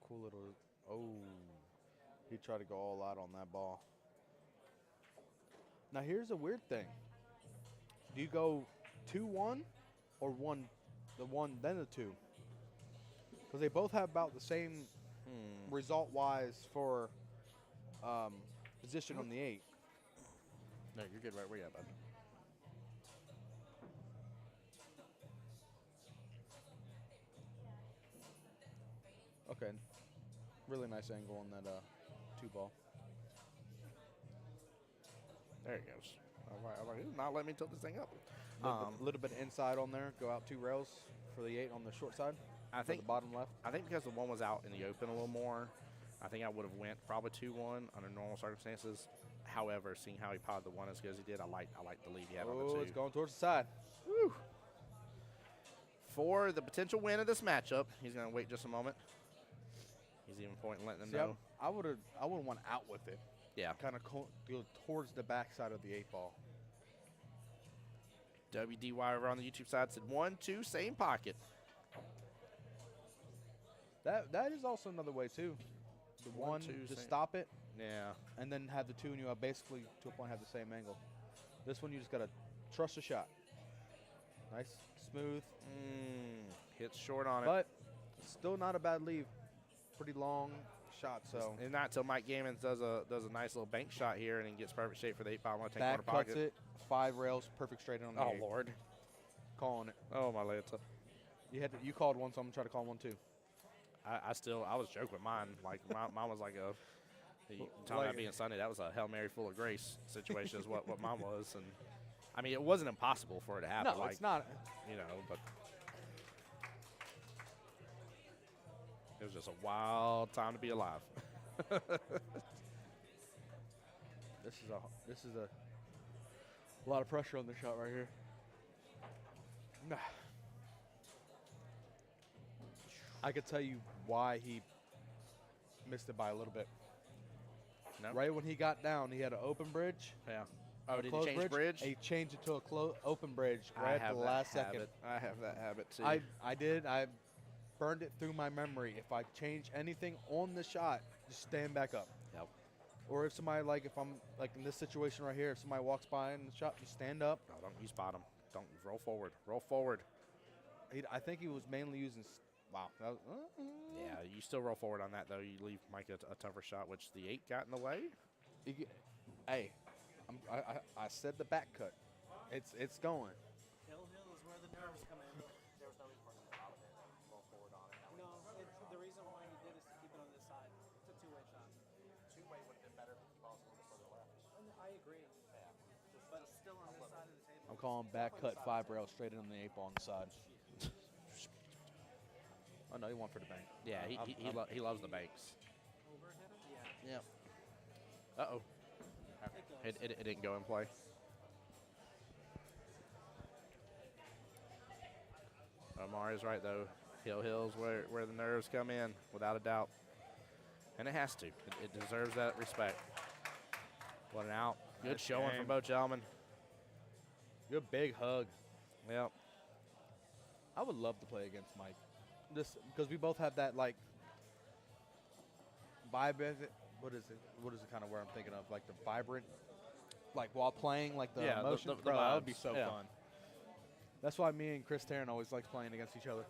Cool little. Oh, he tried to go all out on that ball. Now here's a weird thing. Do you go 2-1 or the 1 then the 2? Because they both have about the same result-wise for position on the 8. No, you're good right where you at, bud. Okay. Really nice angle on that Qball. There it goes. All right, not let me tilt this thing up. A little bit inside on there. Go out 2 rails for the 8 on the short side. I for think the bottom left. I think because the one was out in the open a little more, I think I would have went probably 2-1 under normal circumstances. However, seeing how he potted the one as good as he did, I like the lead he had on the 2. It's going towards the side. Woo. For the potential win of this matchup, he's going to wait just a moment. He's even pointing, letting them know. I would want out with it. Yeah. Kind of go towards the backside of the 8 ball. WDY over on the YouTube side said 1-2, same pocket. That is also another way too. The 1 to stop it, Yeah. and then have the 2, and you have basically to a point have the same angle. This one you just gotta trust the shot. Nice, smooth, Hits short on it. but still not a bad leave. Pretty long shot, so And not until Mike Gammons does a nice little bank shot here and then gets perfect shape for the 8-5 1 back corner cuts pocket. it, 5 rails, perfect straight in on the Oh 8. Lord. Calling it. Oh my Lanta. You called one, so I'm gonna try to call one too. I was joking with mine. Like mine was like a talking about being Sunday. That was a Hail Mary full of grace situation is what mine was. And I mean it wasn't impossible for it to happen. No, like, it's not. You know, but it was just a wild time to be alive. This is a lot of pressure on the shot right here. I could tell you why he missed it by a little bit. No? Right when he got down, he had an open bridge. Yeah. Oh, a did he closed change bridge? And he changed it to a open bridge I right at have the that last habit. second. I have that habit too. I did. I burned it through my memory. If I change anything on the shot, just stand back up. Yep. Or if somebody, if I'm in this situation right here, if somebody walks by in the shot, just stand up. No, don't use bottom. Don't roll forward. Roll forward. I think he was mainly using. Wow. That was, Yeah, you still roll forward on that though. You leave Mike a tougher shot, which the 8 got in the way. Hey, I said the back cut. It's going. Hill is where the nerves come in. There was no reason for him to out of it and roll forward on it. No, the reason why he did is to keep it on this side. It's a two-way shot. Two-way would have been better if the ball's a little further left. And I agree. Yeah. But it's still on this side of the table. I'm calling back cut 5 rail straight in the 8 ball on the side. Oh no, he went for the bank. Yeah, he loves the banks. Overhit him? Yeah. Yep. Uh-oh. It didn't go in play. Omar is right, though. Hill's where the nerves come in, without a doubt. And it has to. It deserves that respect. What an out. Good Nice showing game. from both gentlemen. Good big hug. Yep. I would love to play against Mike. This because we both have that vibe of it. What is it? What is the kind of word I'm thinking of? Like the vibrant, while playing, the Yeah, the- emotions. the Bro, that would be vibes. so Yeah. fun. That's why me and Chris Tarrant always like playing against each other.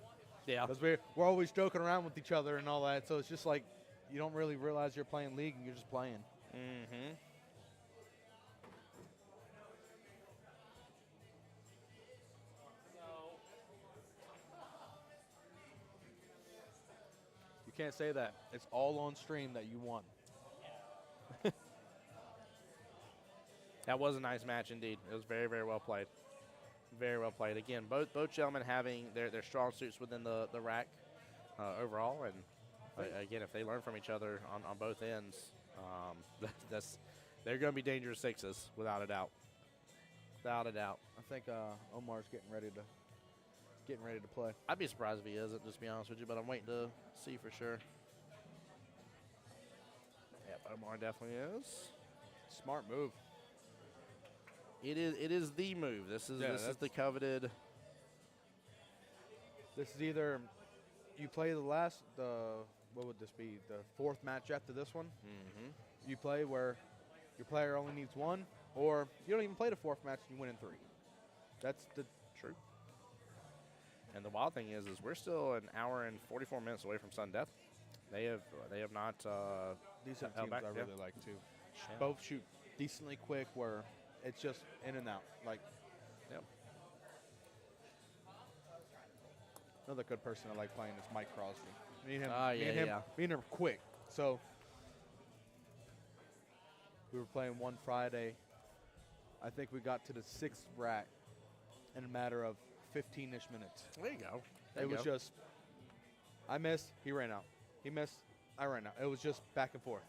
Yeah. Because we're always joking around with each other and all that. So it's just you don't really realize you're playing league and you're just playing. Mm-hmm. You can't say that. It's all on stream that you won. That was a nice match indeed. It was very, very well played. Very well played. Again, both gentlemen having their strong suits within the rack overall. And again, if they learn from each other on both ends, they're going to be dangerous sixes, without a doubt. Without a doubt. I think Omar's getting ready to play. I'd be surprised if he isn't, just to be honest with you, but I'm waiting to see for sure. Yep, Omar definitely is. Smart move. It is the move. This is the coveted. This is either you play what would this be? The 4th match after this one. Mm-hmm. You play where your player only needs 1, or you don't even play the 4th match and you win in 3. That's the True. And the wild thing is we're still an hour and 44 minutes away from sudden death. They have not. these are held teams back, I yeah. really like too. Yeah. Both shoot decently quick, where it's just in and out. Yep. Another good person I like playing is Mike Crosby. Me and him, Ah, me yeah, and him, yeah. me and him are quick. So We were playing one Friday. I think we got to the 6th rack in a matter of 15-ish minutes. There you go. It was just, I missed, he ran out. He missed, I ran out. It was just back and forth.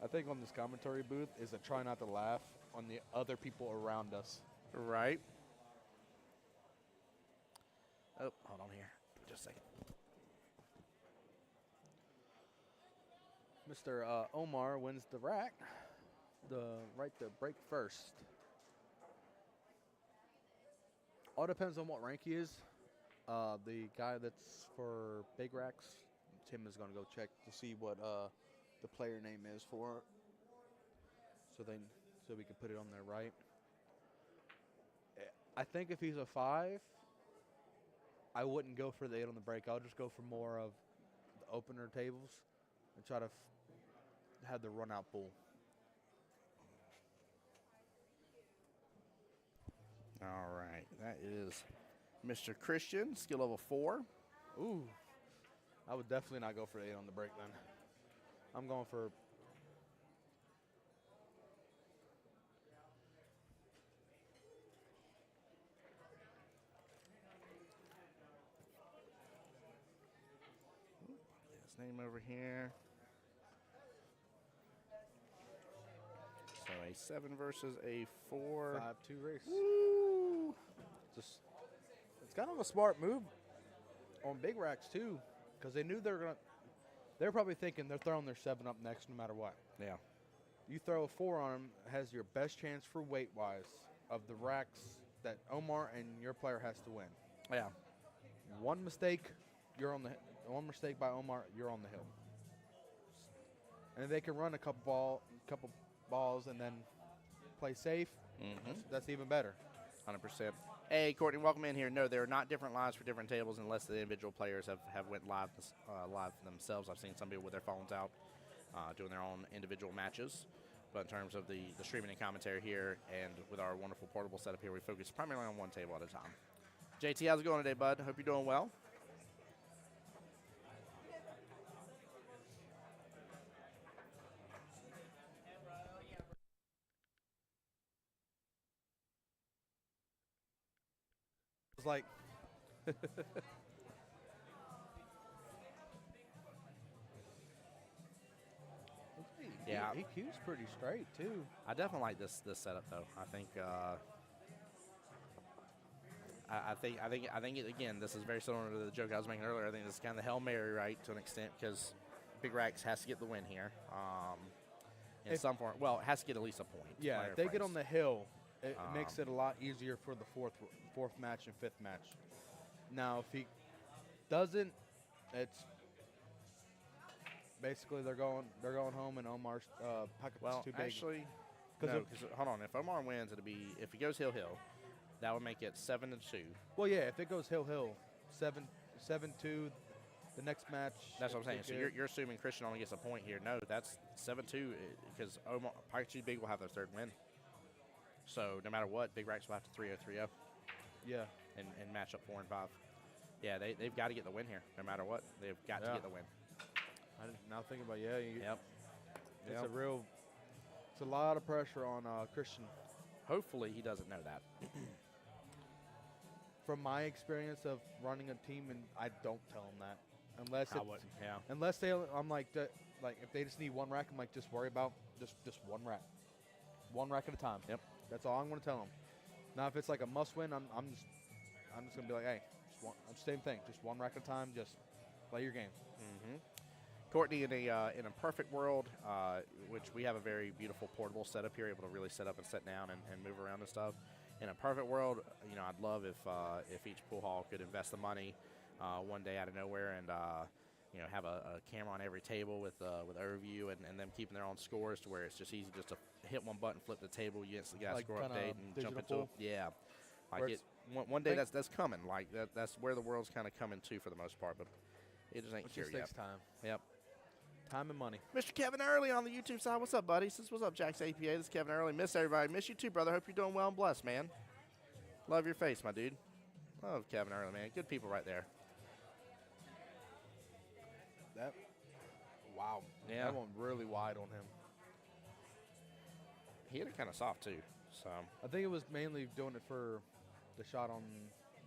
I think on this commentary booth is to try not to laugh on the other people around us. Right. Oh, hold on here. Just a second. Mr. Omar wins the rack. The right to break first. All depends on what rank he is. The guy that's for big racks, Tim is going to go check to see what the player name is for it. So we can put it on there, right? I think if he's a 5, I wouldn't go for the 8 on the break. I'll just go for more of the opener tables and try to have the run out pool. All right. That is Mr. Christian, skill level 4. Ooh. I would definitely not go for 8 on the break then. I'm going for His name over here. So a 7 versus a 4. 5-2 race. Woo! Just, it's kind of a smart move on big racks too, because they knew they're probably thinking they're throwing their 7 up next no matter what. Yeah. You throw a 4 on them, has your best chance for weight wise of the racks that Omar and your player has to win. Yeah. One mistake, one mistake by Omar, you're on the hill. And they can run a couple balls and then play safe. That's even better. 100%. Hey, Courtney, welcome in here. No, there are not different lines for different tables unless the individual players have went live themselves. I've seen some people with their phones out doing their own individual matches. But in terms of the streaming and commentary here and with our wonderful portable setup here, we focus primarily on one table at a time. JT, how's it going today, bud? Hope you're doing well. It's like Yeah. he cues pretty straight too. I definitely like this setup though. I think I think again, this is very similar to the joke I was making earlier. I think this is kind of the Hail Mary, right, to an extent, because Big Racks has to get the win here. In some form, well, it has to get at least a point. Yeah, if they get on the hill, it makes it a lot easier for the fourth match and fifth match. Now, if he doesn't, it's basically they're going home, and Omar's pocket's too big. Actually, no, because hold on, if Omar wins, it'll be if he goes hill, that would make it 7-2. Well, yeah, if it goes hill, 7-2, the next match. That's what I'm saying. So you're assuming Christian only gets a point here. No, that's 7-2 because Omar Pocket Too Big will have their third win. So no matter what, Big Racks will have to 3-0-3-0. Yeah. And match up 4 and 5. Yeah, they've got to get the win here, no matter what. They've got to get the win. I didn't now thinking about it's Yep. It's a lot of pressure on Christian. Hopefully he doesn't know that. From my experience of running a team, and I don't tell them that unless I wouldn't. Yeah. Unless I'm like if they just need one rack, I'm like just worry about just one rack at a time. Yep. That's all I'm going to tell them. Now if it's like a must win, I'm just going to be like, hey, same thing, just one rack at a time, just play your game. Mm-hmm. Courtney, in a perfect world, which we have a very beautiful portable setup here, able to really set up and sit down and move around and stuff. In a perfect world, I'd love if each pool hall could invest the money one day out of nowhere and have a camera on every table with overview and them keeping their own scores to where it's just easy just to hit one button, flip the table, you instantly got a score update and jump into it. Yeah, like one day that's coming. Like that's where the world's kind of coming to for the most part, but it just ain't here yet. Takes time. Yep. Time and money. Mr. Kevin Early on the YouTube side. What's up, buddy? What's up, Jax APA? This is Kevin Early. Miss everybody. Miss you too, brother. Hope you're doing well and blessed, man. Love your face, my dude. Love Kevin Early, man. Good people right there. That. Wow. Yeah. That one really wide on him. He hit it kind of soft, too. So I think it was mainly doing it for the shot on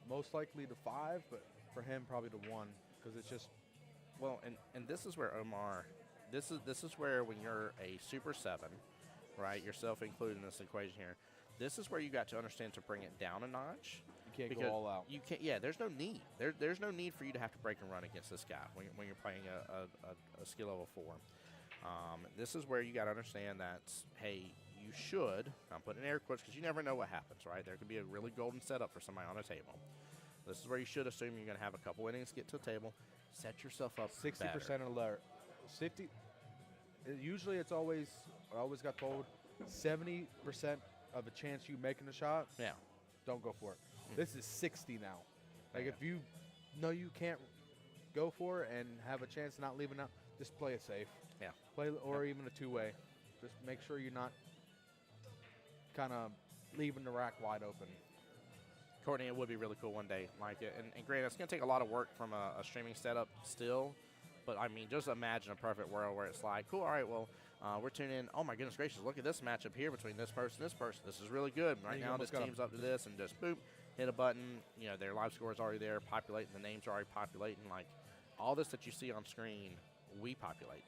most likely to 5, but for him probably to 1 because it's just. Well, and this is where Omar, this is where when you're a Super 7, right, yourself included in this equation here, this is where you got to understand to bring it down a notch. You can't go all out. You can't. Yeah, there's no need. There's no need for you to have to break and run against this guy when you're playing a skill level 4. This is where you got to understand that, hey, you should. I'm putting in air quotes because you never know what happens, right? There could be a really golden setup for somebody on a table. This is where you should assume you're going to have a couple innings to get to the table. Set yourself up 60% or lower. 50. Usually, it's always. I always got told 70% of a chance you making a shot. Yeah. Don't go for it. This is 60 now. Like if you know you can't go for it and have a chance of not leaving out, just play it safe. Yeah. Play or even a 2-way. Just make sure you're not kind of leaving the rack wide open. Courtney, it would be really cool one day. Like, and granted, it's going to take a lot of work from a streaming setup still. But, I mean, just imagine a perfect world where it's like, cool, all right, well, we're tuning in. Oh, my goodness gracious, look at this matchup here between this person and this person. This is really good. Right now, this team's up to this, and just, boop, hit a button. You know, their live score is already there, populating. The names are already populating. Like, all this that you see on screen, we populate.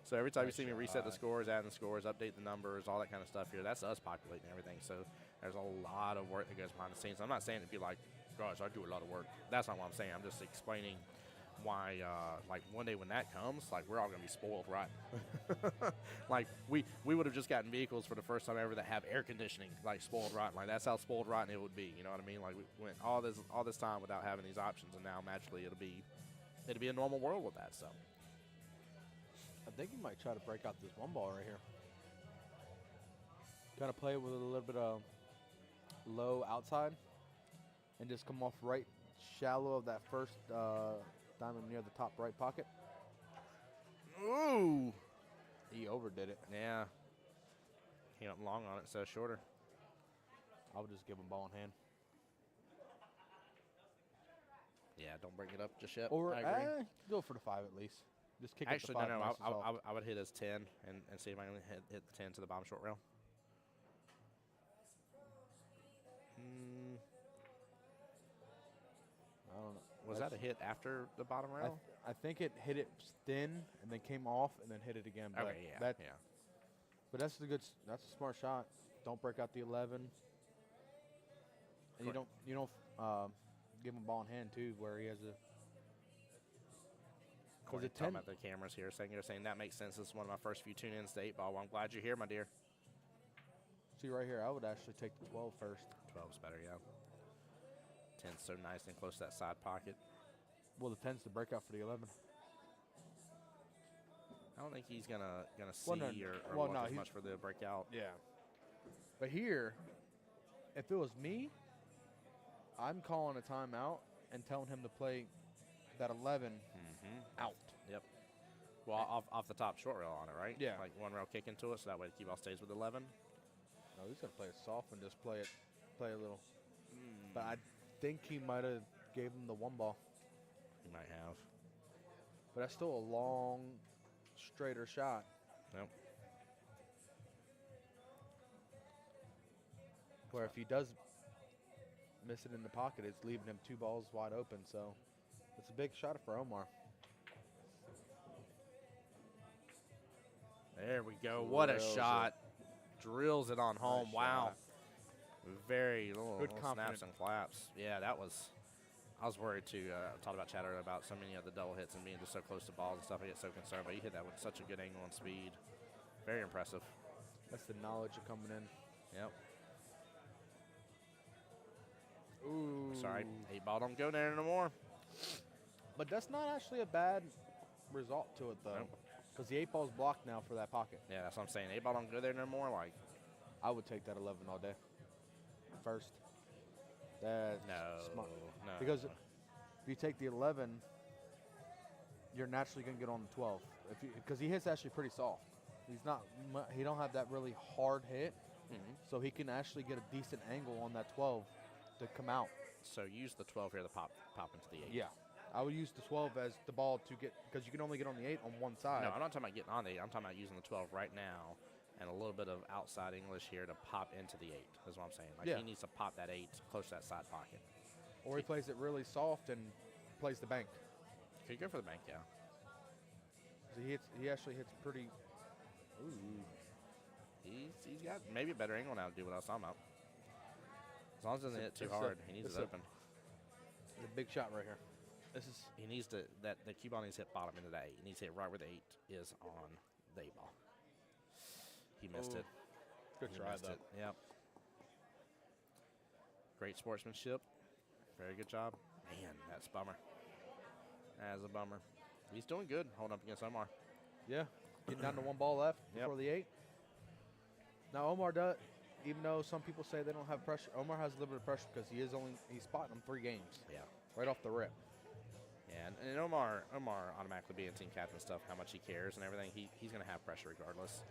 So every time you see me reset the scores, add the scores, update the numbers, all that kind of stuff here, that's us populating everything. So there's a lot of work that goes behind the scenes. I'm not saying it'd be like, gosh, I do a lot of work. That's not what I'm saying. I'm just explaining why, like, one day when that comes, like, we're all going to be spoiled rotten. Like, we would have just gotten vehicles for the first time ever that have air conditioning, like, spoiled rotten. Like, that's how spoiled rotten it would be. You know what I mean? Like, we went all this time without having these options, and now magically it'll be a normal world with that. So I think he might try to break out this 1 ball right here. Kind of play with a little bit of low outside and just come off right shallow of that first diamond near the top right pocket. ooh, He overdid it. yeah, he went long on it, so shorter. I would just give him ball in hand. Yeah, don't bring it up just yet. Or I agree. go for the 5 at least. Just kick Actually, up the 5. no, nice and soft. I would hit his 10 and see if I can hit the 10 to the bottom short rail. I don't know. Was that a hit after the bottom rail? I think it hit it thin and then came off and then hit it again. But Okay, yeah, that, yeah. But that's that's a smart shot. Don't break out the 11. And you don't give him ball in hand too, where he has a. Courtney, it talking 10? about the cameras here, saying that makes sense. This is one of my first few tune-ins to 8-ball. Well, I'm glad you're here, my dear. See right here, I would actually take the 12 first. 12's better, yeah. 10's so nice and close to that side pocket. Well, the 10's the breakout for the 11. I don't think he's gonna see Well, no, or well, look no, as he's- much for the breakout. Yeah. But here, if it was me, I'm calling a timeout and telling him to play that 11 out. Yep. Well, off the top short rail on it, right? Yeah. Like 1 rail kick into it, so that way the Qball stays with 11. No, he's gonna play it soft and just play a little. But I think he might have gave him the 1 ball. He might have. But that's still a long, straighter shot. Nope. Where if he does miss it in the pocket, it's leaving him 2 balls wide open. So it's a big shot for Omar. There we go. What a Drills shot. Drills it on home. Nice Wow. shot. Very little Good snaps confidence. and claps. Yeah, that was. I was worried too. Talked about Chad earlier about so many of the double hits and being just so close to balls and stuff. I get so concerned, but you hit that with such a good angle and speed. Very impressive. That's the knowledge of coming in. Yep. Ooh. Sorry, 8-ball don't go there no more. But that's not actually a bad result to it, though. Nope. Because the 8 ball's blocked now for that pocket. Yeah, that's what I'm saying. 8-ball don't go there no more. Like, I would take that 11 all day. First. That's no, smart. no. Because if you take the 11 you're naturally gonna get on the 12 because he hits actually pretty soft. He's not he don't have that really hard hit, so he can actually get a decent angle on that 12 to come out. So use the 12 here to pop into the 8. Yeah, I would use the 12 as the ball to get because you can only get on the 8 on one side. No, I'm not talking about getting on the 8. I'm talking about using the 12 right now and a little bit of outside English here to pop into the 8. That's what I'm saying. Like, Yeah. he needs to pop that 8 close to that side pocket. Or he plays it really soft and plays the bank. Could go for the bank, yeah. So he actually hits pretty. Ooh. He's got maybe a better angle now to do what I was talking about. As long as it doesn't hit too It's a- hard, he needs it's it a- open. It's a big shot right here. This is He needs to the cue ball needs to hit bottom into that 8. He needs to hit right where the 8 is on the 8 ball. He missed Ooh. it. good He try missed though. it. Yep. Great sportsmanship. Very good job. Man, that's a bummer. That's a bummer. He's doing good holding up against Omar. Yeah, getting down to one ball left Yep. before the 8. Now Omar does, even though some people say they don't have pressure, Omar has a little bit of pressure because he's spotting them 3 games Yeah. right off the rip. Yeah, and Omar automatically being team captain and stuff, how much he cares and everything, he's going to have pressure regardless.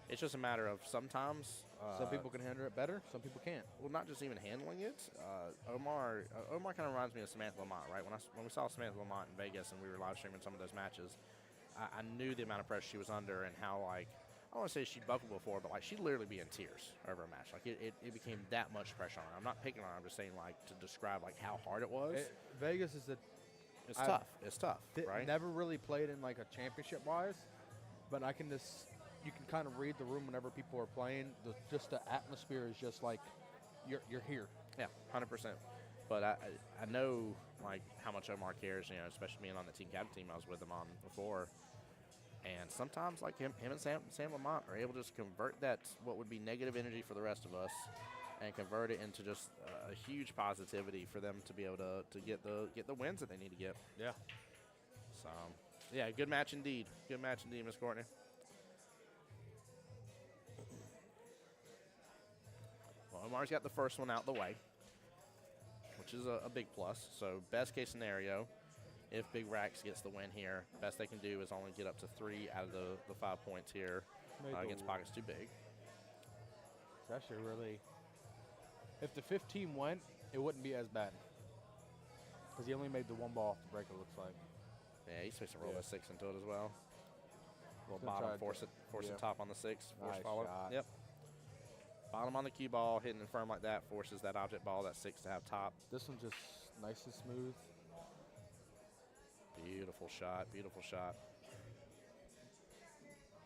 It's just a matter of sometimes. Some people can handle it better, some people can't. Well, not just even handling it. Omar kind of reminds me of Samantha Lamont, right? When we saw Samantha Lamont in Vegas and we were live streaming some of those matches, I knew the amount of pressure she was under and how, like, I don't want to say she buckled before, but like she'd literally be in tears over a match. Like it became that much pressure on her. I'm not picking on her. I'm just saying like to describe like how hard it was. Vegas is It's I- tough. It's tough, right? never really played in like a championship wise, but I can just you can kind of read the room whenever people are playing. Just the atmosphere is just like you're here. Yeah, 100%. But I know like how much Omar cares, you know, especially being on the team captain team I was with him on before. And sometimes like him and Sam Lamont are able to just convert that what would be negative energy for the rest of us and convert it into just a huge positivity for them to be able to get the wins that they need to get. Yeah. So yeah, good match indeed. Good match indeed, Miss Courtney. Well, Omar's got the first one out the way, which is a big plus. So best case scenario, if Big Rax gets the win here, best they can do is only get up to 3 out of the 5 points here against Pockets Too Big. It's actually really. If the 15 went, it wouldn't be as bad. Because he only made the one ball off the break, it looks like. Yeah, he's supposed to roll Yeah. a 6 into it as well. Little Gonna bottom, try to- force yeah. it top on the 6, force Nice follow. shot. Yep. Bottom on the cue ball, hitting it firm like that, forces that object ball, that 6 to have top. This one's just nice and smooth. Beautiful shot, beautiful shot.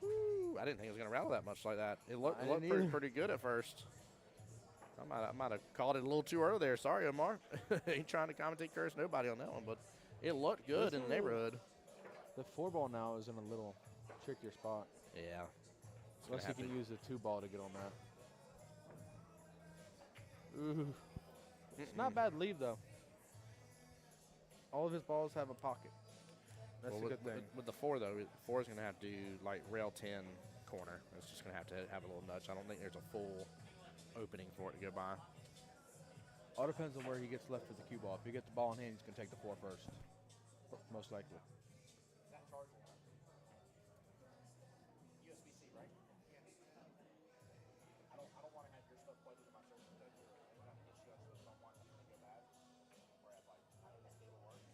Woo, I didn't think it was going to rattle that much like that. It looked I didn't pretty, either. pretty good at first. I might have called it a little too early there. Sorry, Omar. Ain't trying to commentate curse nobody on that one, but it looked good in the neighborhood. The 4 ball now is in a little trickier spot. Yeah. Unless he can use the 2 ball to get on that. Ooh. It's not bad lead, though. All of his balls have a pocket. That's Well, a good thing. With the 4, though, 4 is going to have to do like rail 10 corner. It's just going to have a little nudge. I don't think there's a full opening for it to go by. All depends on where he gets left with the cue ball. If he gets the ball in hand, he's going to take the 4 first. Most likely. That charger. USB-C, right? I don't want to have your stuff plugged into my charger. We're gonna get you guys don't want something to go bad. Or have like I know this cable works.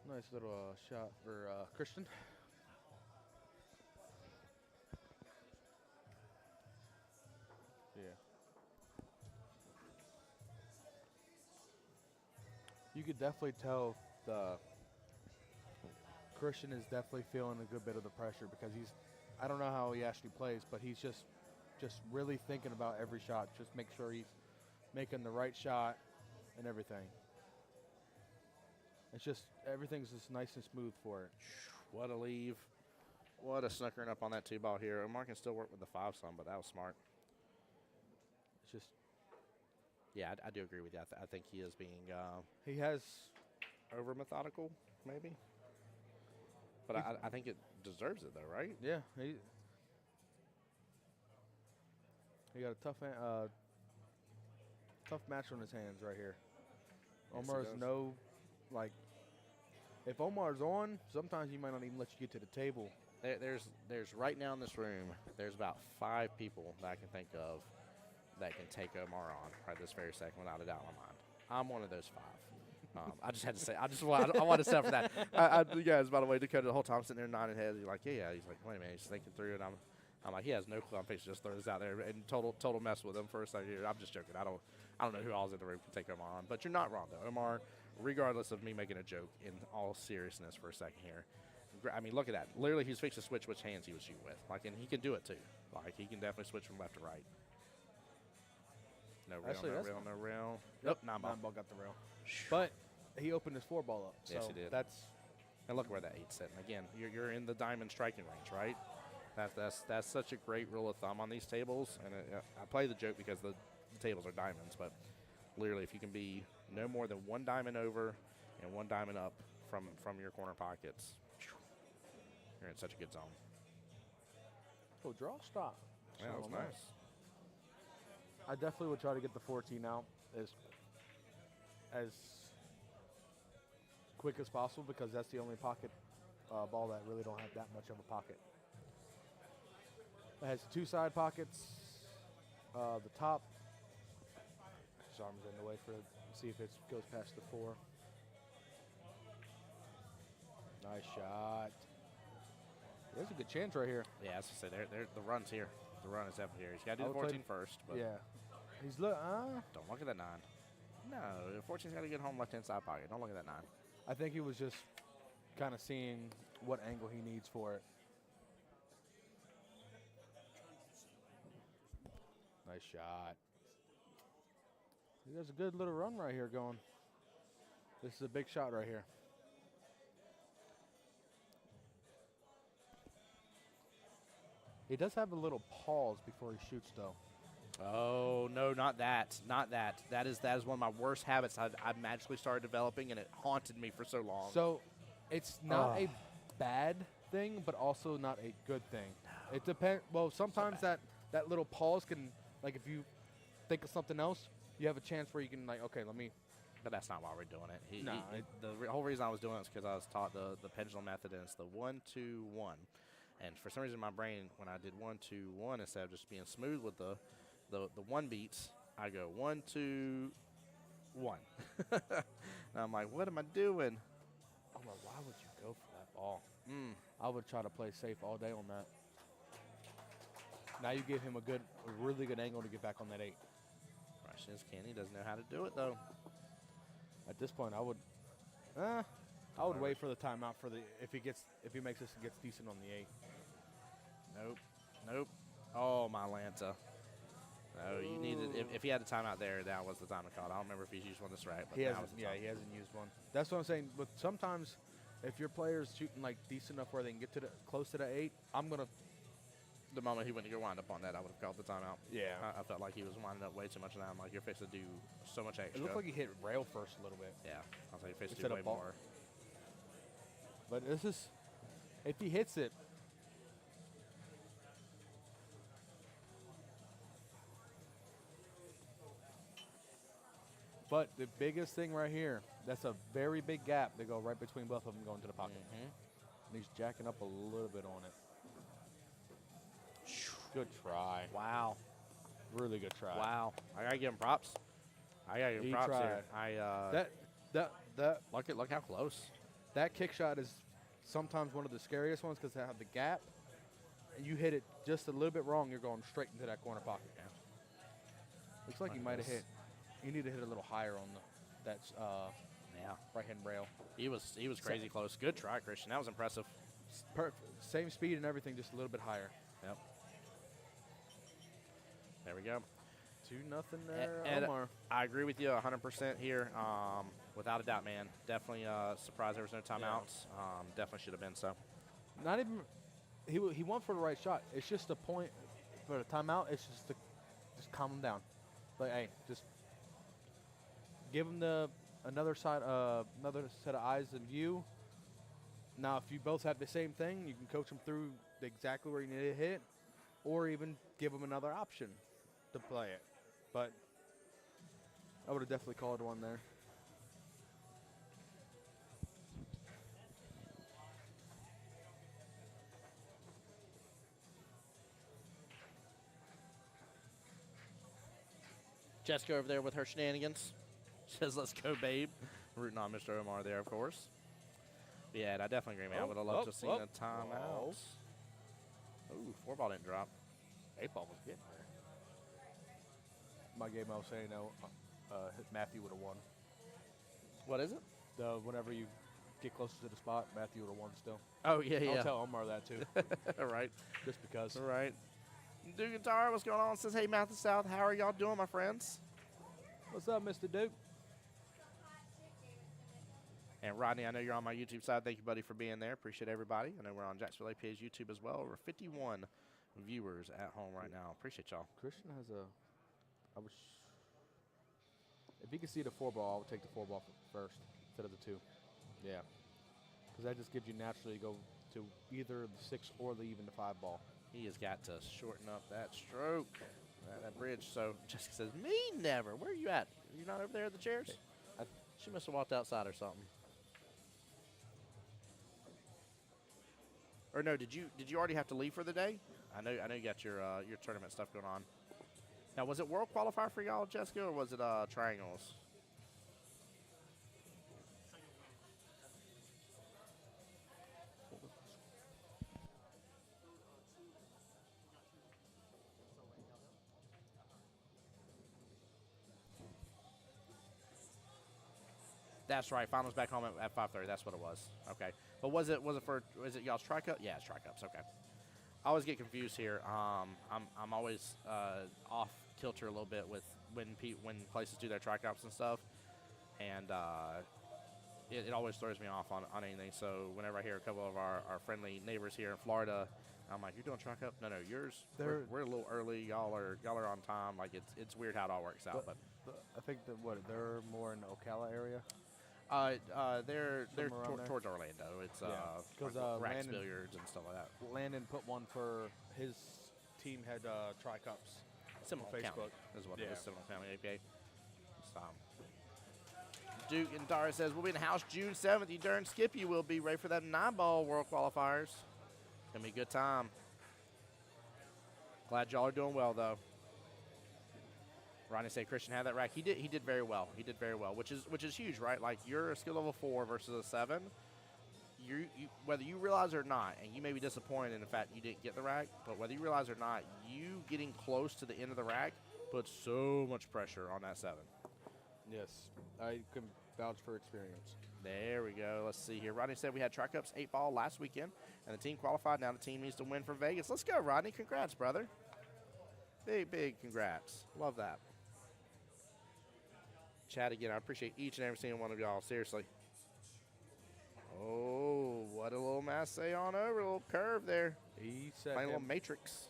Nice little shot for Christian. Yeah. You could definitely tell the Christian is definitely feeling a good bit of the pressure because I don't know how he actually plays, but he's just really thinking about every shot. Just make sure he's making the right shot and everything. It's just everything's just nice and smooth for it. What a leave. What a snuckering up on that 2 ball here. Omar can still work with the 5 some, but that was smart. It's just Yeah, I do agree with you. I think he is being he has over methodical, maybe. But I think it deserves it, though, right? yeah he got a tough match on his hands right here. Yes, he Omar has does. no If Omar's on, sometimes he might not even let you get to the table. There's right now in this room, there's about 5 people that I can think of that can take Omar on right this very second without a doubt in my mind. I'm one of those 5. I just had to say, I want to set up for that. You guys, by the way, Dakota, the whole time sitting there nodding head, he's like, yeah. He's like, wait a minute, he's thinking through it. I'm like, he has no clue. I'm fixing to just throw this out there and total mess with him for a second here. I'm just joking. I don't know who all's in the room can take Omar on, but you're not wrong though. Omar, regardless of me making a joke, in all seriousness for a second here, I mean, look at that. Literally, he's fixed to switch which hands he was shooting with. Like, and he can do it too. Like, he can definitely switch from left to right. No rail, Actually, no that's rail, fine. no rail. Yep, Nope, 9-ball. 9-ball got the rail. But he opened his 4-ball up. Yes, so he did. That's And look where that 8's sitting. Again, you're in the diamond striking range, right? That's such a great rule of thumb on these tables. And I play the joke because the tables are diamonds, but literally, if you can be no more than 1 diamond over and 1 diamond up from your corner pockets, you're in such a good zone. oh, draw stop. Yeah, that was So nice. I definitely would try to get the 14 out as quick as possible because that's the only pocket ball that really don't have that much of a pocket. It has 2 side pockets. The top, his arm's in the way for it. See if it goes past the 4. Nice shot. There's a good chance right here. Yeah, as I say, the run's here. The run is definitely here. He's got to I do the would play 14 first, but Yeah. He's don't look at that 9. No, 14's got to get home left-hand side pocket. Don't look at that 9. I think he was just kind of seeing what angle he needs for it. Nice shot. There's a good little run right here going. This is a big shot right here. He does have a little pause before he shoots, though. Oh, no, not that. Not that. That is one of my worst habits I've magically started developing, and it haunted me for so long. So it's not a bad thing, but also not a good thing. It depends. Well, sometimes that little pause can, like, if you think of something else, you have a chance where you can, like, okay, let me. But that's not why we're doing it. No, The whole reason I was doing it is because I was taught the pendulum method, and it's the 1, 2, 1. And for some reason, in my brain, when I did 1, 2, 1, instead of just being smooth with the 1 beats, I go 1, 2, 1. And I'm like, what am I doing? Oh, well, why would you go for that ball? I would try to play safe all day on that. Now you give him a really good angle to get back on that 8. Question is, Kenny doesn't know how to do it though. At this point, I would wait for the timeout for if he makes this and gets decent on the 8. Nope. Oh, my Lanta. No, you needed. If he had a timeout there, that was the time to call it. I don't remember if he's used one this right, but He now hasn't. was the Yeah, time. he hasn't used one. That's what I'm saying. But sometimes, if your player's shooting like decent enough where they can get to close to the 8, I'm gonna. The moment he went to go wind up on that, I would have called the timeout. Yeah. I felt like he was winding up way too much of that. I'm like, you're fixing to do so much extra. It looked like he hit rail first a little bit. Yeah, I was like, you're fixing to Instead do way of ball. more. But this is, if he hits it. But the biggest thing right here, that's a very big gap to go right between both of them going to the pocket. And he's jacking up a little bit on it. Good try. Wow. Really good try. Wow. I gotta give him props. I gotta give him He props tried. here. That Look how close. that kick shot is sometimes one of the scariest ones because they have the gap. And you hit it just a little bit wrong, you're going straight into that corner pocket. Yeah. Looks like Look you at might have this. hit. You need to hit a little higher on that Yeah. right hand rail. He was crazy close. Good try, Christian. That was impressive. Perfect. Same speed and everything, just a little bit higher. Yep. There we go. 2-0 there, And Omar. I agree with you 100% here. Without a doubt, man. Definitely surprised there was no timeouts. Definitely should have been so. Not even. He went for the right shot. It's just a point for the timeout. It's just to just calm him down. Like, hey, just give him another set of eyes and view. Now, if you both have the same thing, you can coach him through exactly where you need to hit, or even give him another option to play it. But I would have definitely called one there. Jessica over there with her shenanigans. Says, let's go, babe. Rooting on Mr. Omar there, of course. Yeah, I definitely agree, man. I would have loved to have seen a timeout. Ooh, 4-ball didn't drop. 8-ball was getting there. My game, I was saying, Matthew would have won. What is it? Whenever you get closer to the spot, Matthew would have won still. Oh, yeah, yeah. I'll tell Omar that too, All right. just because. All right. Duke Guitar, what's going on? Says, hey, Matthew South, how are y'all doing, my friends? What's up, Mr. Duke? And Rodney, I know you're on my YouTube side. Thank you, buddy, for being there. Appreciate everybody. I know we're on Jacksonville APA's YouTube as well. Over 51 viewers at home right now. Appreciate y'all. Christian has if he could see the 4-ball, I would take the 4-ball first instead of the 2. Yeah. Because that just gives you naturally go to either the 6 or even the 5-ball. He has got to shorten up that stroke, that bridge. So Jessica says, me never. Where are you at? You're not over there at the chairs? She must have walked outside or something. Or no, did you already have to leave for the day? I know you got your tournament stuff going on. Now, was it World Qualifier for y'all, Jessica, or was it triangles? That's right. Finals back home at 5:30. That's what it was. Okay. But was it y'all's tri-cup? Yeah, it's tri-cups. Okay. I always get confused here. I'm always off kilter a little bit with when places do their tri-cups and stuff, and it always throws me off on anything. So whenever I hear a couple of our friendly neighbors here in Florida, I'm like, you're doing tri-cup? No, yours. We're a little early. Y'all are on time. Like it's weird how it all works out. But I think they're more in the Ocala area. They're Somewhere around towards Orlando. It's because Rax Billiards and stuff like that. Landon put one for his team had tri-cups. Seminole on County Facebook. is what it Yeah. is. Seminole County APA. So, Duke and Dara says we'll be in the house June 7th. You darn skip you will be ready for that 9-ball World Qualifiers. It's gonna be a good time. Glad y'all are doing well though. Ronnie said Christian had that rack. He did very well. He did very well, which is huge, right? Like you're a skill level 4 versus a 7. You whether you realize it or not, and you may be disappointed in the fact you didn't get the rack, but whether you realize it or not, you getting close to the end of the rack puts so much pressure on that 7. Yes, I can vouch for experience. There we go. Let's see here. Rodney said we had tri-cups 8-ball last weekend, and the team qualified. Now the team needs to win for Vegas. Let's go, Rodney. Congrats, brother. Big congrats. Love that. Chat again. I appreciate each and every single one of y'all. Seriously. Oh, what a little masse on over. A little curve there. He said, Playing a little matrix.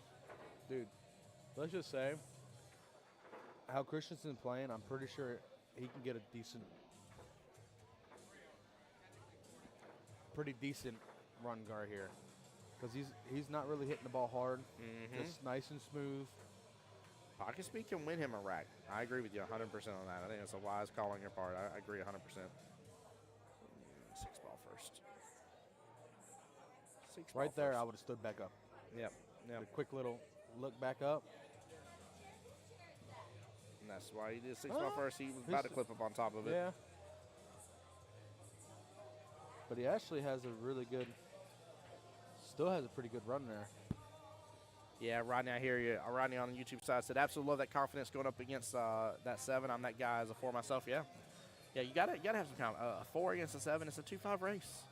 dude, let's just say how Christensen's playing, I'm pretty sure he can get a pretty decent run guard here. Because he's not really hitting the ball hard. Just nice and smooth. Pocket speed can win him a rack. I agree with you 100% on that. I think it's a wise call on your part. I agree 100%. 6-ball first. 6-ball Right there, first. I would have stood back up. Yep. A quick little look back up. And that's why he did 6-ball first. He was about to clip up on top of it. Yeah. But he actually has still has a pretty good run there. Yeah, Rodney, I hear you. Rodney on the YouTube side said, absolutely love that confidence going up against that 7. I'm that guy as a 4 myself. Yeah, you gotta have some confidence. A 4 against a 7, it's a 2-5 race.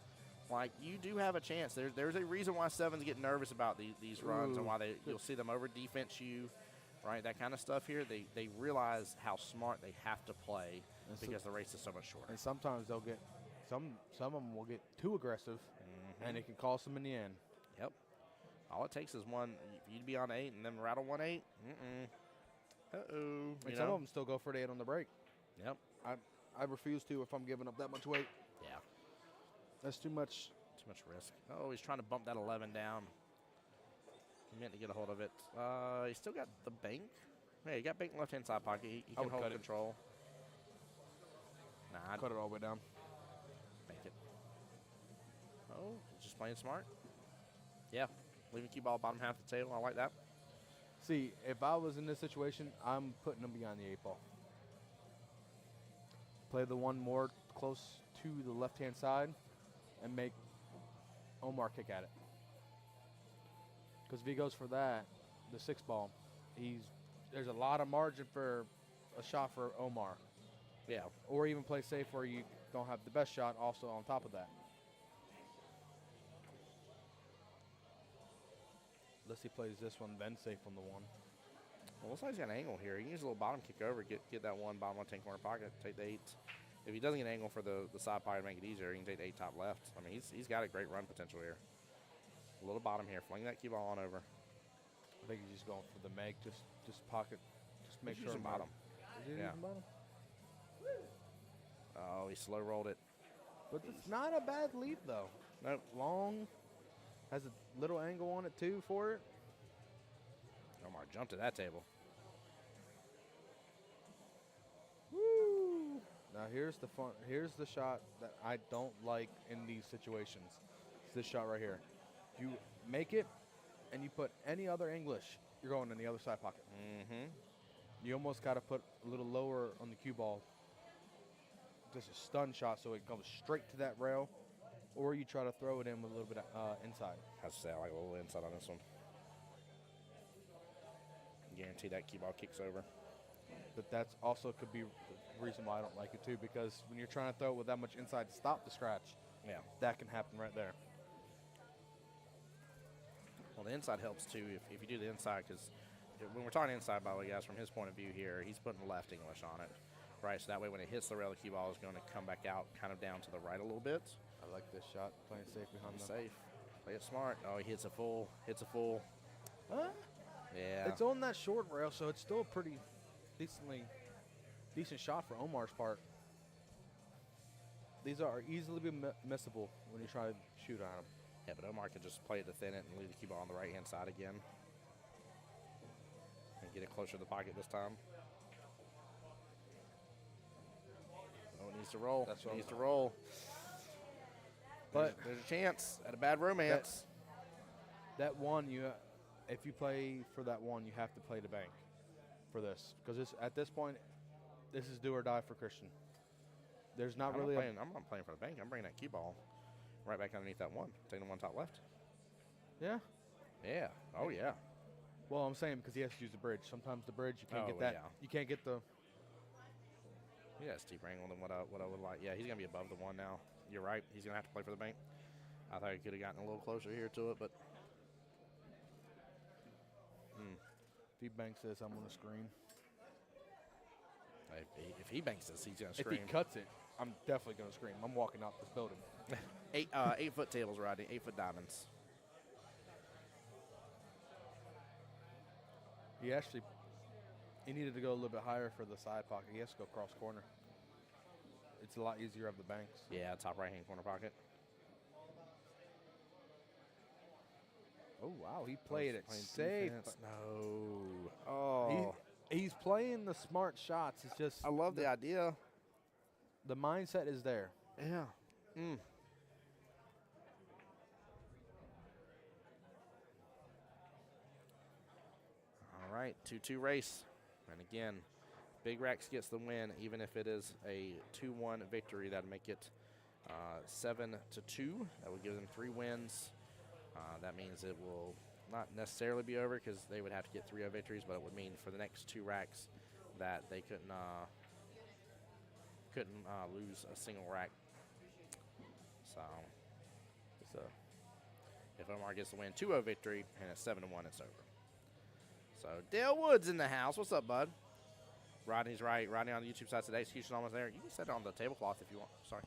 Like, you do have a chance. There's a reason why 7s get nervous about these runs and why you'll see them over defense you, right? That kind of stuff here. They realize how smart they have to play because the race is so much shorter. And sometimes they'll get some of them will get too aggressive, and it can cost them in the end. Yep. All it takes is one. You'd be on 8 and then rattle 1-8. Uh-oh. And some of them still go for the 8 on the break. Yep. I refuse to if I'm giving up that much weight. Yeah. That's too much. Too much risk. Oh, he's trying to bump that 11 down. He meant to get a hold of it. He's still got the bank. Yeah, he got bank in left-hand side pocket. He can hold control. Nah, I'd Cut it all the way down. bank it. Oh, just playing smart. Yeah. Leaving Qball bottom half of the table. I like that. See, if I was in this situation, I'm putting them behind the 8 ball. Play the one more close to the left-hand side and make Omar kick at it. Because if he goes for that, the 6-ball, there's a lot of margin for a shot for Omar. Yeah. Or even play safe where you don't have the best shot also on top of that. Unless he plays this one, then safe on the one. Well, looks like he's got an angle here. He can use a little bottom kick over, get that one bottom left-hand corner pocket, take the 8. If he doesn't get an angle for the side pocket to make it easier, he can take the 8 top left. I mean, he's got a great run potential here. A little bottom here. Fling that cue ball on over. I think he's just going for the make, just pocket, just make He's sure. using bottom. Is he Yeah. using bottom? Oh, he slow rolled it. But it's not a bad lead, though. Nope. Long, has a little angle on it, too, for it. Omar jumped to that table. Woo! Now here's the shot that I don't like in these situations. It's this shot right here. You make it, and you put any other English, you're going in the other side pocket. Mm-hmm. You almost got to put a little lower on the cue ball. Just a stun shot so it goes straight to that rail, or you try to throw it in with a little bit inside. I have to say, I like a little inside on this one. Guarantee that cue ball kicks over. But that's also could be the reason why I don't like it too, because when you're trying to throw it with that much inside to stop the scratch, Yeah. that can happen right there. Well, the inside helps too if you do the inside, because when we're talking inside, by the way, guys, from his point of view here, he's putting left English on it, right? So that way when it hits the rail, the cue ball is going to come back out kind of down to the right a little bit. I like this shot, playing safe behind the Safe. Play it smart. Oh, he hits a full. Huh? Yeah. It's on that short rail, so it's still a pretty decent shot for Omar's part. These are easily missable when you try to shoot on them. Yeah, but Omar can just play it to thin it and leave the cue ball on the right-hand side again. And get it closer to the pocket this time. Oh, it needs to roll. That's It what needs I'm- to roll. But There's a chance at a bad romance. that one, if you play for that one, you have to play the bank for this, because at this point, this is do or die for Christian. There's not really I'm not playing for the bank. I'm bringing that cue ball right back underneath that one. Taking the one top left. yeah. Yeah. Oh, yeah. Well, I'm saying because he has to use the bridge. Sometimes the bridge you can't Oh, get that. yeah. You can't get the. Yeah, steeper angle than what I would like. Yeah, he's going to be above the one now. You're right. He's going to have to play for the bank. I thought he could have gotten a little closer here to it, but. If he banks this, I'm gonna scream. If he banks this, he's going to If he scream. cuts it, I'm definitely gonna scream. I'm walking out this building. 8-foot tables, Rodney. 8-foot diamonds. He needed to go a little bit higher for the side pocket. He has to go cross corner. It's a lot easier of the banks. Yeah, top right-hand corner pocket. Oh wow, he played it Playing safe. defense. No. Oh. He's playing the smart shots. It's just I love the idea. the mindset is there. Yeah. All right, 2-2 race. And again, Big Rax gets the win, even if it is a 2-1 victory. That would make it 7-2. That would give them 3 wins. That means it will not necessarily be over because they would have to get 3-0 victories, but it would mean for the next 2 racks that they couldn't lose a single rack. So if Omar gets the win, 2-0 victory, and it's 7-1, it's over. So Dale Woods in the house. What's up, bud? Rodney's right. Rodney on the YouTube side today. Execution almost there. You can set it on the tablecloth if you want. Sorry.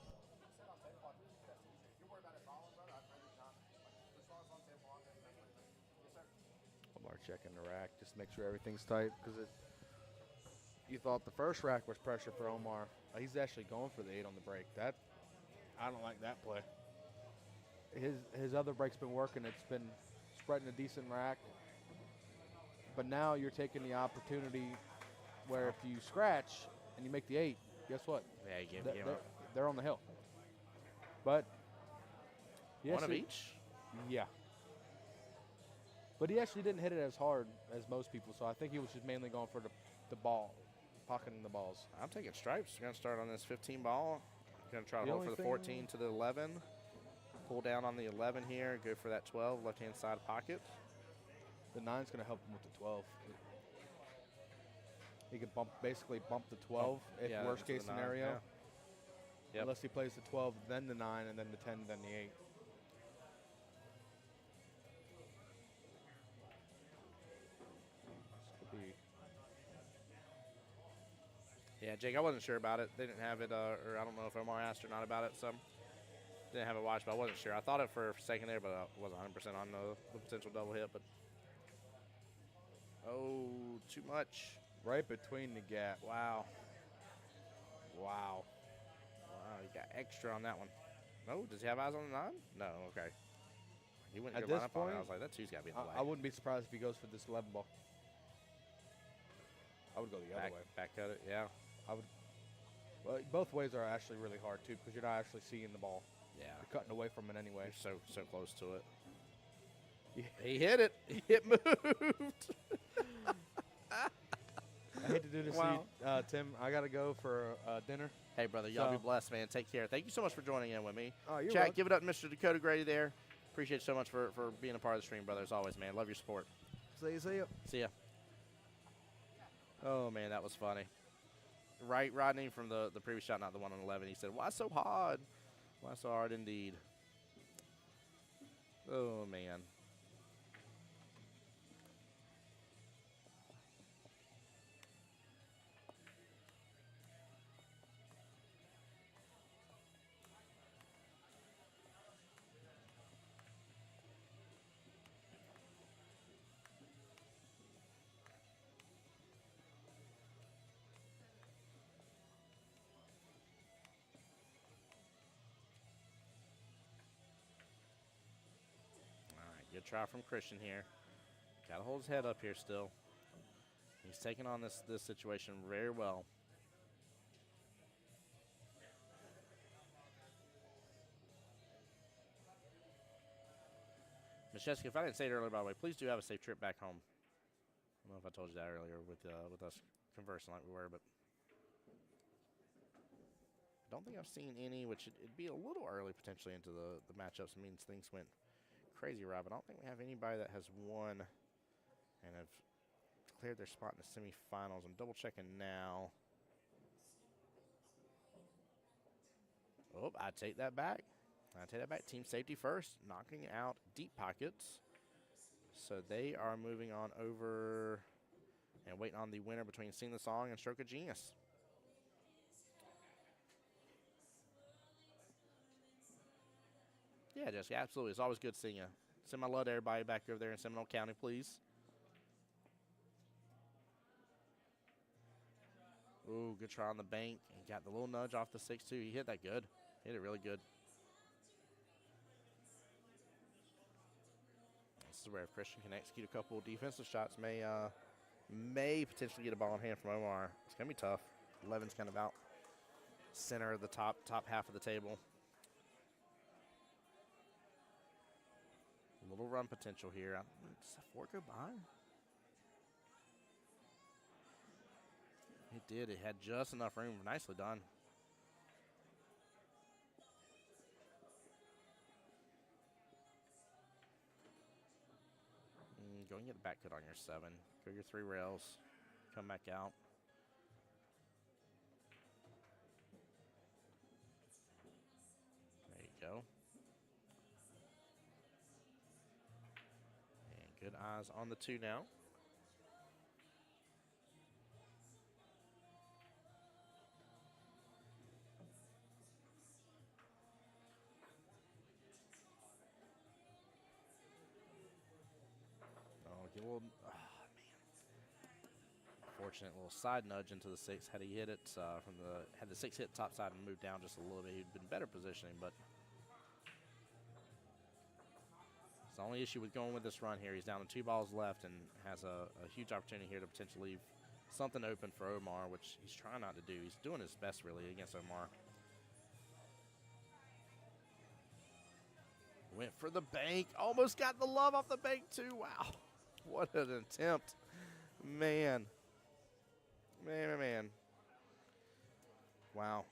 Sit on tablecloth. That's easy. You worry about it falling, brother. I'd rather not. Like, as long as it's on tablecloth, that's what it is. Yes, sir. Omar checking the rack, just make sure everything's tight because you thought the first rack was pressure for Omar. He's actually going for the 8 on the break. I don't like that play. His other break's been working. It's been spreading a decent rack. But now you're taking the opportunity where if you scratch and you make the 8, guess what? Yeah, you gave the game up. They're on the hill. But One of each? Yeah. But he actually didn't hit it as hard as most people, so I think he was just mainly going for the ball. pocketing the balls. I'm taking stripes. Going to start on this 15 ball. Going to try to The hold for only the thing- 14 to the 11. Pull down on the 11 here. Go for that 12 left-hand side pocket. The 9's going to help him with the 12. He could basically bump the 12 if yeah, worst into case the 9, scenario. yeah. Yep. Unless he plays the 12, then the 9, and then the 10, then the 8. This could be. Yeah, Jake, I wasn't sure about it. They didn't have it, or I don't know if Omar asked or not about it, so didn't have it watched, but I wasn't sure. I thought it for a second there, but I wasn't 100% on the potential double hit. But oh, too much. Right between the gap. Wow. Wow. Wow, you got extra on that one. No, does he have eyes on the 9? No, okay. He went At good this lineup on it. I point, was like, that 2's got to be in the way. I wouldn't be surprised if he goes for this 11 ball. I would go the other way. Back cut it, yeah. I would. Well, both ways are actually really hard too because you're not actually seeing the ball. Yeah. You're cutting away from it anyway. You're so close to it. Yeah. He hit it. It moved. I hate to do this Wow. to you, Tim. I got to go for dinner. Hey, brother, y'all be So- blessed, man. Take care. Thank you so much for joining in with me. Oh, you're Chat, welcome. give it up to Mr. Dakota Grady there. Appreciate you so much for being a part of the stream, brother, as always, man. Love your support. See you. See ya. Oh, man, that was funny. Right, Rodney, from the previous shot, not the one on 11, he said, why so hard? Why so hard indeed? Oh, man. Good try from Christian here. Got to hold his head up here still. He's taking on this situation very well. Mishesky, if I didn't say it earlier, by the way, please do have a safe trip back home. I don't know if I told you that earlier with us conversing like we were, but I don't think I've seen any, which it'd be a little early potentially into the matchups. It means things went crazy, Rob. I don't think we have anybody that has won and have cleared their spot in the semifinals. I'm double checking now. Oh, I take that back. Team safety first, knocking out deep pockets. So they are moving on over and waiting on the winner between Sing the Song and Stroke of Genius. Yeah, Jessica, absolutely. It's always good seeing you. Send my love to everybody back over there in Seminole County, please. Ooh, good try on the bank. He got the little nudge off the 6-2. He hit that good. Hit it really good. This is where if Christian can execute a couple defensive shots, may potentially get a ball in hand from Omar. It's going to be tough. 11's kind of out center of the top half of the table. A little run potential here. Does that 4 go by? It did. It had just enough room. Nicely done. Go and get a back cut on your 7. Go your 3 rails. Come back out. There you go. And good eyes on the 2 now. Get a little, man. Fortunate little side nudge into the 6. Had he hit it had the 6 hit top side and moved down just a little bit, he'd been better positioning. But it's the only issue with going with this run here. He's down to 2 balls left and has a huge opportunity here to potentially leave something open for Omar, which he's trying not to do. He's doing his best really against Omar. Went for the bank. Almost got the love off the bank too. Wow. What an attempt. Man. Man. Wow.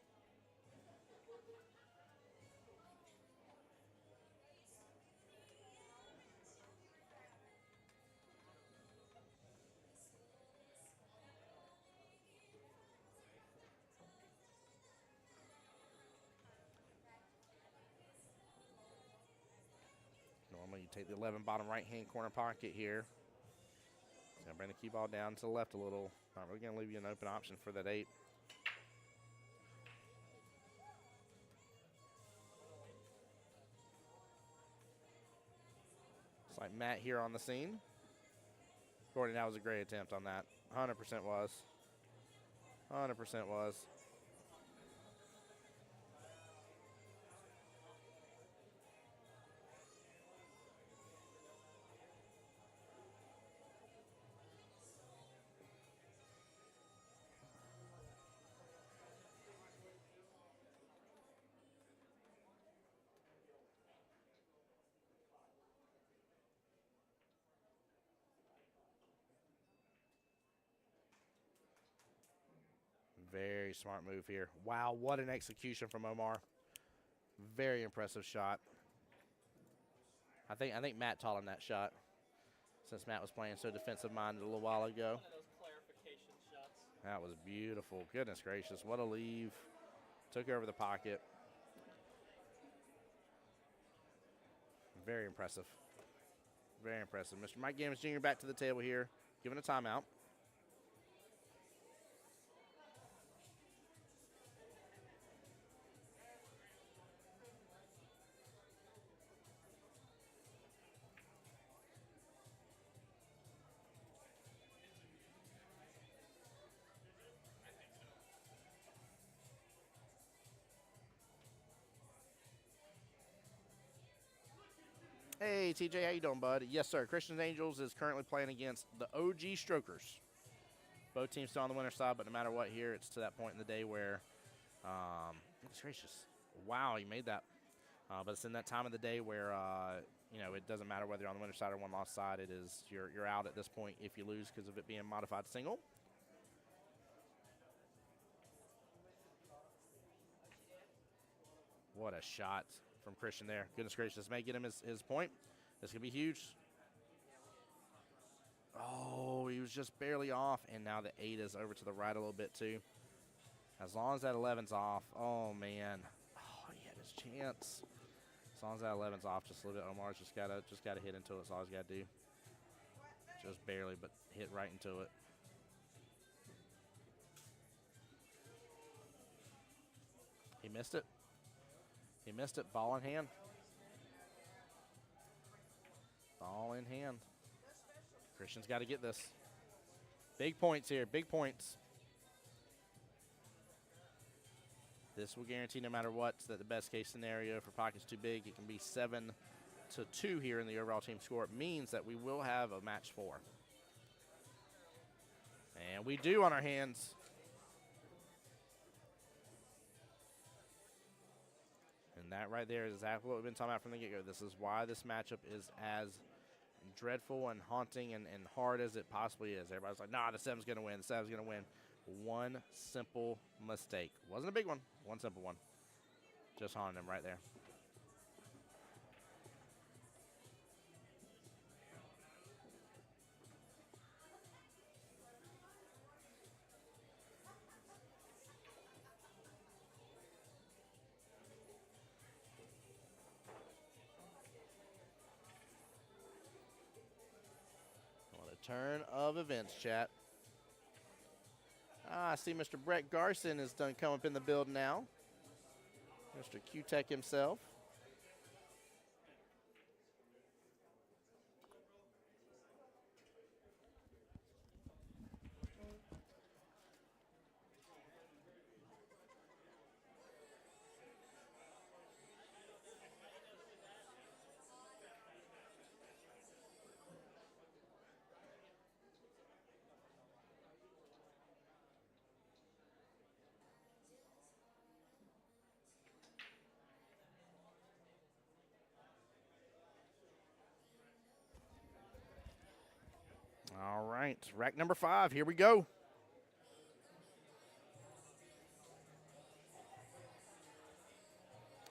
Normally you take the 11 bottom right-hand corner pocket here. He's going to bring the cue ball down to the left a little. Not really going to leave you an open option for that 8. It's like Matt here on the scene. Gordon, that was a great attempt on that. 100% was. 100% was. Very smart move here. Wow, what an execution from Omar. Very impressive shot. I think Matt taught him that shot, since Matt was playing so defensive-minded a little while ago. That was beautiful. Goodness gracious, what a leave. Took over the pocket. Very impressive. Very impressive. Mr. Mike Gammons Jr. back to the table here, given a timeout. Hey, TJ, how you doing, bud? Yes, sir. Christian Angels is currently playing against the OG Strokers. Both teams still on the winner's side, but no matter what here, it's to that point in the day where, goodness gracious. Wow, he made that. But it's in that time of the day where, you know, it doesn't matter whether you're on the winner's side or one-loss side. It is, you're out at this point if you lose because of it being modified single. What a shot from Christian there. Goodness gracious, this may get him his point. This could be huge. Oh, he was just barely off, and now the 8 is over to the right a little bit too. As long as that 11's off, oh man. Oh, he had his chance. As long as that 11's off just a little bit, Omar's just gotta hit into it. That's all he's gotta do. Just barely, but hit right into it. He missed it. He missed it. Ball in hand. Ball in hand. Christian's got to get this. Big points here. Big points. This will guarantee no matter what that the best case scenario for pockets too big, it can be 7-2 here in the overall team score. It means that we will have a match 4. And we do on our hands. And that right there is exactly what we've been talking about from the get-go. This is why this matchup is as dreadful and haunting and hard as it possibly is. Everybody's like, nah, the 7's going to win. The 7's going to win. One simple mistake. Wasn't a big one. One simple one. Just haunted him right there. Turn of events, chat. I see Mr. Brett Garson is done come up in the building now. Mr. Q-Tech himself. All right, rack number 5, here we go.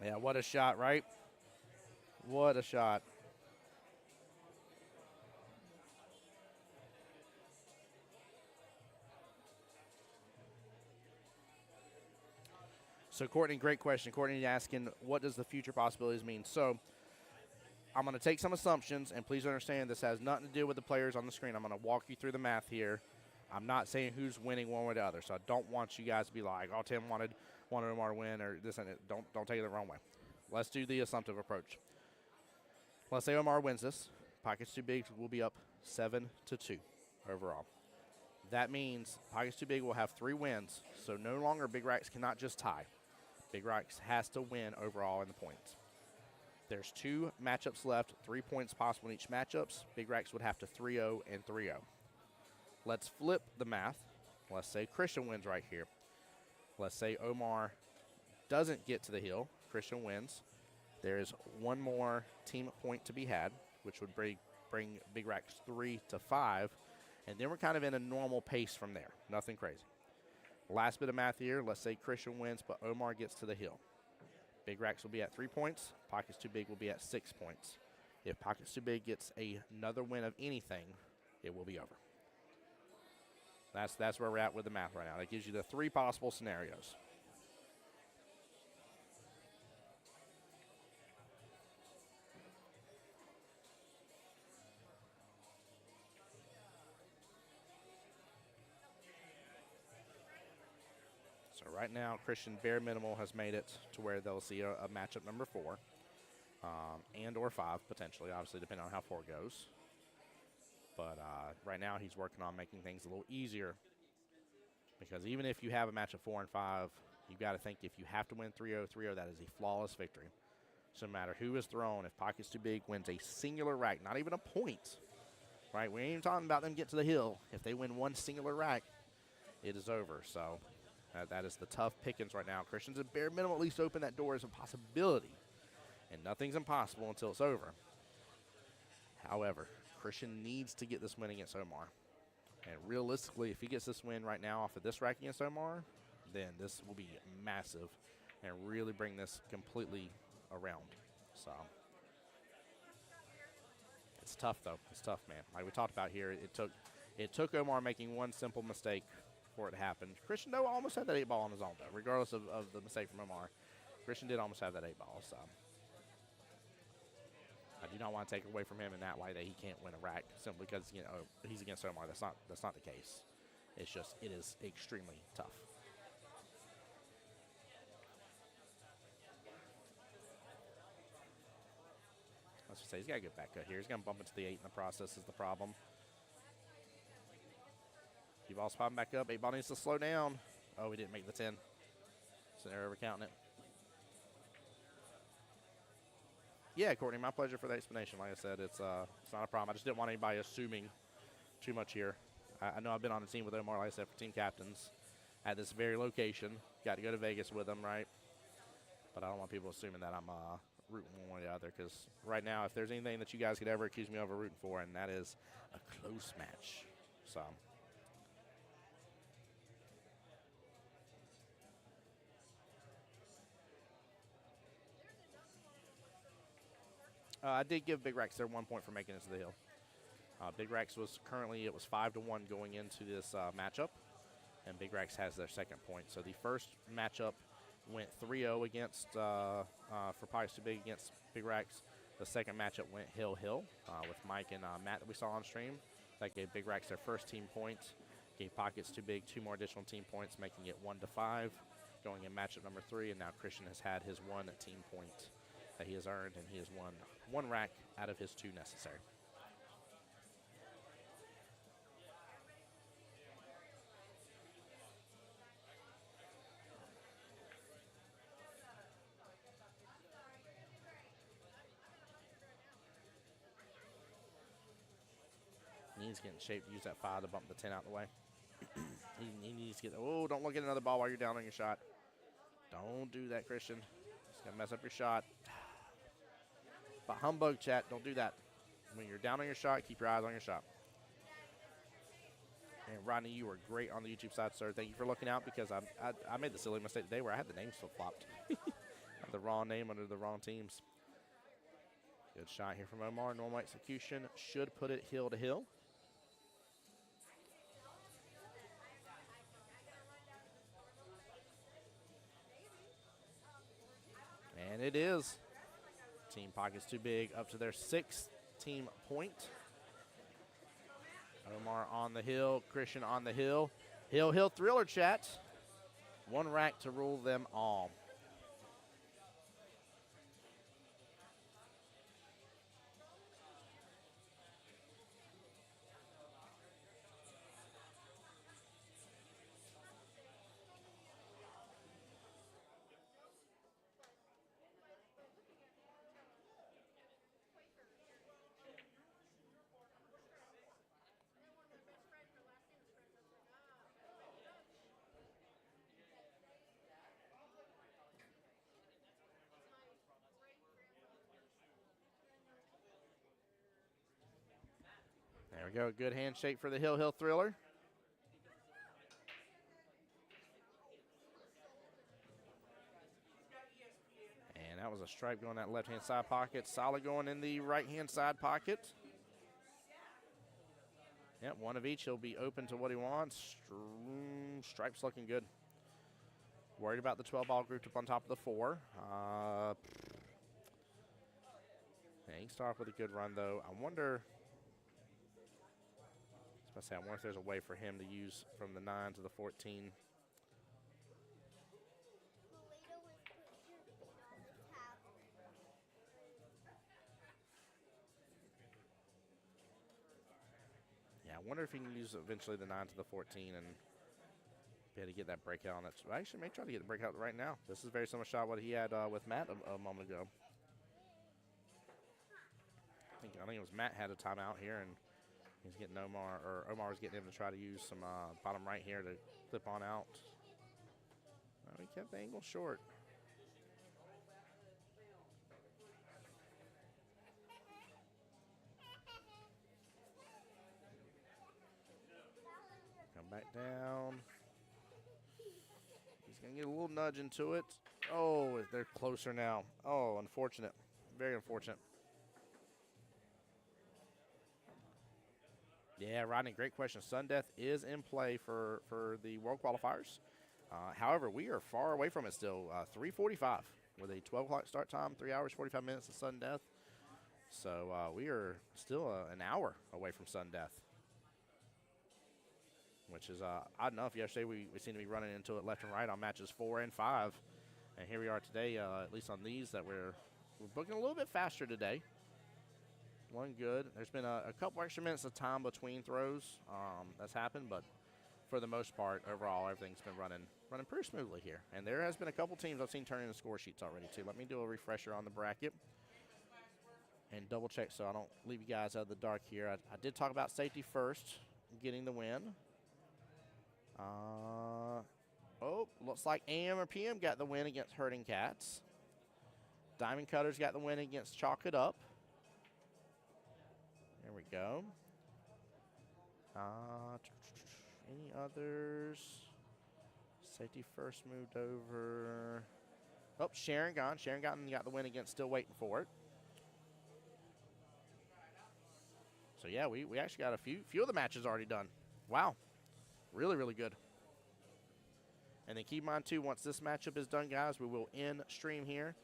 Yeah, what a shot, right? What a shot. So, Courtney, great question. Courtney asking, what does the future possibilities mean? So, I'm going to take some assumptions, and please understand this has nothing to do with the players on the screen. I'm going to walk you through the math here. I'm not saying who's winning one way or the other, so I don't want you guys to be like, oh, Tim wanted Omar to win or this and it. Don't take it the wrong way. Let's do the assumptive approach. Let's say Omar wins this. Pockets Too Big will be up 7-2 overall. That means Pockets Too Big will have 3 wins, so no longer Big Racks cannot just tie. Big Racks has to win overall in the points. There's 2 matchups left, 3 points possible in each matchups. Big Racks would have to 3-0 and 3-0. Let's flip the math. Let's say Christian wins right here. Let's say Omar doesn't get to the hill. Christian wins. There is 1 more team point to be had, which would bring Big Racks 3-5. And then we're kind of in a normal pace from there. Nothing crazy. Last bit of math here. Let's say Christian wins, but Omar gets to the hill. Big Racks will be at 3 points. Pockets Too Big will be at 6 points. If Pockets Too Big gets another win of anything, it will be over. That's where we're at with the math right now. That gives you the 3 possible scenarios. So right now, Christian bare minimal has made it to where they'll see a matchup number 4 and or 5 potentially, obviously depending on how 4 goes. But right now he's working on making things a little easier because even if you have a match of 4 and 5, you've got to think if you have to win 3-0, 3-0, that is a flawless victory. So no matter who is thrown, if Pockets Too Big wins a singular rack, not even a point, right? We ain't even talking about them get to the hill. If they win 1 singular rack, it is over. So that is the tough pickings right now. Christian's at bare minimum at least open that door as a possibility. And nothing's impossible until it's over. However, Christian needs to get this win against Omar. And realistically, if he gets this win right now off of this rack against Omar, then this will be massive and really bring this completely around. So it's tough, though. It's tough, man. Like we talked about here, it took Omar making 1 simple mistake for it to happen. Christian, though, almost had that 8 ball on his own, though, regardless of the mistake from Omar. Christian did almost have that 8 ball, so I do not want to take away from him in that way that he can't win a rack simply because he's against Omar. That's not the case. It's just it is extremely tough. Let's just say he's got a good back cut here. He's going to bump into the 8 in the process is the problem. Qball's popping back up. 8 ball needs to slow down. Oh, he didn't make the 10. So they're over counting it. Yeah, Courtney, my pleasure for the explanation. Like I said, it's not a problem. I just didn't want anybody assuming too much here. I know I've been on the team with Omar, like I said, for team captains at this very location. Got to go to Vegas with them, right? But I don't want people assuming that I'm rooting one way or the other because right now, if there's anything that you guys could ever accuse me of rooting for, and that is a close match. So I did give Big Racks their 1 point for making it to the hill. Big Racks was currently, it was 5-1 going into this matchup, and Big Racks has their 2nd point. So the first matchup went 3-0 against, for Pockets Too Big against Big Racks. The second matchup went hill-hill with Mike and Matt that we saw on stream. That gave Big Racks their first team point. Gave Pockets Too Big 2 more additional team points, making it 1-5 going in matchup number 3. And now Christian has had his 1 team point that he has earned, and he has won 1 rack out of his 2 necessary. He needs to get in shape to use that 5 to bump the 10 out of the way. he needs to get, oh, don't look at another ball while you're down on your shot. Don't do that, Christian. It's going to mess up your shot. But humbug, chat, don't do that. When you're down on your shot, keep your eyes on your shot. And Rodney, you were great on the YouTube side, sir. Thank you for looking out because I made the silly mistake today where I had the names flip-flopped. the wrong name under the wrong teams. Good shot here from Omar. Normal execution should put it hill to hill. And it is. Team pocket's too big, up to their 6th team point. Omar on the hill, Christian on the hill. Hill thriller chat. 1 rack to rule them all. There we go. Good handshake for the Hill thriller. And that was a stripe going that left-hand side pocket. Solid going in the right-hand side pocket. Yep, one of each. He'll be open to what he wants. Stripes looking good. Worried about the 12 ball grouped up on top of the 4. Yeah, he can start off with a good run, though. I wonder if there's a way for him to use from the 9 to the 14. Yeah, I wonder if he can use eventually the 9 to the 14 and be able to get that breakout on that. I actually may try to get the breakout right now. This is very similar shot what he had with Matt a moment ago. I think it was Matt had a timeout here, and he's getting Omar was getting him to try to use some bottom right here to clip on out. Oh, he kept the angle short. Come back down. He's going to get a little nudge into it. Oh, they're closer now. Oh, unfortunate. Very unfortunate. Yeah, Rodney, great question. Sun Death is in play for the World Qualifiers. However, we are far away from it still. 3:45 with a 12 o'clock start time, 3 hours, 45 minutes of Sun Death. So we are still an hour away from Sun Death, which is odd enough. Yesterday we seem to be running into it left and right on matches 4 and 5. And here we are today, at least on these, that we're booking a little bit faster today. One good. There's been a couple extra minutes of time between throws that's happened, but for the most part, overall, everything's been running pretty smoothly here. And there has been a couple teams I've seen turn in the score sheets already, too. Let me do a refresher on the bracket and double check so I don't leave you guys out of the dark here. I did talk about safety first, getting the win. Looks like AM or PM got the win against Herding Cats. Diamond Cutters got the win against Chalk It Up. There we go. Any others? Safety first moved over. Oh, Sharon gone. Sharon got the win against Still Waiting For It. So, yeah, we actually got a few of the matches already done. Wow. Really, really good. And then keep in mind, too, once this matchup is done, guys, we will end stream here.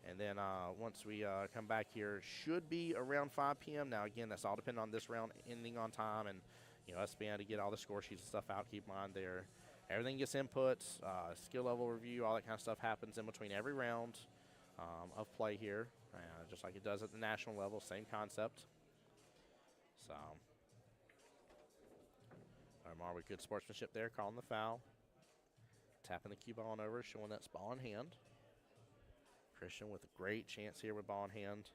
And then once we come back here, should be around 5 p.m. Now, again, that's all depending on this round ending on time and, us being able to get all the score sheets and stuff out. Keep in mind there, everything gets inputs, skill level review, all that kind of stuff happens in between every round of play here, just like it does at the national level, same concept. So, Omar with good sportsmanship there, calling the foul. Tapping the cue ball on over, showing that's ball in hand. Christian with a great chance here with ball in hand.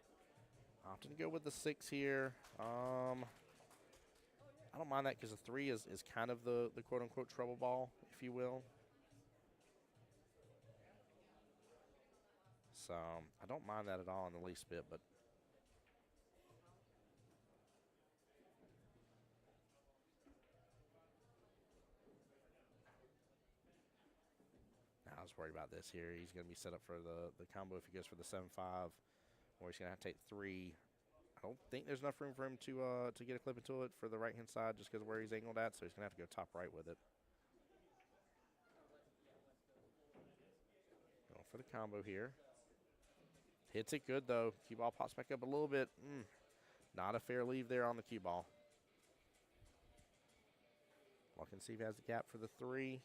Opting to go with the 6 here. I don't mind that because the 3 is kind of the quote-unquote trouble ball, if you will. So I don't mind that at all in the least bit, but now I was worried about this here. He's going to be set up for the combo if he goes for the 7-5, or he's going to have to take 3. I don't think there's enough room for him to get a clip into it for the right-hand side just because of where he's angled at, so he's going to have to go top right with it. Going for the combo here. Hits it good, though. Cue ball pops back up a little bit. Not a fair leave there on the cue ball. Look and see if he has the gap for the 3.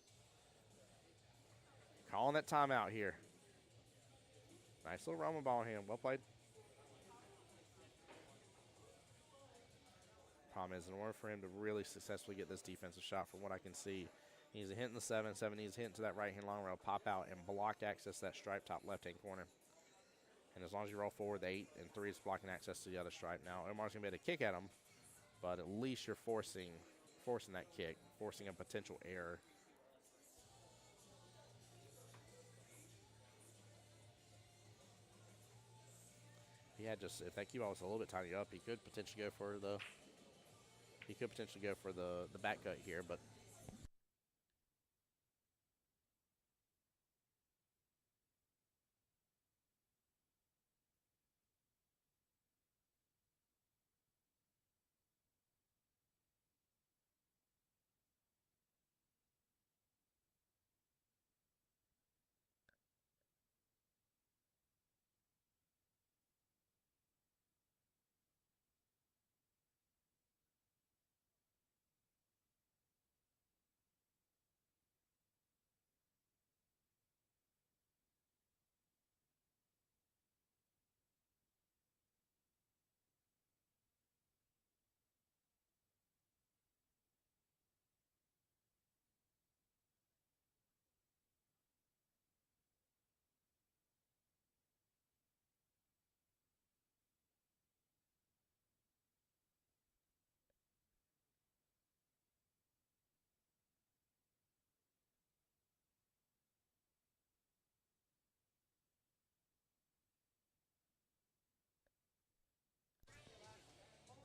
Calling that timeout here. Nice little Rama ball in hand. Well played. Problem is, in order for him to really successfully get this defensive shot, from what I can see, he needs a hit in the 7. 7 needs a hit into that right-hand long rail, pop out, and block access to that stripe top left-hand corner. And as long as you roll forward, the 8 and 3 is blocking access to the other stripe. Now, Omar's going to be able to kick at him, but at least you're forcing that kick, forcing a potential error. He had just, if that cue ball was a little bit tiny up, he could potentially go for the back cut here, but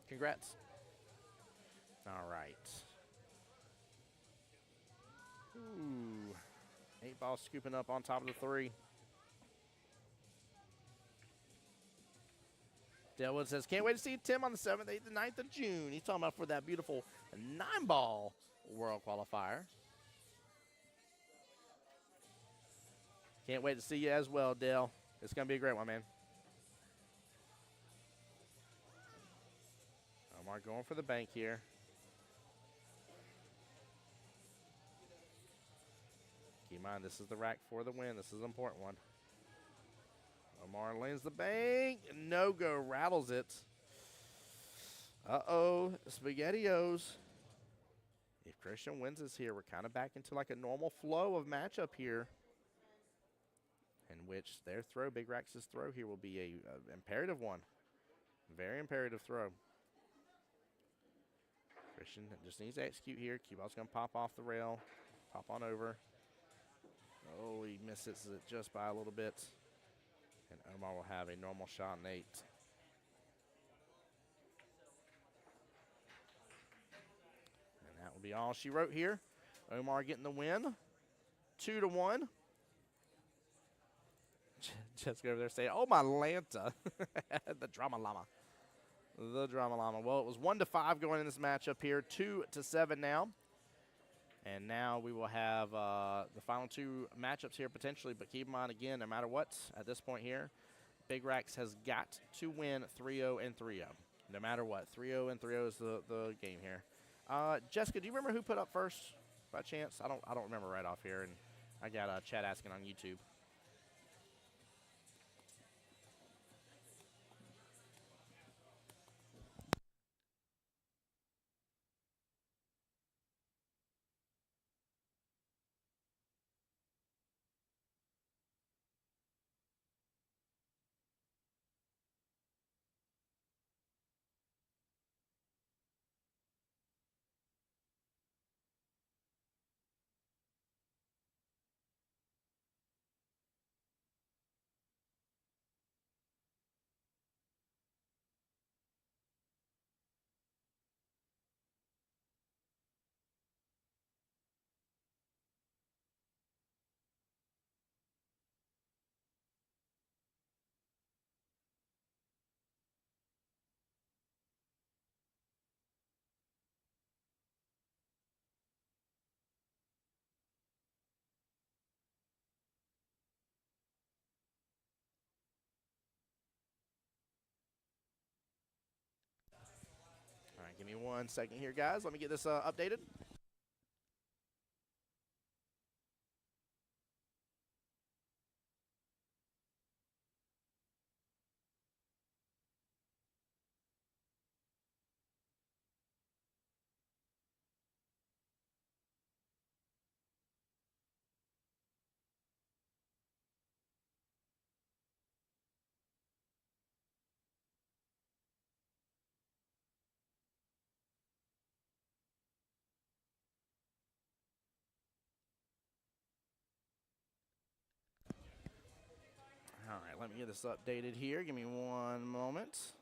congrats. All right. Ooh. 8 ball scooping up on top of the 3. Delwood says, can't wait to see Tim on the 7th, 8th, and 9th of June. He's talking about for that beautiful 9-ball World Qualifier. Can't wait to see you as well, Dale. It's going to be a great one, man. Omar going for the bank here. Keep in mind, this is the rack for the win. This is an important one. Omar lanes the bank. No-go, rattles it. Uh-oh, SpaghettiOs. If Christian wins this here, we're kind of back into like a normal flow of matchup here, in which their throw, Big Rax's throw here, will be a imperative one. Very imperative throw. Christian just needs to execute here. Qball's going to pop off the rail, pop on over. Oh, he misses it just by a little bit. And Omar will have a normal shot in 8. And that will be all she wrote here. Omar getting the win. 2-1. Jessica over there saying, oh, my Lanta. The drama llama. The drama llama. Well, it was 1-5 going in this matchup here. 2-7 now. And now we will have the final 2 matchups here potentially. But keep in mind, again, no matter what, at this point here, Big Rax has got to win 3-0 and 3-0. No matter what. 3-0 and 3-0 is the game here. Jessica, do you remember who put up first by chance? I don't remember right off here. And I got chat asking on YouTube. me 1 second here, guys. Let me get this updated. All right, let me get this updated here. Give me 1 moment.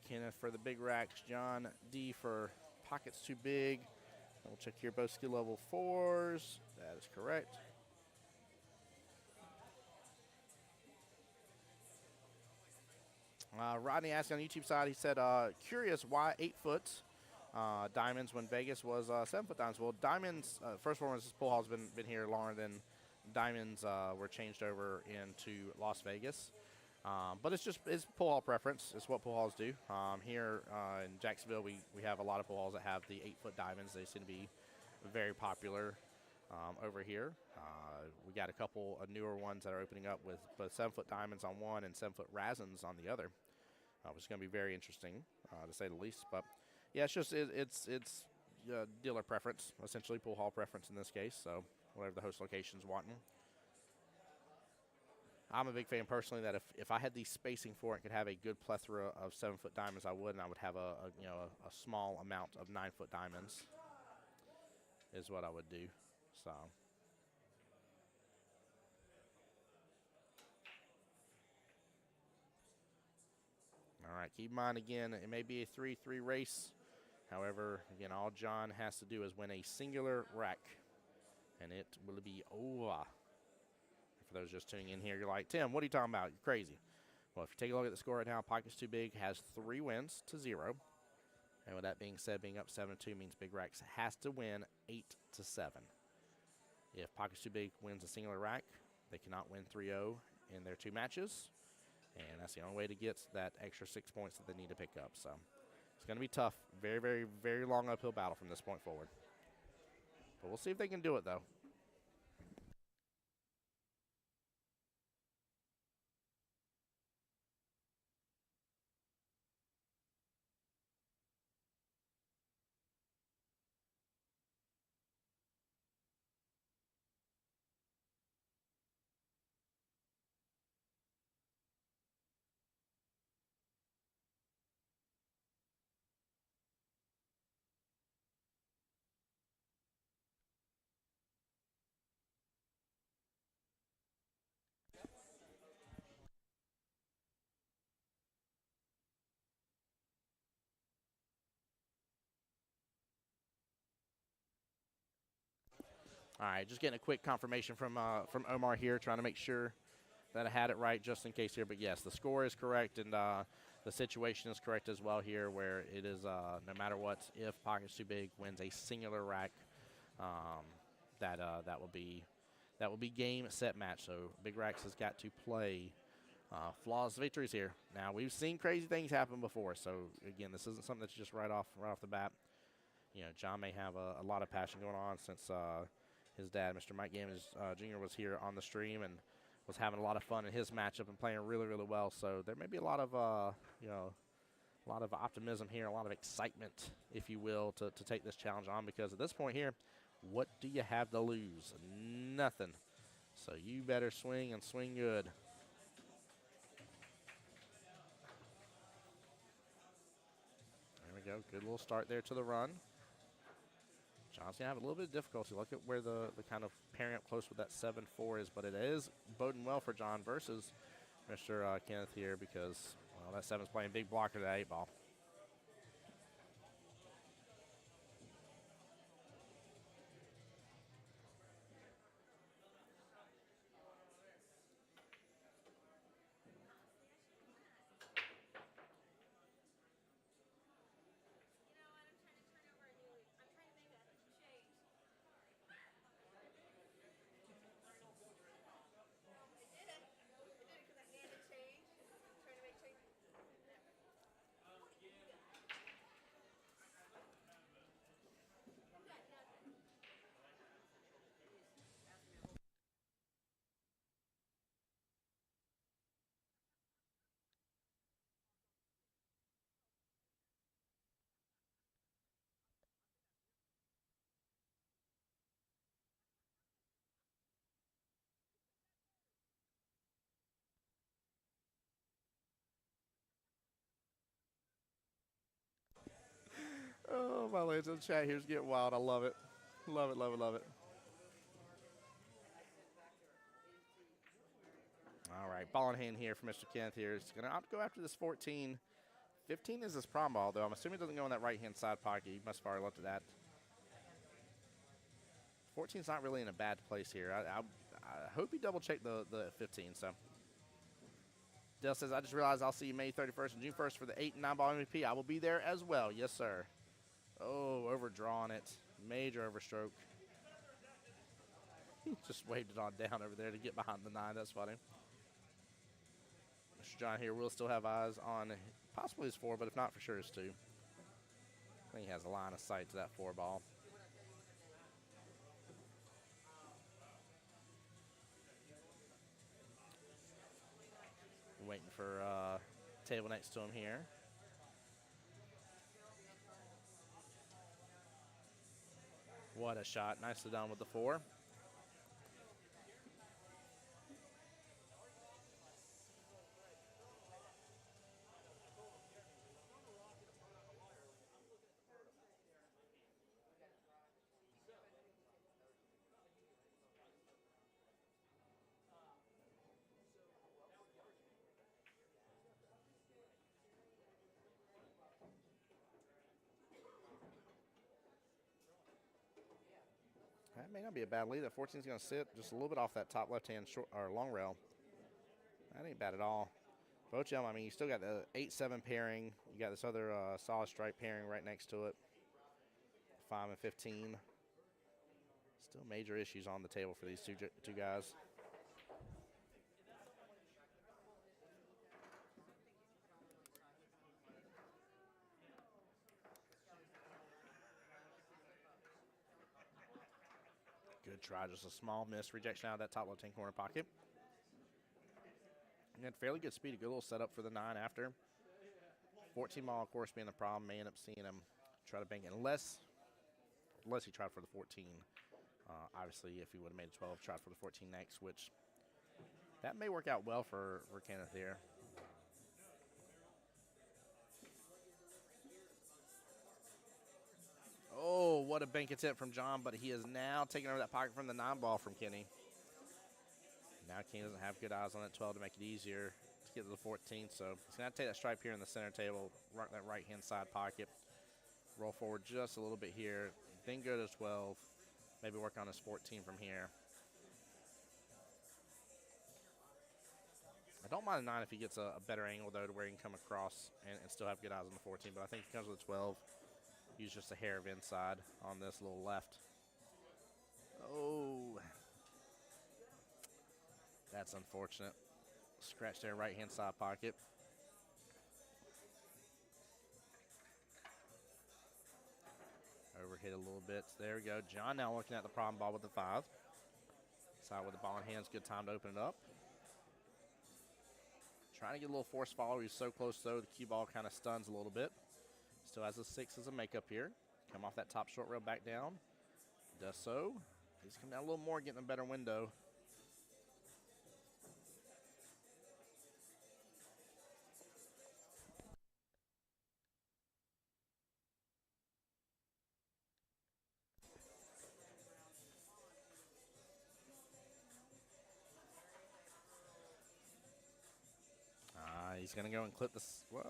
Kenneth for the big racks. John D for pockets too big. We'll check here both skill level 4s. That is correct. Rodney asked on the YouTube side, he said, curious why 8-foot diamonds when Vegas was 7-foot diamonds. Well, diamonds, first of all, this pool hall's been here longer than diamonds were changed over into Las Vegas. But it's pool hall preference. It's what pool halls do. Here in Jacksonville, we have a lot of pool halls that have the 8-foot diamonds. They seem to be very popular over here. We got a couple of newer ones that are opening up with both 7-foot diamonds on one and 7-foot razins on the other, which is going to be very interesting to say the least. But yeah, it's dealer preference, essentially pool hall preference in this case. So whatever the host location's wanting. I'm a big fan personally that if I had the spacing for it, could have a good plethora of 7-foot diamonds, I would, and I would have a small amount of 9-foot diamonds. Is what I would do. So. All right, keep in mind again, it may be a 3-3 race. However, again, all John has to do is win a singular rack, and it will be over. For those just tuning in here, you're like, Tim, what are you talking about? You're crazy. Well, if you take a look at the score right now, Pockets Too Big has 3 wins to 0. And with that being said, being up 7-2 means Big Racks has to win 8-7. If Pockets Too Big wins a singular rack, they cannot win 3-0 in their 2 matches. And that's the only way to get that extra 6 points that they need to pick up. So it's going to be tough. Very, very, very long uphill battle from this point forward. But we'll see if they can do it, though. All right, just getting a quick confirmation from Omar here, trying to make sure that I had it right just in case here. But yes, the score is correct, and the situation is correct as well here, where it is no matter what, if Pockets Too Big wins a singular rack, that will be game, set, match. So Big Racks has got to play flawless victories here. Now, we've seen crazy things happen before, so again, this isn't something that's just right off the bat. You know, John may have a lot of passion going on since his dad, Mr. Mike Gammons Jr., was here on the stream and was having a lot of fun in his matchup and playing really, really well. So there may be a lot of, a lot of optimism here, a lot of excitement, if you will, to take this challenge on, because at this point here, what do you have to lose? Nothing. So you better swing and swing good. There we go. Good little start there to the run. John's going to have a little bit of difficulty. Look at where the kind of pairing up close with that 7-4 is, but it is boding well for John versus Mr. Kenneth here, because, well, that 7's playing big blocker to that 8 ball. My ladies in the chat here's getting wild. I love it. Love it, love it, love it. All right, ball in hand here for Mr. Kenneth here. He's going to opt to go after this 14. 15 is his prom ball, though. I'm assuming it doesn't go in that right-hand side pocket. He must have already looked at that. 14's not really in a bad place here. I hope he double-checked the 15, so. Dale says, I just realized I'll see you May 31st and June 1st for the 8 and 9 ball MVP. I will be there as well. Yes, sir. Oh, overdrawn it. Major overstroke. Just waved it on down over there to get behind the 9. That's funny. Mr. John here will still have eyes on possibly his 4, but if not, for sure his 2. I think he has a line of sight to that 4 ball. Waiting for table next to him here. What a shot. Nicely done with the 4. That may not be a bad lead. That 14 is going to sit just a little bit off that top left-hand short or long rail. That ain't bad at all. Both of them, I mean, you still got the 8-7 pairing. You got this other solid stripe pairing right next to it. 5 and 15. Still major issues on the table for these two guys. Good try, just a small miss. Rejection out of that top left-hand corner pocket. And had fairly good speed, a good little setup for the 9 after. 14 ball, of course, being the problem. May end up seeing him try to bank it, unless he tried for the 14. Obviously, if he would have made a 12, tried for the 14 next, which that may work out well for Kenneth here. Oh, what a bank attempt from John, but he is now taking over that pocket from the 9 ball from Kenny. Now Kenny doesn't have good eyes on that 12 to make it easier to get to the 14, so he's going to take that stripe here in the center table, rock that right-hand side pocket, roll forward just a little bit here, then go to 12, maybe work on his 14 from here. I don't mind a 9 if he gets a better angle, though, to where he can come across and still have good eyes on the 14, but I think if he comes with a 12, use just a hair of inside on this little left. Oh. That's unfortunate. Scratch there, right-hand side pocket. Overhit a little bit. There we go. John now looking at the problem ball with the 5. Side with the ball in hands. Good time to open it up. Trying to get a little force follow. He's so close, though. The cue ball kind of stuns a little bit. Still has a 6 as a makeup here. Come off that top short rail back down. Does so. He's come down a little more, getting a better window. He's going to go and clip this. What?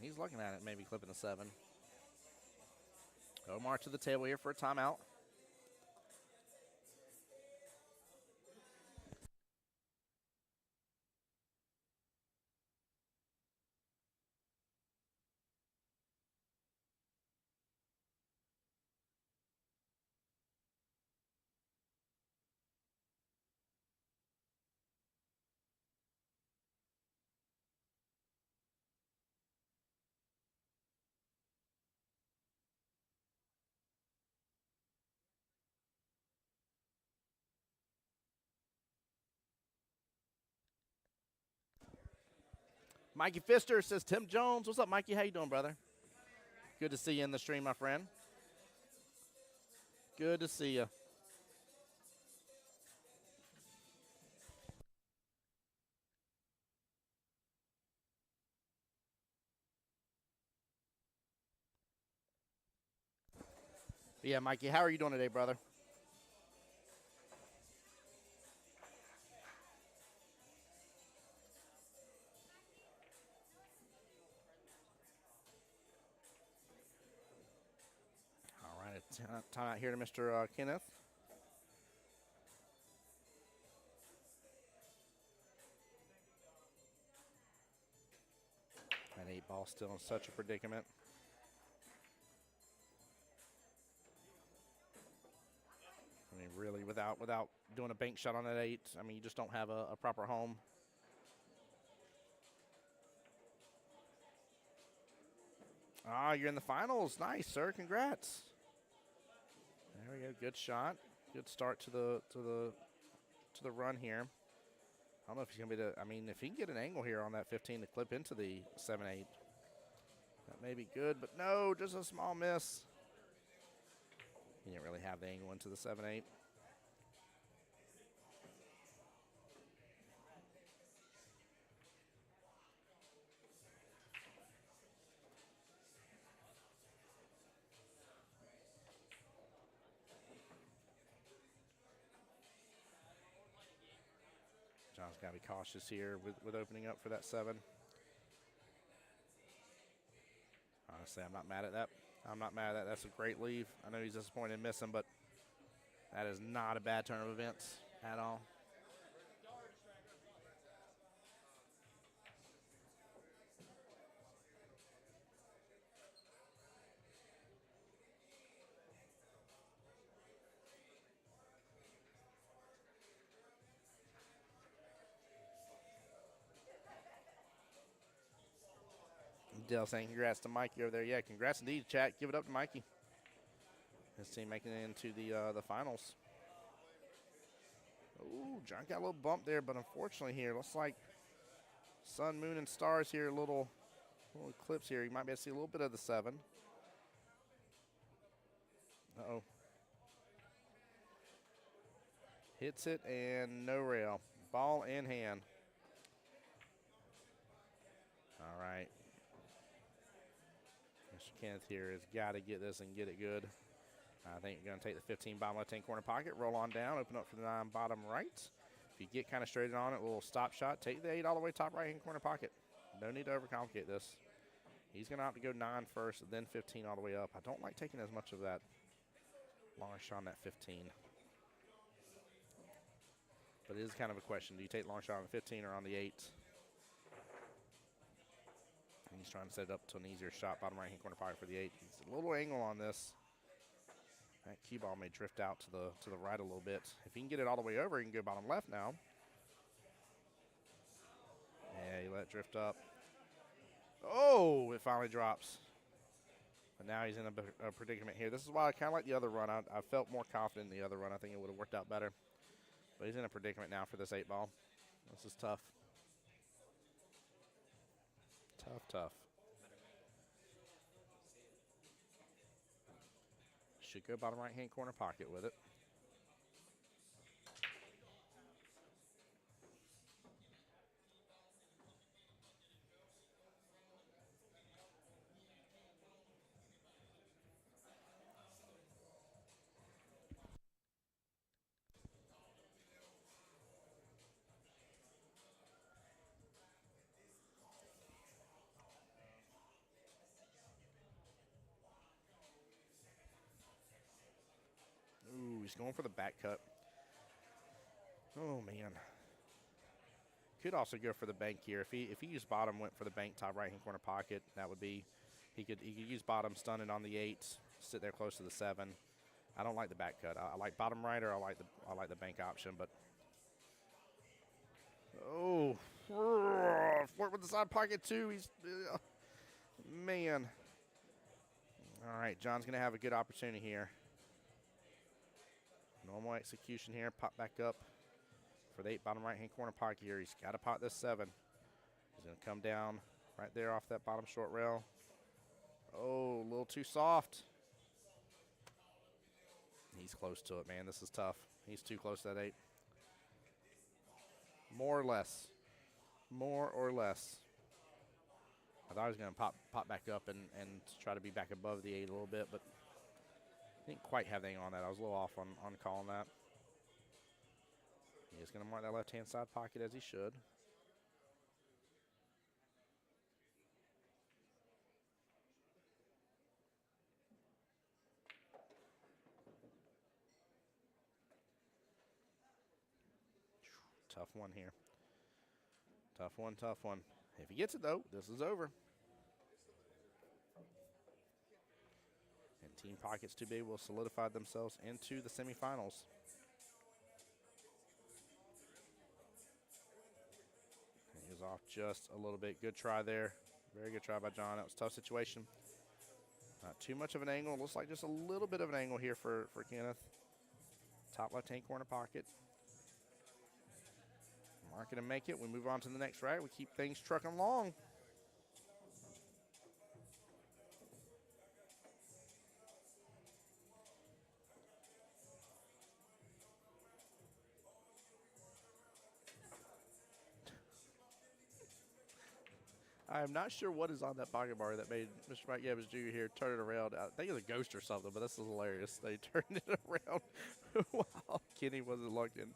He's looking at it, maybe clipping the 7. Omar to the table here for a timeout. Mikey Pfister says, Tim Jones. What's up, Mikey? How you doing, brother? Good to see you in the stream, my friend. Good to see you. Yeah, Mikey, how are you doing today, brother? All right, time out here to Mr. Kenneth. That 8 ball still in such a predicament. I mean, really, without doing a bank shot on that 8, I mean, you just don't have a proper home. Ah, you're in the finals. Nice, sir. Congrats. There we go. Good shot. Good start to the run here. I don't know if he's gonna be the. I mean, if he can get an angle here on that 15 to clip into the 7-8, that may be good. But no, just a small miss. He didn't really have the angle into the 7-8. John's got to be cautious here with opening up for that 7. Honestly, I'm not mad at that. I'm not mad at that. That's a great leave. I know he's disappointed in missing, but that is not a bad turn of events at all. Dale saying congrats to Mikey over there. Yeah, congrats indeed, chat. Give it up to Mikey. His team making it into the finals. Ooh, John got a little bump there, but unfortunately here, looks like sun, moon, and stars here, little eclipse here. You might be able to see a little bit of the 7. Uh-oh. Hits it and no rail. Ball in hand. All right. Mr. Kenneth here has got to get this and get it good. I think you're going to take the 15 bottom left-hand corner pocket, roll on down, open up for the 9 bottom right. If you get kind of straight on it, a little stop shot, take the 8 all the way top right-hand corner pocket. No need to overcomplicate this. He's going to have to go 9 first, then 15 all the way up. I don't like taking as much of that longer shot on that 15. But it is kind of a question. Do you take long shot on the 15 or on the 8? And he's trying to set it up to an easier shot, bottom right-hand corner pocket for the 8. He's a little angle on this. That Qball may drift out to the right a little bit. If he can get it all the way over, he can go bottom left now. Yeah, he let it drift up. Oh, it finally drops. But now he's in a predicament here. This is why I kind of like the other run. I felt more confident in the other run. I think it would have worked out better. But he's in a predicament now for this 8 ball. This is tough. Tough. Should go bottom right-hand corner pocket with it. Ooh, he's going for the back cut. Oh, man. Could also go for the bank here. If he used bottom, went for the bank top right-hand corner pocket, that would be, he could use bottom, stun it on the 8, sit there close to the 7. I don't like the back cut. I like bottom right, or I like the bank option, but oh, flirt with the side pocket too. He's man. All right, John's gonna have a good opportunity here. Normal execution here. Pop back up for the 8 bottom right-hand corner pocket here. He's got to pot this 7. He's going to come down right there off that bottom short rail. Oh, a little too soft. He's close to it, man. This is tough. He's too close to that 8. More or less. More or less. I thought he was going to pop back up and try to be back above the 8 a little bit, but Didn't quite have the angle on that. I was a little off on calling that. He's going to mark that left-hand side pocket as he should. Tough one here. Tough one, tough one. If he gets it, though, this is over. And Team Pockets 2B will solidify themselves into the semifinals. He was off just a little bit. Good try there. Very good try by John. That was a tough situation. Not too much of an angle. Looks like just a little bit of an angle here for Kenneth. Top left-hand corner pocket. Mark it and make it. We move on to the next rack. We keep things trucking along. I am not sure what is on that pocket bar that made Mr. Mike Gabbage Jr. here turn it around. I think it's a ghost or something, but this is hilarious. They turned it around while Kenny wasn't looking.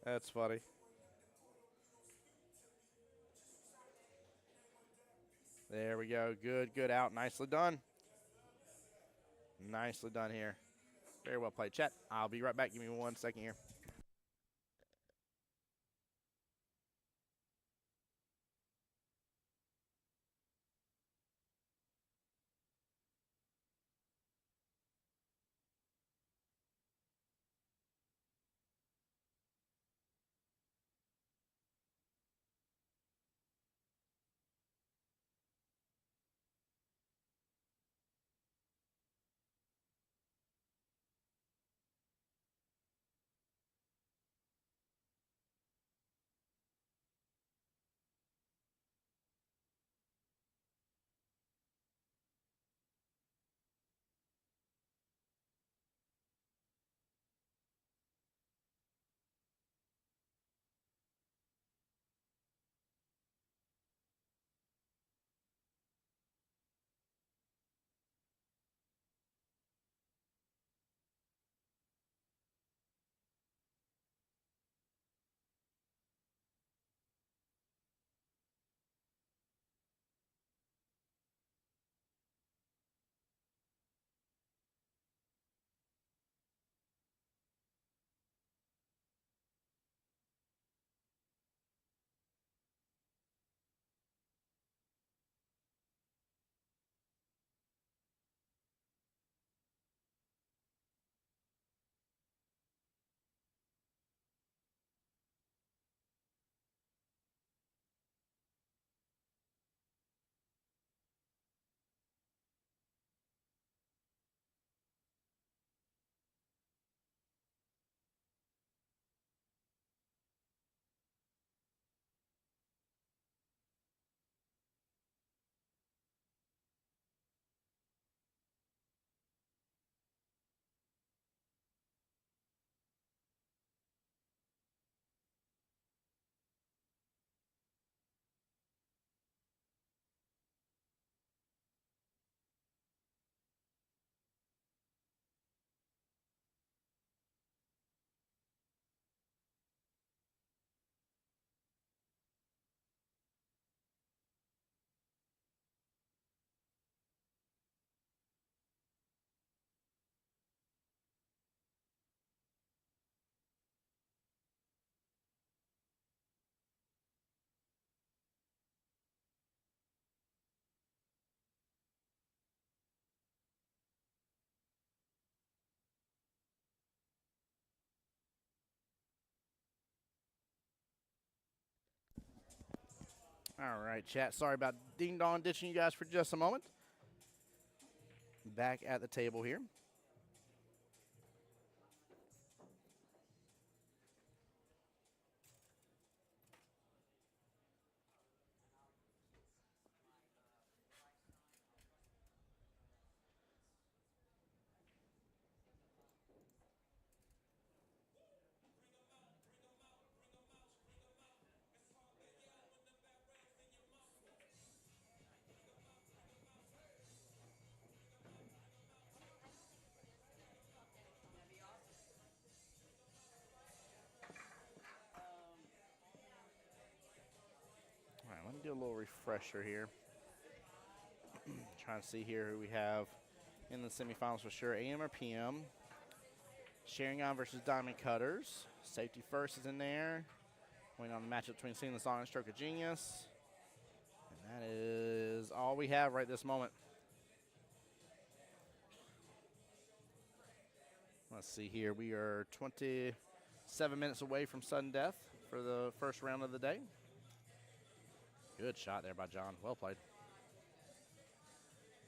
That's funny. There we go. Good, good out. Nicely done. Nicely done here. Very well played. Chat, I'll be right back. Give me 1 second here. All right, chat. Sorry about Ding Dong ditching you guys for just a moment. Back at the table here. do a little refresher here. Trying to see here who we have in the semifinals for sure. AM or PM. Sharing On versus Diamond Cutters. Safety First is in there. Waiting on the matchup between Sing the Song and Stroke of Genius. And that is all we have right this moment. Let's see here. We are 27 minutes away from sudden death for the first round of the day. Good shot there by John. Well played.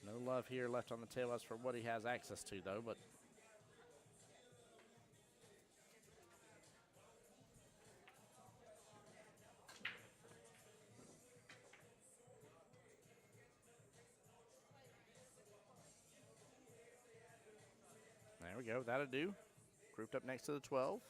No love here left on the table as for what he has access to, though, but there we go. That'll do. Grouped up next to the 12.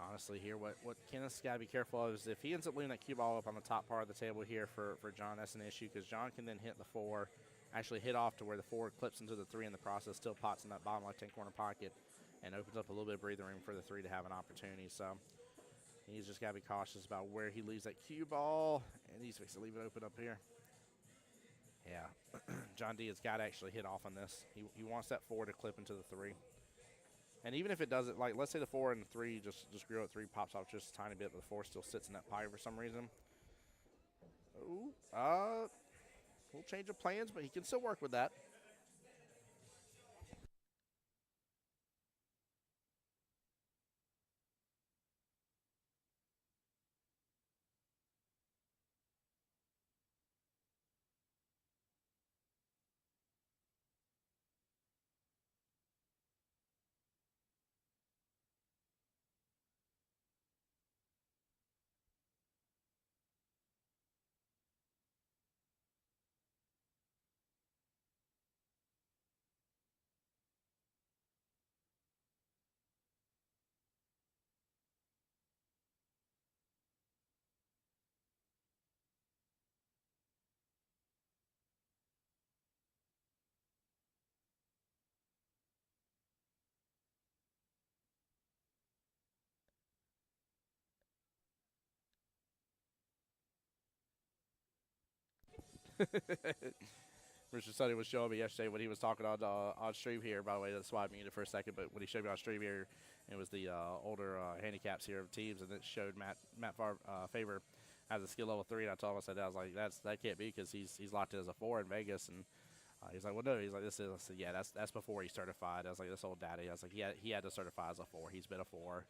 Honestly, here, what Kenneth's got to be careful of is if he ends up leaving that cue ball up on the top part of the table here for John, that's an issue because John can then hit the 4, actually hit off to where the 4 clips into the 3 in the process, still pots in that bottom left-hand corner pocket, and opens up a little bit of breathing room for the 3 to have an opportunity. So he's just got to be cautious about where he leaves that cue ball, and he's fixing to leave it open up here. Yeah, John D has got to actually hit off on this. He wants that 4 to clip into the 3. And even if it doesn't, like, let's say the 4 and the 3 just grew at 3, pops off just a tiny bit, but the 4 still sits in that pie for some reason. Ooh, we'll change of plans, but he can still work with that. Mr. Sonny was showing me yesterday when he was talking on stream here. By the way, that's why I muted for a second. But when he showed me on stream here, it was the older handicaps here of teams, and it showed Matt Favor has a skill level 3. And I told him, I was like, that can't be because he's locked in as a 4 in Vegas. And he's like, well, no. He's like, this is. I said, yeah, that's before he certified. I was like, this old daddy. I was like, he had to certify as a 4. He's been a 4.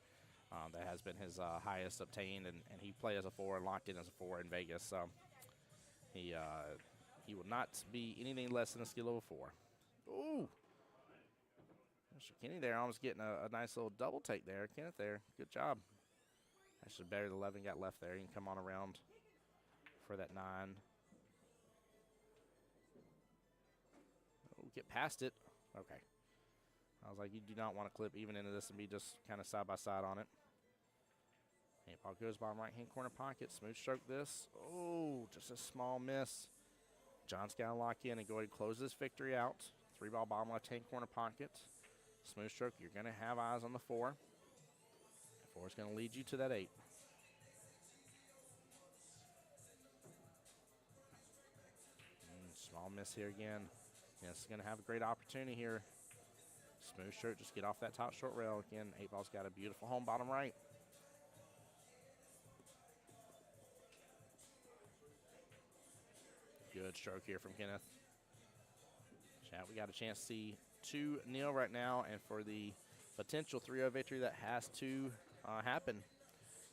That has been his highest obtained, and he played as a 4 and locked in as a 4 in Vegas. So he will not be anything less than a skill level 4. Ooh. Mr. Kenny there almost getting a nice little double take there. Kenneth there. Good job. Actually, better than 11 got left there. You can come on around for that 9. Oh, get past it. Okay. I was like, you do not want to clip even into this and be just kind of side by side on it. 8 ball goes bottom right-hand corner pocket. Smooth stroke this. Oh, just a small miss. John's got to lock in and go ahead and close this victory out. 3 ball bottom left-hand corner pocket. Smooth stroke, you're going to have eyes on the 4. 4 is going to lead you to that 8. Small miss here again. Yes, going to have a great opportunity here. Smooth stroke, just get off that top short rail. Again, 8 ball's got a beautiful home bottom right. Good stroke here from Kenneth. Chat, we got a chance to see 2-0 right now, and for the potential 3-0 victory that has to happen.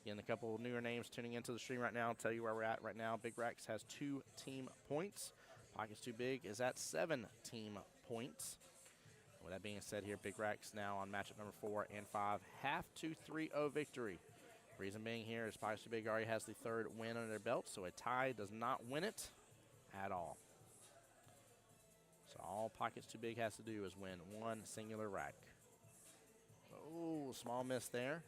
Again, a couple of newer names tuning into the stream right now. I'll tell you where we're at right now. Big Rax has 2 team points. Pockets Too Big is at 7 team points. With that being said here, Big Rax now on matchup number 4 and 5 have to 3-0 victory. Reason being here is Pockets Too Big already has the 3rd win under their belt, so a tie does not win it at all. So all Pockets Too Big has to do is win 1 singular rack. Oh, small miss there.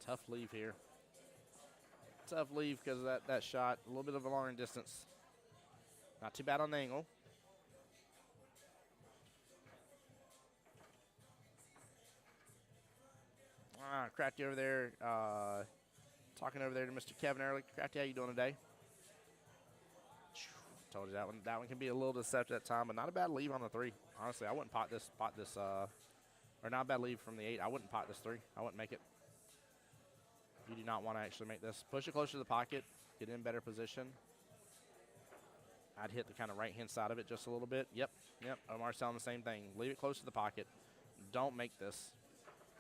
Tough leave here. Tough leave because of that shot. A little bit of a longer distance. Not too bad on the angle. Crafty over there, talking over there to Mr. Kevin Early. Crafty, how you doing today? Told you that one can be a little deceptive at time, but not a bad leave on the 3. Honestly, I wouldn't pot this, or not a bad leave from the 8. I wouldn't pot this 3. I wouldn't make it. You do not want to actually make this. Push it closer to the pocket, get in better position. I'd hit the kind of right-hand side of it just a little bit. Yep. Omar's telling the same thing. Leave it close to the pocket. Don't make this.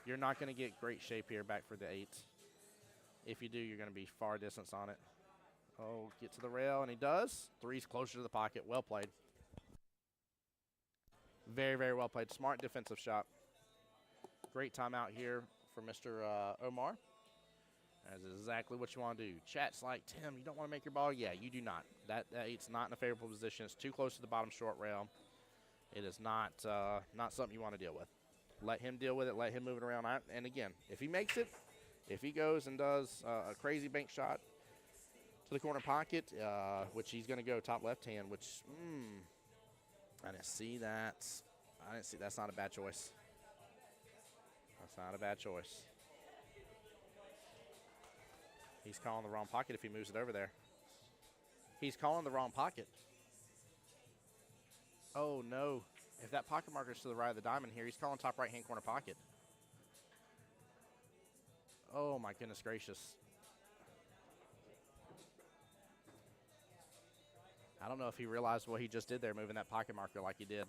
You're not going to get great shape here back for the 8. If you do, you're going to be far distance on it. Oh, get to the rail, and he does. 3's closer to the pocket. Well played. Very, very well played. Smart defensive shot. Great timeout here for Mr. Omar. That's exactly what you want to do. Chat's like, Tim, you don't want to make your ball? Yeah, you do not. That 8's not in a favorable position. It's too close to the bottom short rail. It is not something you want to deal with. Let him deal with it. Let him move it around. And again, if he makes it, if he goes and does a crazy bank shot to the corner pocket, which he's going to go top left hand, which, I didn't see that. That's not a bad choice. That's not a bad choice. He's calling the wrong pocket if he moves it over there. He's calling the wrong pocket. Oh, no. If that pocket marker is to the right of the diamond here, he's calling top right-hand corner pocket. Oh, my goodness gracious. I don't know if he realized what he just did there, moving that pocket marker like he did.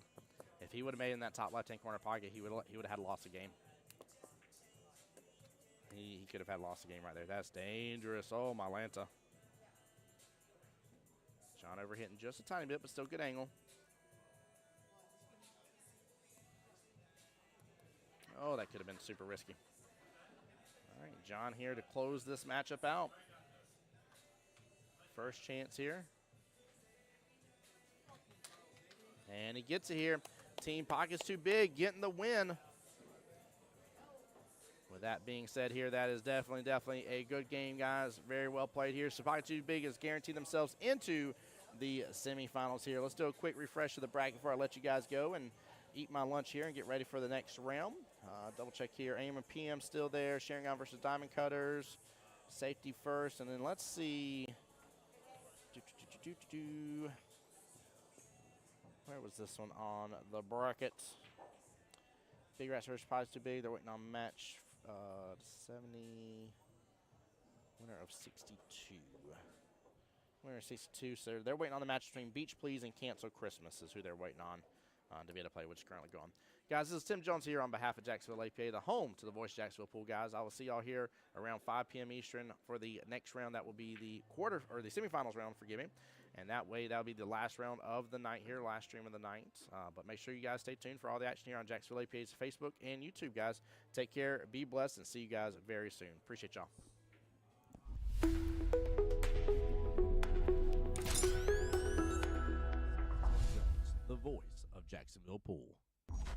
If he would have made it in that top left-hand corner pocket, he would have had lost the game. He could have had lost the game right there. That's dangerous. Oh, my Lanta. John overhitting just a tiny bit, but still good angle. Oh, that could have been super risky. All right, John here to close this matchup out. First chance here. And he gets it here. Team pocket's too big, getting the win. With that being said here, that is definitely a good game, guys. Very well played here. So pocket too big has guaranteed themselves into the semifinals here. Let's do a quick refresh of the bracket before I let you guys go and eat my lunch here and get ready for the next round. Double check here. AM and PM still there. Sharing on versus Diamond Cutters. Safety first. And then let's see. Where was this one on the bracket? Big Rats versus Pies too big. They're waiting on match 70. Winner of 62. Winner of 62. So they're waiting on the match between Beach Please and Cancel Christmas is who they're waiting on to be able to play, which is currently going. Guys, this is Tim Jones here on behalf of Jacksonville APA, the home to the Voice Jacksonville Pool. Guys, I will see y'all here around 5 p.m. Eastern for the next round. That will be the the semifinals round, forgive me. And that way, that'll be the last round of the night here, last stream of the night. But make sure you guys stay tuned for all the action here on Jacksonville APA's Facebook and YouTube, guys. Take care, be blessed, and see you guys very soon. Appreciate y'all. The voice of Jacksonville Pool.